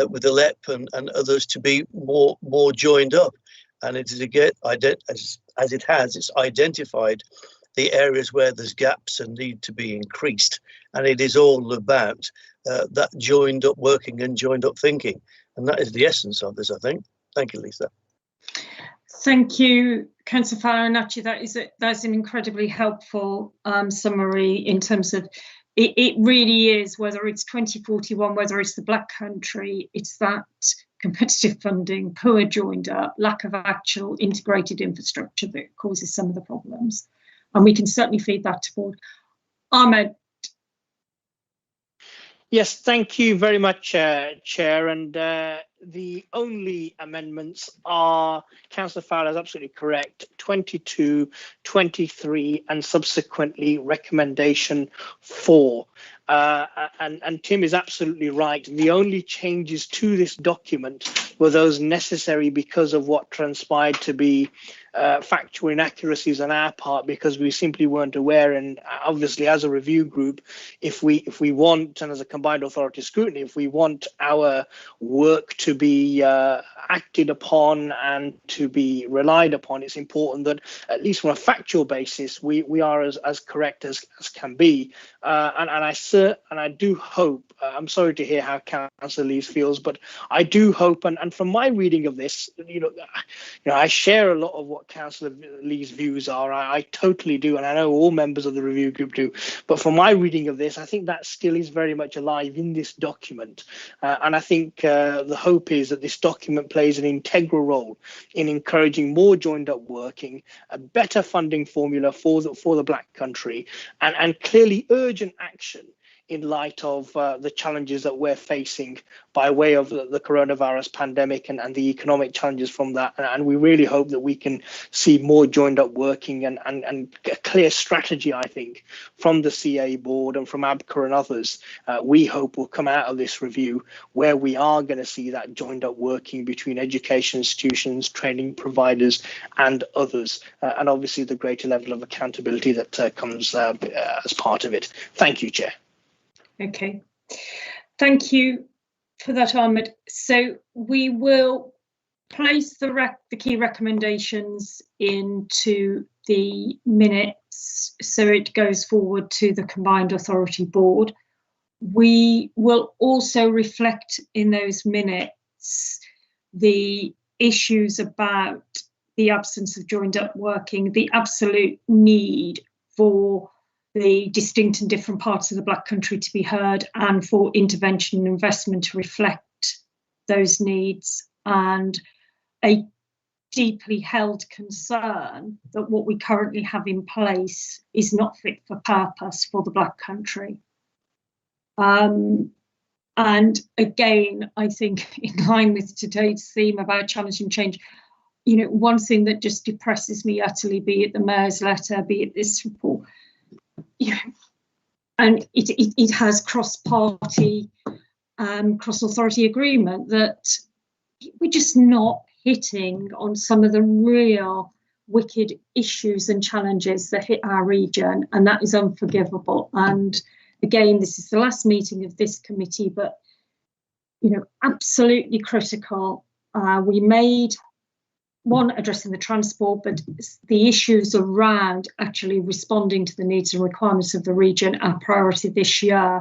with the LEP and others to be more joined up. And it is again, as it has, it's identified the areas where there's gaps and need to be increased. And it is all about that joined up working and joined up thinking. And that is the essence of this, I think. Thank you, Lisa. Thank you, Councillor Farinacci. That's an incredibly helpful summary in terms of it really is, whether it's 2041, whether it's the Black Country, it's that competitive funding, poor joined up, lack of actual integrated infrastructure that causes some of the problems. And we can certainly feed that to board. Ahmed. Yes, thank you very much, Chair. And the only amendments are, Councillor Fowler is absolutely correct, 22, 23, and subsequently recommendation 4. And Tim is absolutely right. The only changes to this document were those necessary because of what transpired to be factual inaccuracies on our part, because we simply weren't aware. And obviously, as a review group, if we want, and as a combined authority scrutiny, if we want our work to be acted upon and to be relied upon, it's important that at least from a factual basis we are as correct as can be. And I do hope, I'm sorry to hear how Councillor Lees feels, but I do hope, and from my reading of this, I share a lot of what Councillor Lee's views are. I totally do, and I know all members of the review group do. But from my reading of this, I think that still is very much alive in this document. And I think the hope is that this document plays an integral role in encouraging more joined up working, a better funding formula for the Black Country, and clearly urgent action in light of the challenges that we're facing by way of the coronavirus pandemic and the economic challenges from that. And we really hope that we can see more joined up working and a clear strategy, I think, from the CA board and from ABCA and others. We hope will come out of this review where we are going to see that joined up working between education institutions, training providers and others. And obviously the greater level of accountability that comes as part of it. Thank you, Chair. Okay, thank you for that, Ahmed. So we will place the key recommendations into the minutes so it goes forward to the Combined Authority Board. We will also reflect in those minutes the issues about the absence of joined up working, the absolute need for the distinct and different parts of the Black Country to be heard, and for intervention and investment to reflect those needs, and a deeply held concern that what we currently have in place is not fit for purpose for the Black Country. And again, I think in line with today's theme about challenging change, one thing that just depresses me utterly, be it the Mayor's letter, be it this report, and it has cross-party, cross-authority agreement that we're just not hitting on some of the real wicked issues and challenges that hit our region, and that is unforgivable. And again, this is the last meeting of this committee, but absolutely critical. We made one addressing the transport, but the issues around actually responding to the needs and requirements of the region, our priority this year.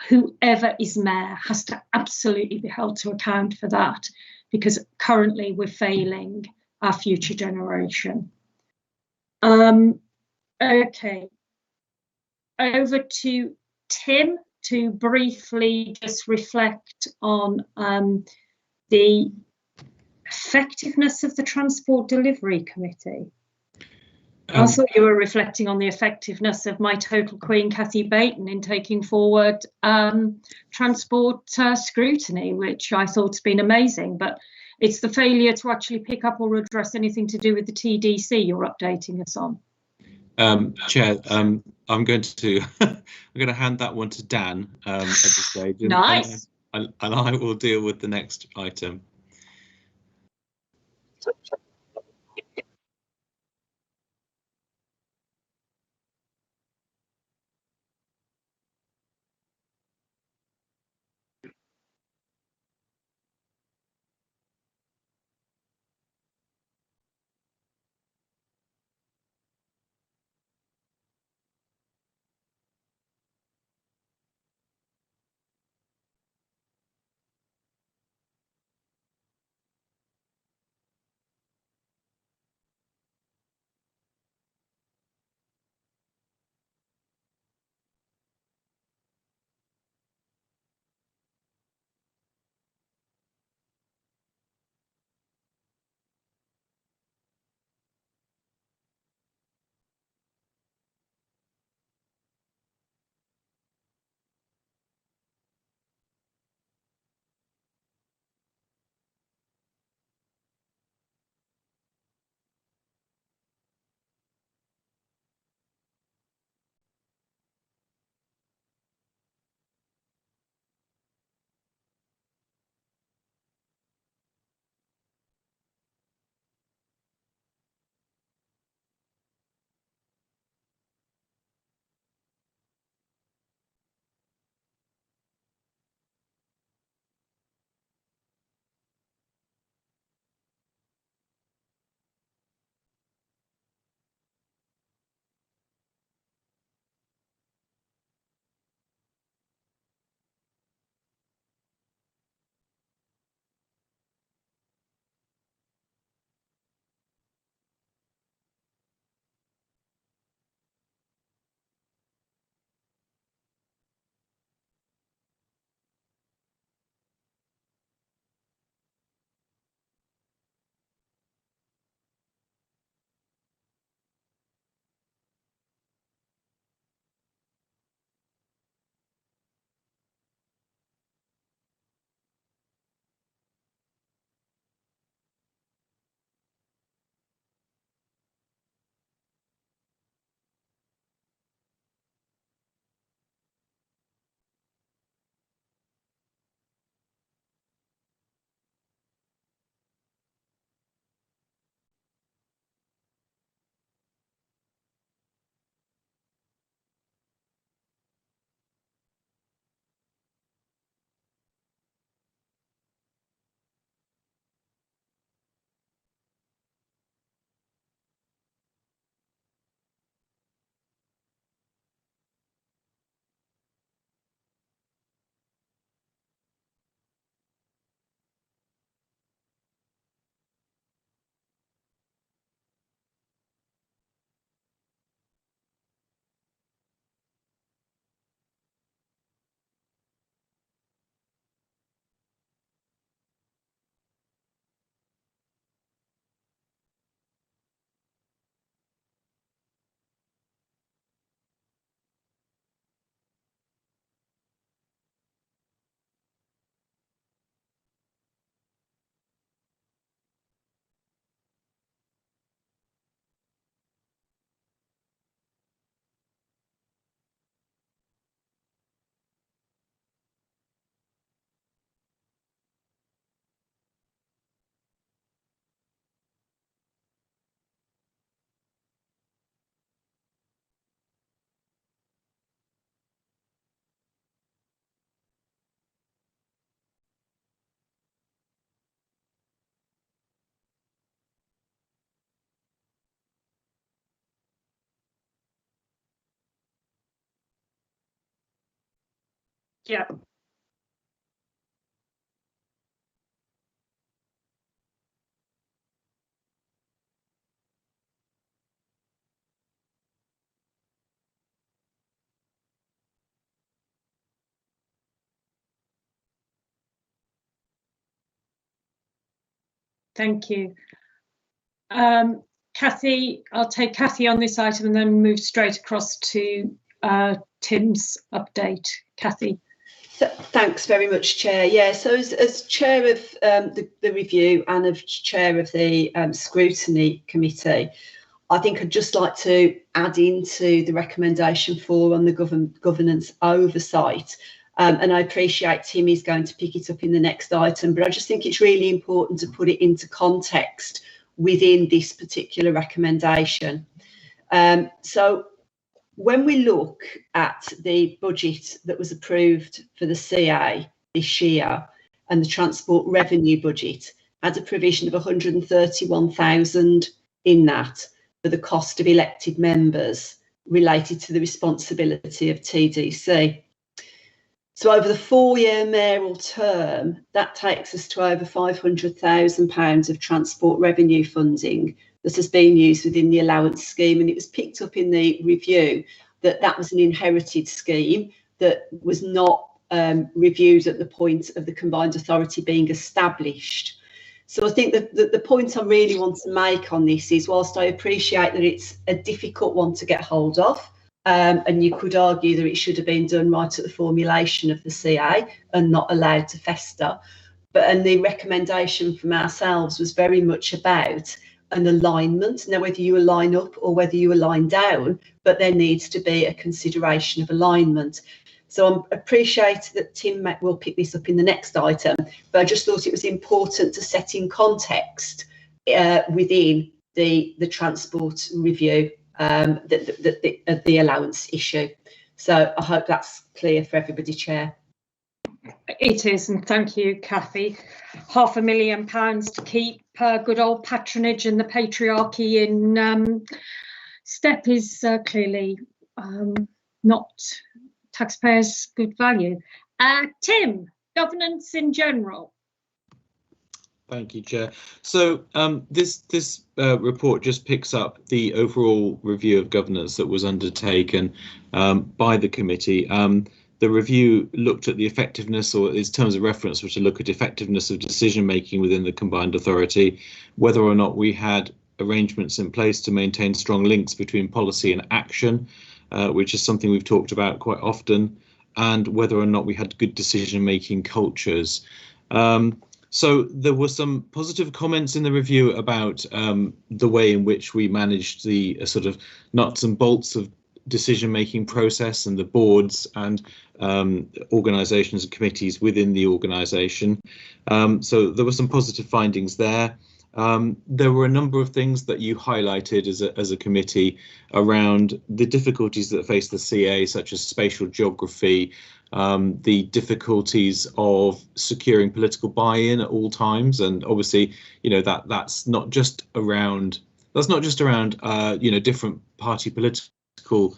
Whoever is mayor has to absolutely be held to account for that, because currently we're failing our future generation. Okay, over to Tim to briefly just reflect on the effectiveness of the Transport Delivery Committee. I thought you were reflecting on the effectiveness of my total queen, Cathy Baton, in taking forward transport scrutiny, which I thought has been amazing. But it's the failure to actually pick up or address anything to do with the TDC you're updating us on. Chair, I'm going to I'm going to hand that one to Dan at this stage. Nice. And I will deal with the next item. Yeah. Thank you. Kathy, I'll take Kathy on this item and then move straight across to Tim's update. Kathy. So, thanks very much, Chair. Yeah, so as Chair of the review and as Chair of the Scrutiny Committee, I think I'd just like to add into the recommendation 4 on the governance oversight. And I appreciate Tim is going to pick it up in the next item, but I just think it's really important to put it into context within this particular recommendation. So when we look at the budget that was approved for the CA this year, and the transport revenue budget had a provision of 131,000 in that for the cost of elected members related to the responsibility of TDC. So over the 4-year mayoral term, that takes us to over £500,000 of transport revenue funding that has been used within the allowance scheme. And it was picked up in the review that that was an inherited scheme that was not reviewed at the point of the combined authority being established. So I think that the point I really want to make on this is, whilst I appreciate that it's a difficult one to get hold of, and you could argue that it should have been done right at the formulation of the CA and not allowed to fester, and the recommendation from ourselves was very much about an alignment. Now, whether you align up or whether you align down, but there needs to be a consideration of alignment. So I appreciate that Tim will pick this up in the next item, but I just thought it was important to set in context within the transport review the allowance issue. So I hope that's clear for everybody, Chair. It is, and thank you, Kathy. £500,000 to keep good old patronage and the patriarchy in step is clearly not taxpayers' good value. Tim, governance in general. Thank you, Chair. So this report just picks up the overall review of governance that was undertaken by the committee. The review looked at the effectiveness, or its terms of reference were to look at effectiveness of decision making within the combined authority, whether or not we had arrangements in place to maintain strong links between policy and action, which is something we've talked about quite often, and whether or not we had good decision making cultures. So there were some positive comments in the review about the way in which we managed the sort of nuts and bolts of decision-making process and the boards and organisations and committees within the organisation. So there were some positive findings there. There were a number of things that you highlighted as a committee around the difficulties that face the CA, such as spatial geography, the difficulties of securing political buy-in at all times, and obviously, you know, that's not just around you know, different party political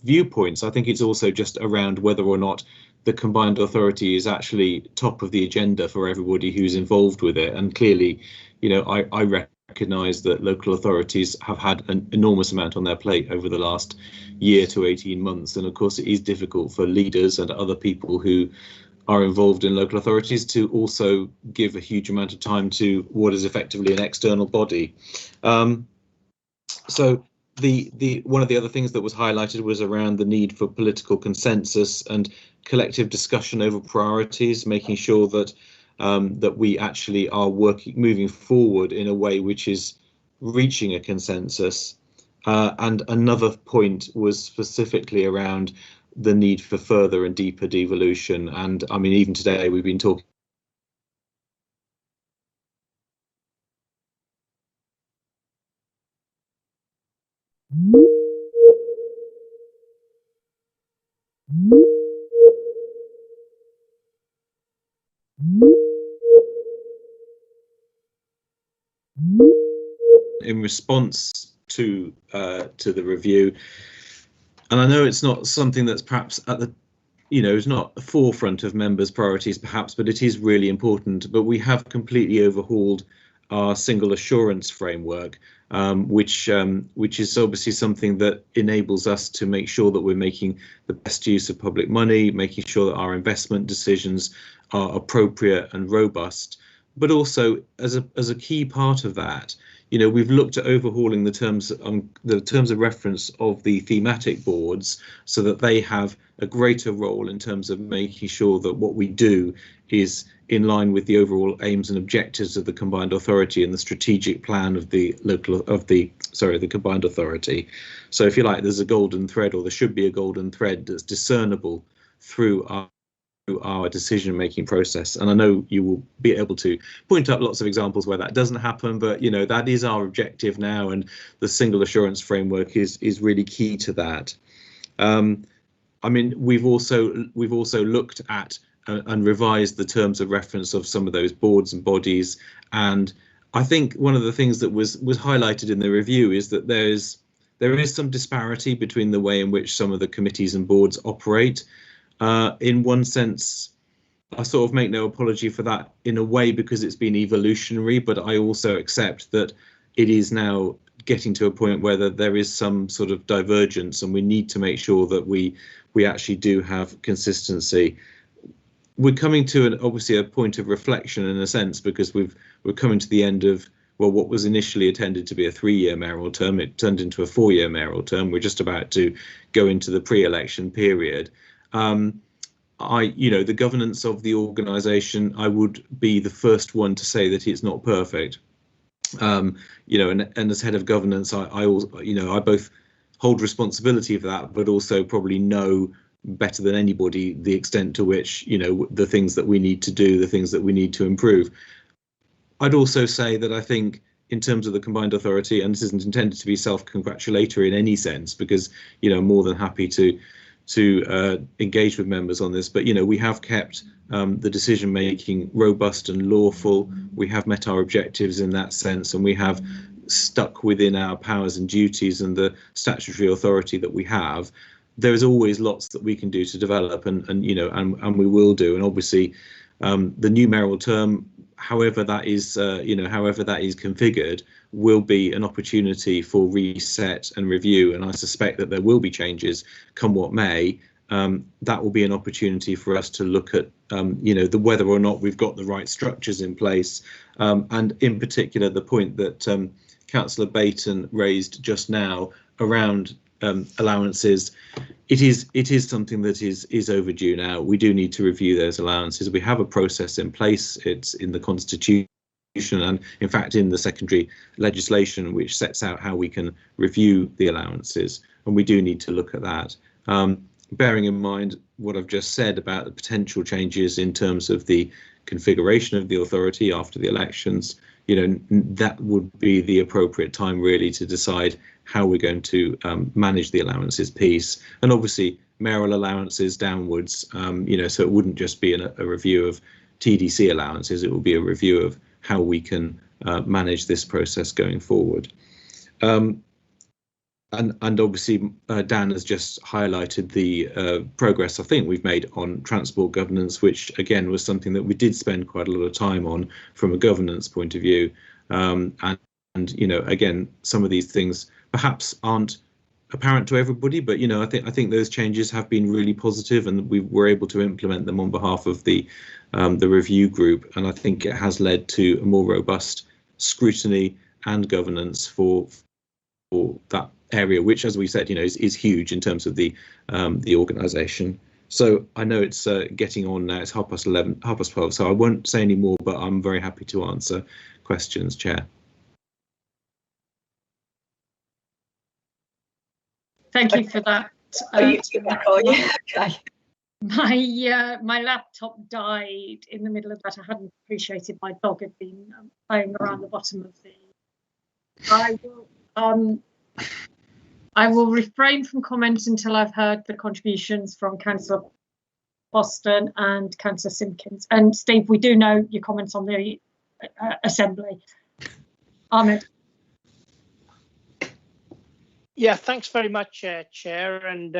viewpoints. I think it's also just around whether or not the combined authority is actually top of the agenda for everybody who's involved with it. And clearly, you know, I recognise that local authorities have had an enormous amount on their plate over the last year to 18 months. And of course, it is difficult for leaders and other people who are involved in local authorities to also give a huge amount of time to what is effectively an external body. So the one of the other things that was highlighted was around the need for political consensus and collective discussion over priorities, making sure that that we actually are moving forward in a way which is reaching a consensus. And another point was specifically around the need for further and deeper devolution. And I mean, even today we've been talking in response to the review. And I know it's not something that's perhaps at the, you know, it's not the forefront of members' priorities perhaps, but it is really important. But we have completely overhauled our single assurance framework, which is obviously something that enables us to make sure that we're making the best use of public money, making sure that our investment decisions are appropriate and robust. But also, as a key part of that, you know, we've looked at overhauling the terms of reference of the thematic boards so that they have a greater role in terms of making sure that what we do is in line with the overall aims and objectives of the combined authority and the strategic plan of the the combined authority. So if you like, there's a golden thread, or there should be a golden thread that's discernible through our decision-making process. And I know you will be able to point up lots of examples where that doesn't happen, but you know, that is our objective now, and the single assurance framework is really key to that. I mean, we've also looked at and revised the terms of reference of some of those boards and bodies, and I think one of the things that was highlighted in the review is that there is some disparity between the way in which some of the committees and boards operate. In one sense, I sort of make no apology for that in a way, because it's been evolutionary, but I also accept that it is now getting to a point where there is some sort of divergence, and we need to make sure that we actually do have consistency. We're coming to obviously a point of reflection in a sense, because we're coming to the end of, well, what was initially intended to be a 3-year mayoral term. It turned into a 4-year mayoral term. We're just about to go into the pre-election period. The governance of the organisation, I would be the first one to say that it's not perfect. And as head of governance, I both hold responsibility for that, but also probably know better than anybody the extent to which, the things that we need to do, the things that we need to improve. I'd also say that I think in terms of the combined authority, and this isn't intended to be self-congratulatory in any sense, because, I'm more than happy to engage with members on this, but we have kept the decision making robust and lawful. We have met our objectives in that sense, and we have stuck within our powers and duties and the statutory authority that we have. There is always lots that we can do to develop, and we will do. And obviously, the new mayoral term, however that is configured, will be an opportunity for reset and review. And I suspect that there will be changes, come what may. That will be an opportunity for us to look at, the whether or not we've got the right structures in place. And in particular, the point that Councillor Bayton raised just now around allowances, it is something that is overdue now. We do need to review those allowances. We have a process in place. It's in the Constitution, and in fact in the secondary legislation, which sets out how we can review the allowances, and we do need to look at that. Bearing in mind what I've just said about the potential changes in terms of the configuration of the authority after the elections, that would be the appropriate time really to decide how we're going to manage the allowances piece. And obviously mayoral allowances downwards, so it wouldn't just be a review of TDC allowances, it will be a review of how we can manage this process going forward. And obviously Dan has just highlighted the progress I think we've made on transport governance, which again was something that we did spend quite a lot of time on from a governance point of view. And again, some of these things perhaps aren't apparent to everybody, but I think those changes have been really positive, and we were able to implement them on behalf of the review group, and I think it has led to a more robust scrutiny and governance for that area, which, as we said, is huge in terms of the organisation. So I know it's getting on now. It's 12:30, so I won't say any more, but I'm very happy to answer questions, Chair. Thank you for that. Okay. My laptop died in the middle of that. I hadn't appreciated my dog had been playing around the bottom of the. I will refrain from comments until I've heard the contributions from Councillor Boston and Councillor Simpkins. And Steve, we do know your comments on the Assembly. Ahmed. Yeah, thanks very much, Chair. And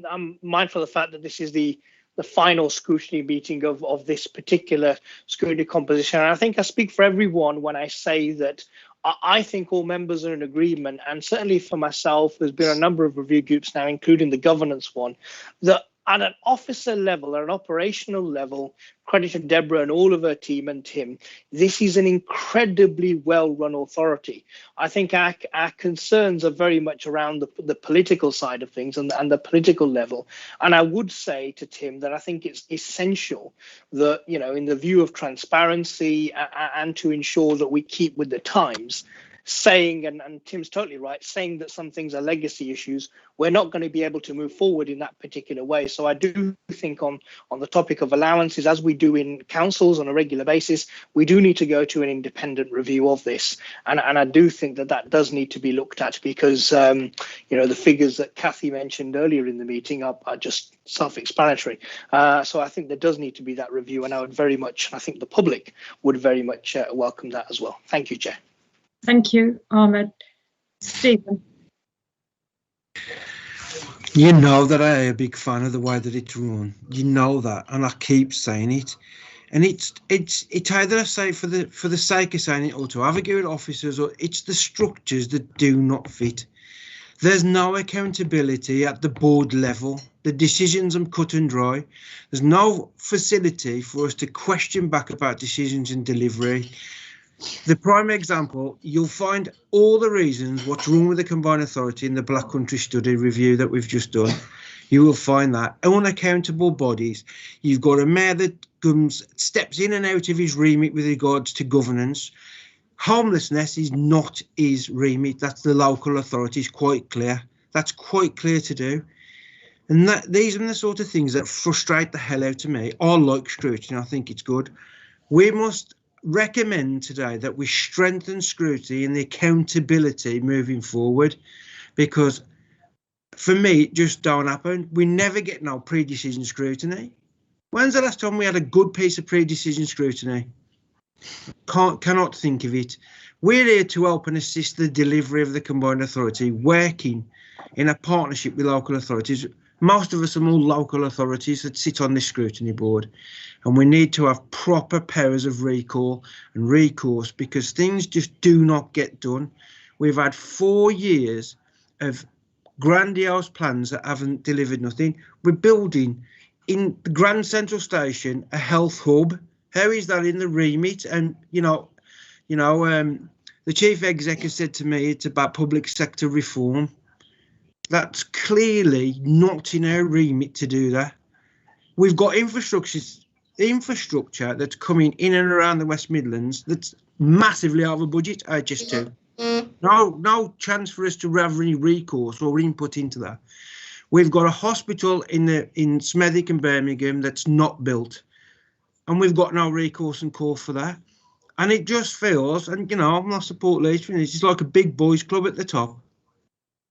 I'm mindful of the fact that this is the final scrutiny meeting of this particular scrutiny composition. And I think I speak for everyone when I say that I think all members are in agreement, and certainly for myself, there's been a number of review groups now, including the governance one, that at an officer level, at an operational level, credit to Deborah and all of her team and Tim, this is an incredibly well-run authority. I think our concerns are very much around the political side of things and the political level. And I would say to Tim that I think it's essential that, you know, in the view of transparency and to ensure that we keep with the times, saying, and Tim's totally right, saying that some things are legacy issues, we're not going to be able to move forward in that particular way. So I do think on the topic of allowances, as we do in councils on a regular basis, we do need to go to an independent review of this. And I do think that does need to be looked at, because, you know, the figures that Kathy mentioned earlier in the meeting are just self-explanatory. So I think there does need to be that review, and I would very much, I think the public would very much welcome that as well. Thank you, Chair. Thank you, Ahmed. Stephen. You know that I am a big fan of the way that it's run. You know that, and I keep saying it. And it's either I say for the sake of saying it, or to have a go at officers, or it's the structures that do not fit. There's no accountability at the board level. The decisions are cut and dry. There's no facility for us to question back about decisions and delivery. The prime example, you'll find all the reasons what's wrong with the combined authority in the Black Country study review that we've just done. You will find that unaccountable bodies. You've got a mayor that steps in and out of his remit with regards to governance. Homelessness is not his remit. That's the local authorities, quite clear. That's quite clear to do. And these are the sort of things that frustrate the hell out of me. I like scrutiny. I think it's good. We must recommend today that we strengthen scrutiny and the accountability moving forward, because for me it just don't happen. We never get no pre-decision scrutiny. When's the last time we had a good piece of pre-decision scrutiny? Cannot think of it. We're here to help and assist the delivery of the combined authority, working in a partnership with local authorities. Most of us are all local authorities that sit on this scrutiny board, and we need to have proper powers of recall and recourse, because things just do not get done. We've had 4 years of grandiose plans that haven't delivered nothing. We're building in the Grand Central Station a health hub. How is that in the remit? And the chief executive said to me it's about public sector reform. That's clearly not in our remit to do that. We've got infrastructure that's coming in and around the West Midlands that's massively over budget, HS2. No chance for us to have any recourse or input into that. We've got a hospital in Smethwick and Birmingham that's not built, and we've got no recourse and call for that. And it just feels, and I'm not support leader for this, it's like a big boys club at the top.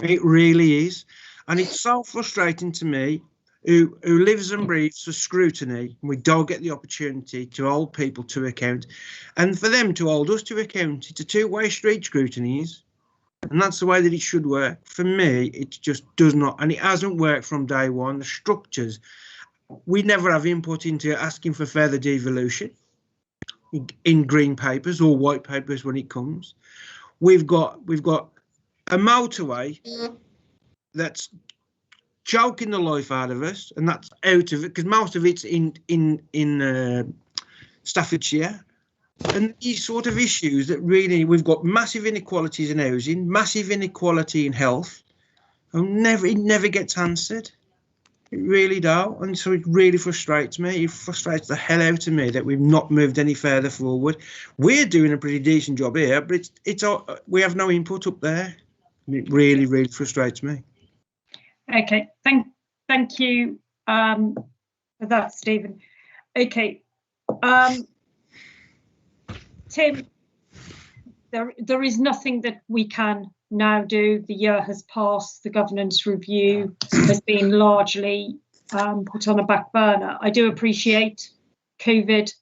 It really is. And it's so frustrating to me, who lives and breathes for scrutiny. We don't get the opportunity to hold people to account, and for them to hold us to account. It's a two-way street, scrutiny is, and that's the way that it should work. For me, it just does not, and it hasn't worked from day one. The structures, we never have input into asking for further devolution in green papers or white papers when it comes. We've got a motorway that's choking the life out of us, and that's out of it because most of it's in Staffordshire. And these sort of issues that really, we've got massive inequalities in housing, massive inequality in health, and it never gets answered. It really does, and so it really frustrates me. It frustrates the hell out of me that we've not moved any further forward. We're doing a pretty decent job here, but we have no input up there. It really, really frustrates me. Okay, thank you for that, Stephen. Okay, Tim, there is nothing that we can now do. The year has passed. The governance review has been largely put on a back burner. I do appreciate COVID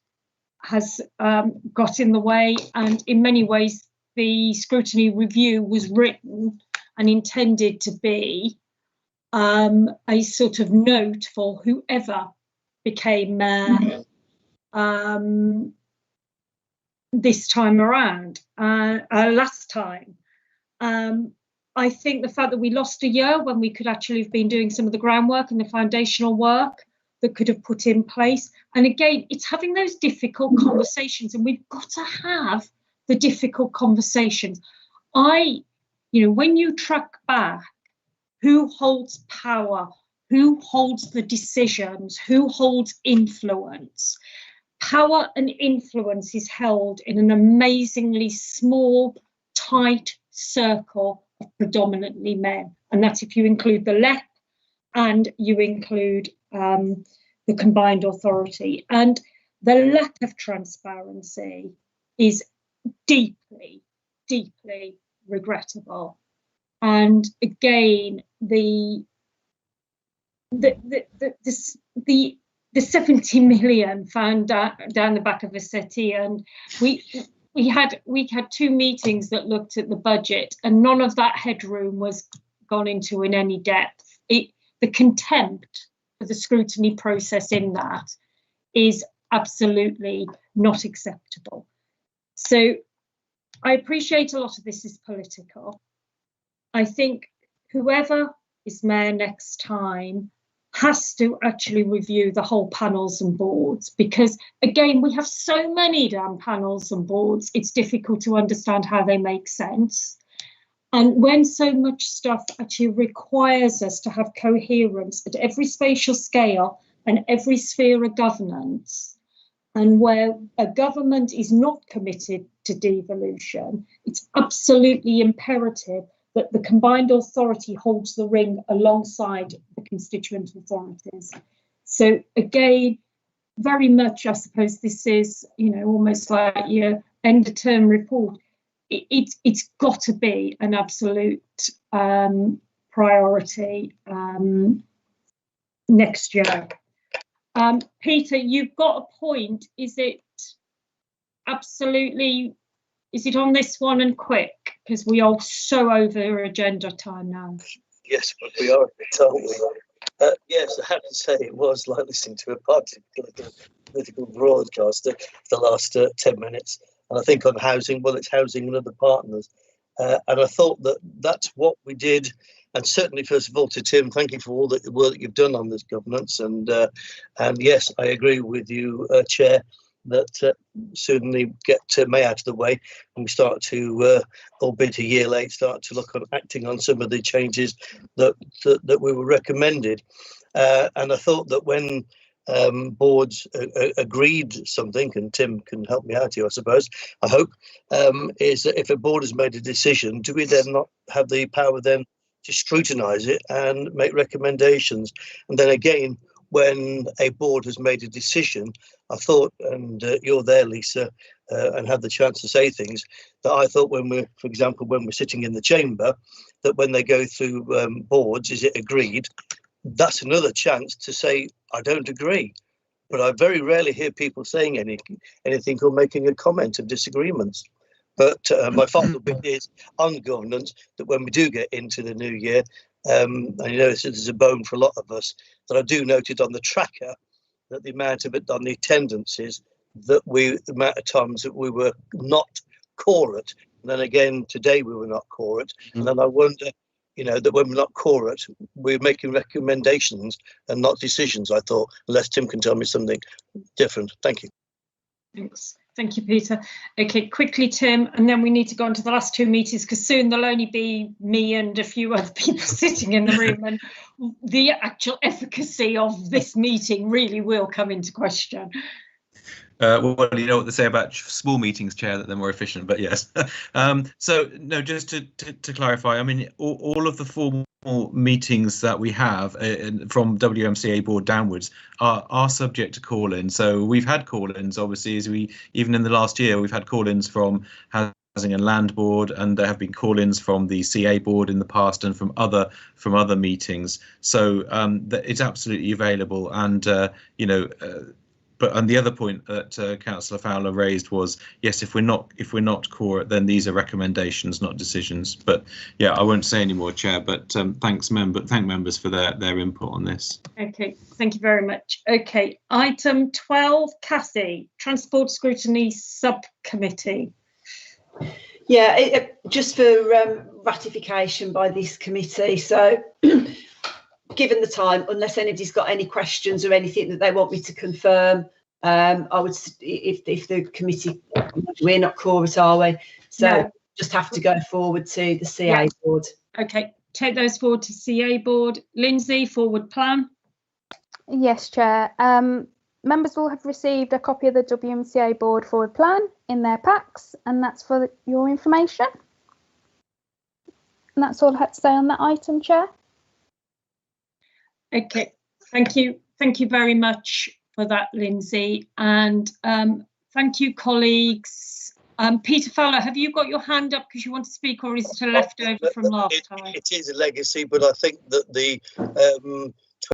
has got in the way, and in many ways the scrutiny review was written and intended to be a sort of note for whoever became mayor this time around, last time. I think the fact that we lost a year when we could actually have been doing some of the groundwork and the foundational work that could have put in place. And again, it's having those difficult conversations, and we've got to have the difficult conversations. When you track back who holds power, who holds the decisions, who holds influence, power and influence is held in an amazingly small, tight circle of predominantly men. And that's if you include the LEP and you include the combined authority. And the lack of transparency is deeply, deeply regrettable. And again, the 70 million found down the back of a settee, and we had 2 meetings that looked at the budget, and none of that headroom was gone into in any depth. The contempt for the scrutiny process in that is absolutely not acceptable. So I appreciate a lot of this is political. I think whoever is mayor next time has to actually review the whole panels and boards, because again, we have so many damn panels and boards, it's difficult to understand how they make sense. And when so much stuff actually requires us to have coherence at every spatial scale and every sphere of governance, and where a government is not committed to devolution, it's absolutely imperative that the combined authority holds the ring alongside the constituent authorities. So again, very much, I suppose this is, almost like your end of term report. It's got to be an absolute priority next year. Peter, you've got a point. Is it on this one and quick? Because we are so over agenda time now. Yes, but we are a bit, aren't we? Yes, I have to say it was like listening to a political broadcaster for the last 10 minutes. And I think on housing, well, it's housing and other partners. And I thought that that's what we did. And certainly, first of all, to Tim, thank you for all the work that you've done on this governance. And yes, I agree with you, Chair, that certainly get May out of the way and we start to, albeit a year late, start to look on acting on some of the changes that we were recommended. And I thought that when boards agreed something, and Tim can help me out here, I suppose, I hope, is that if a board has made a decision, do we then not have the power then to scrutinise it and make recommendations? And then again, when a board has made a decision, I thought, and you're there, Lisa, and have the chance to say things, that I thought when we're, for example, when we're sitting in the chamber, that when they go through boards, is it agreed? That's another chance to say, I don't agree. But I very rarely hear people saying anything or making a comment of disagreements. But my final bit is on governance, that when we do get into the new year, and this is a bone for a lot of us, that I do noted on the tracker that the amount of it on the attendances, the amount of times that we were not correct, and then again today we were not correct, and then I wonder, that when we're not correct, we're making recommendations and not decisions. I thought, unless Tim can tell me something different. Thank you. Thanks. Thank you, Peter. Okay, quickly, Tim, and then we need to go on to the last 2 meetings because soon there'll only be me and a few other people sitting in the room, and the actual efficacy of this meeting really will come into question. Well, you know what they say about small meetings, Chair, that they're more efficient, but yes. So, no, just to clarify, I mean, all of the formal meetings that we have from WMCA board downwards are subject to call-in. So we've had call-ins, obviously, even in the last year, we've had call-ins from Housing and Land Board, and there have been call-ins from the CA board in the past and from other meetings. So it's absolutely available, and But the other point that Councillor Fowler raised was, yes, if we're not core, then these are recommendations, not decisions. But yeah, I won't say any more, Chair. But thank members for their input on this. Okay, thank you very much. Okay, item 12, Cathy, Transport Scrutiny Subcommittee. Yeah, just for ratification by this committee. So given the time, unless anybody's got any questions or anything that they want me to confirm, I would, if the committee, we're not corporate, are we? So no. Just have to go forward to the CA board. Okay, take those forward to CA board. Lindsay, forward plan. Yes, Chair. Members will have received a copy of the WMCA board forward plan in their packs, and that's for your information. And that's all I had to say on that item, Chair. Okay, thank you. Thank you very much for that, Lindsay. And thank you, colleagues. Peter Fowler, have you got your hand up because you want to speak, or is it a leftover from last time? It is a legacy, but I think that the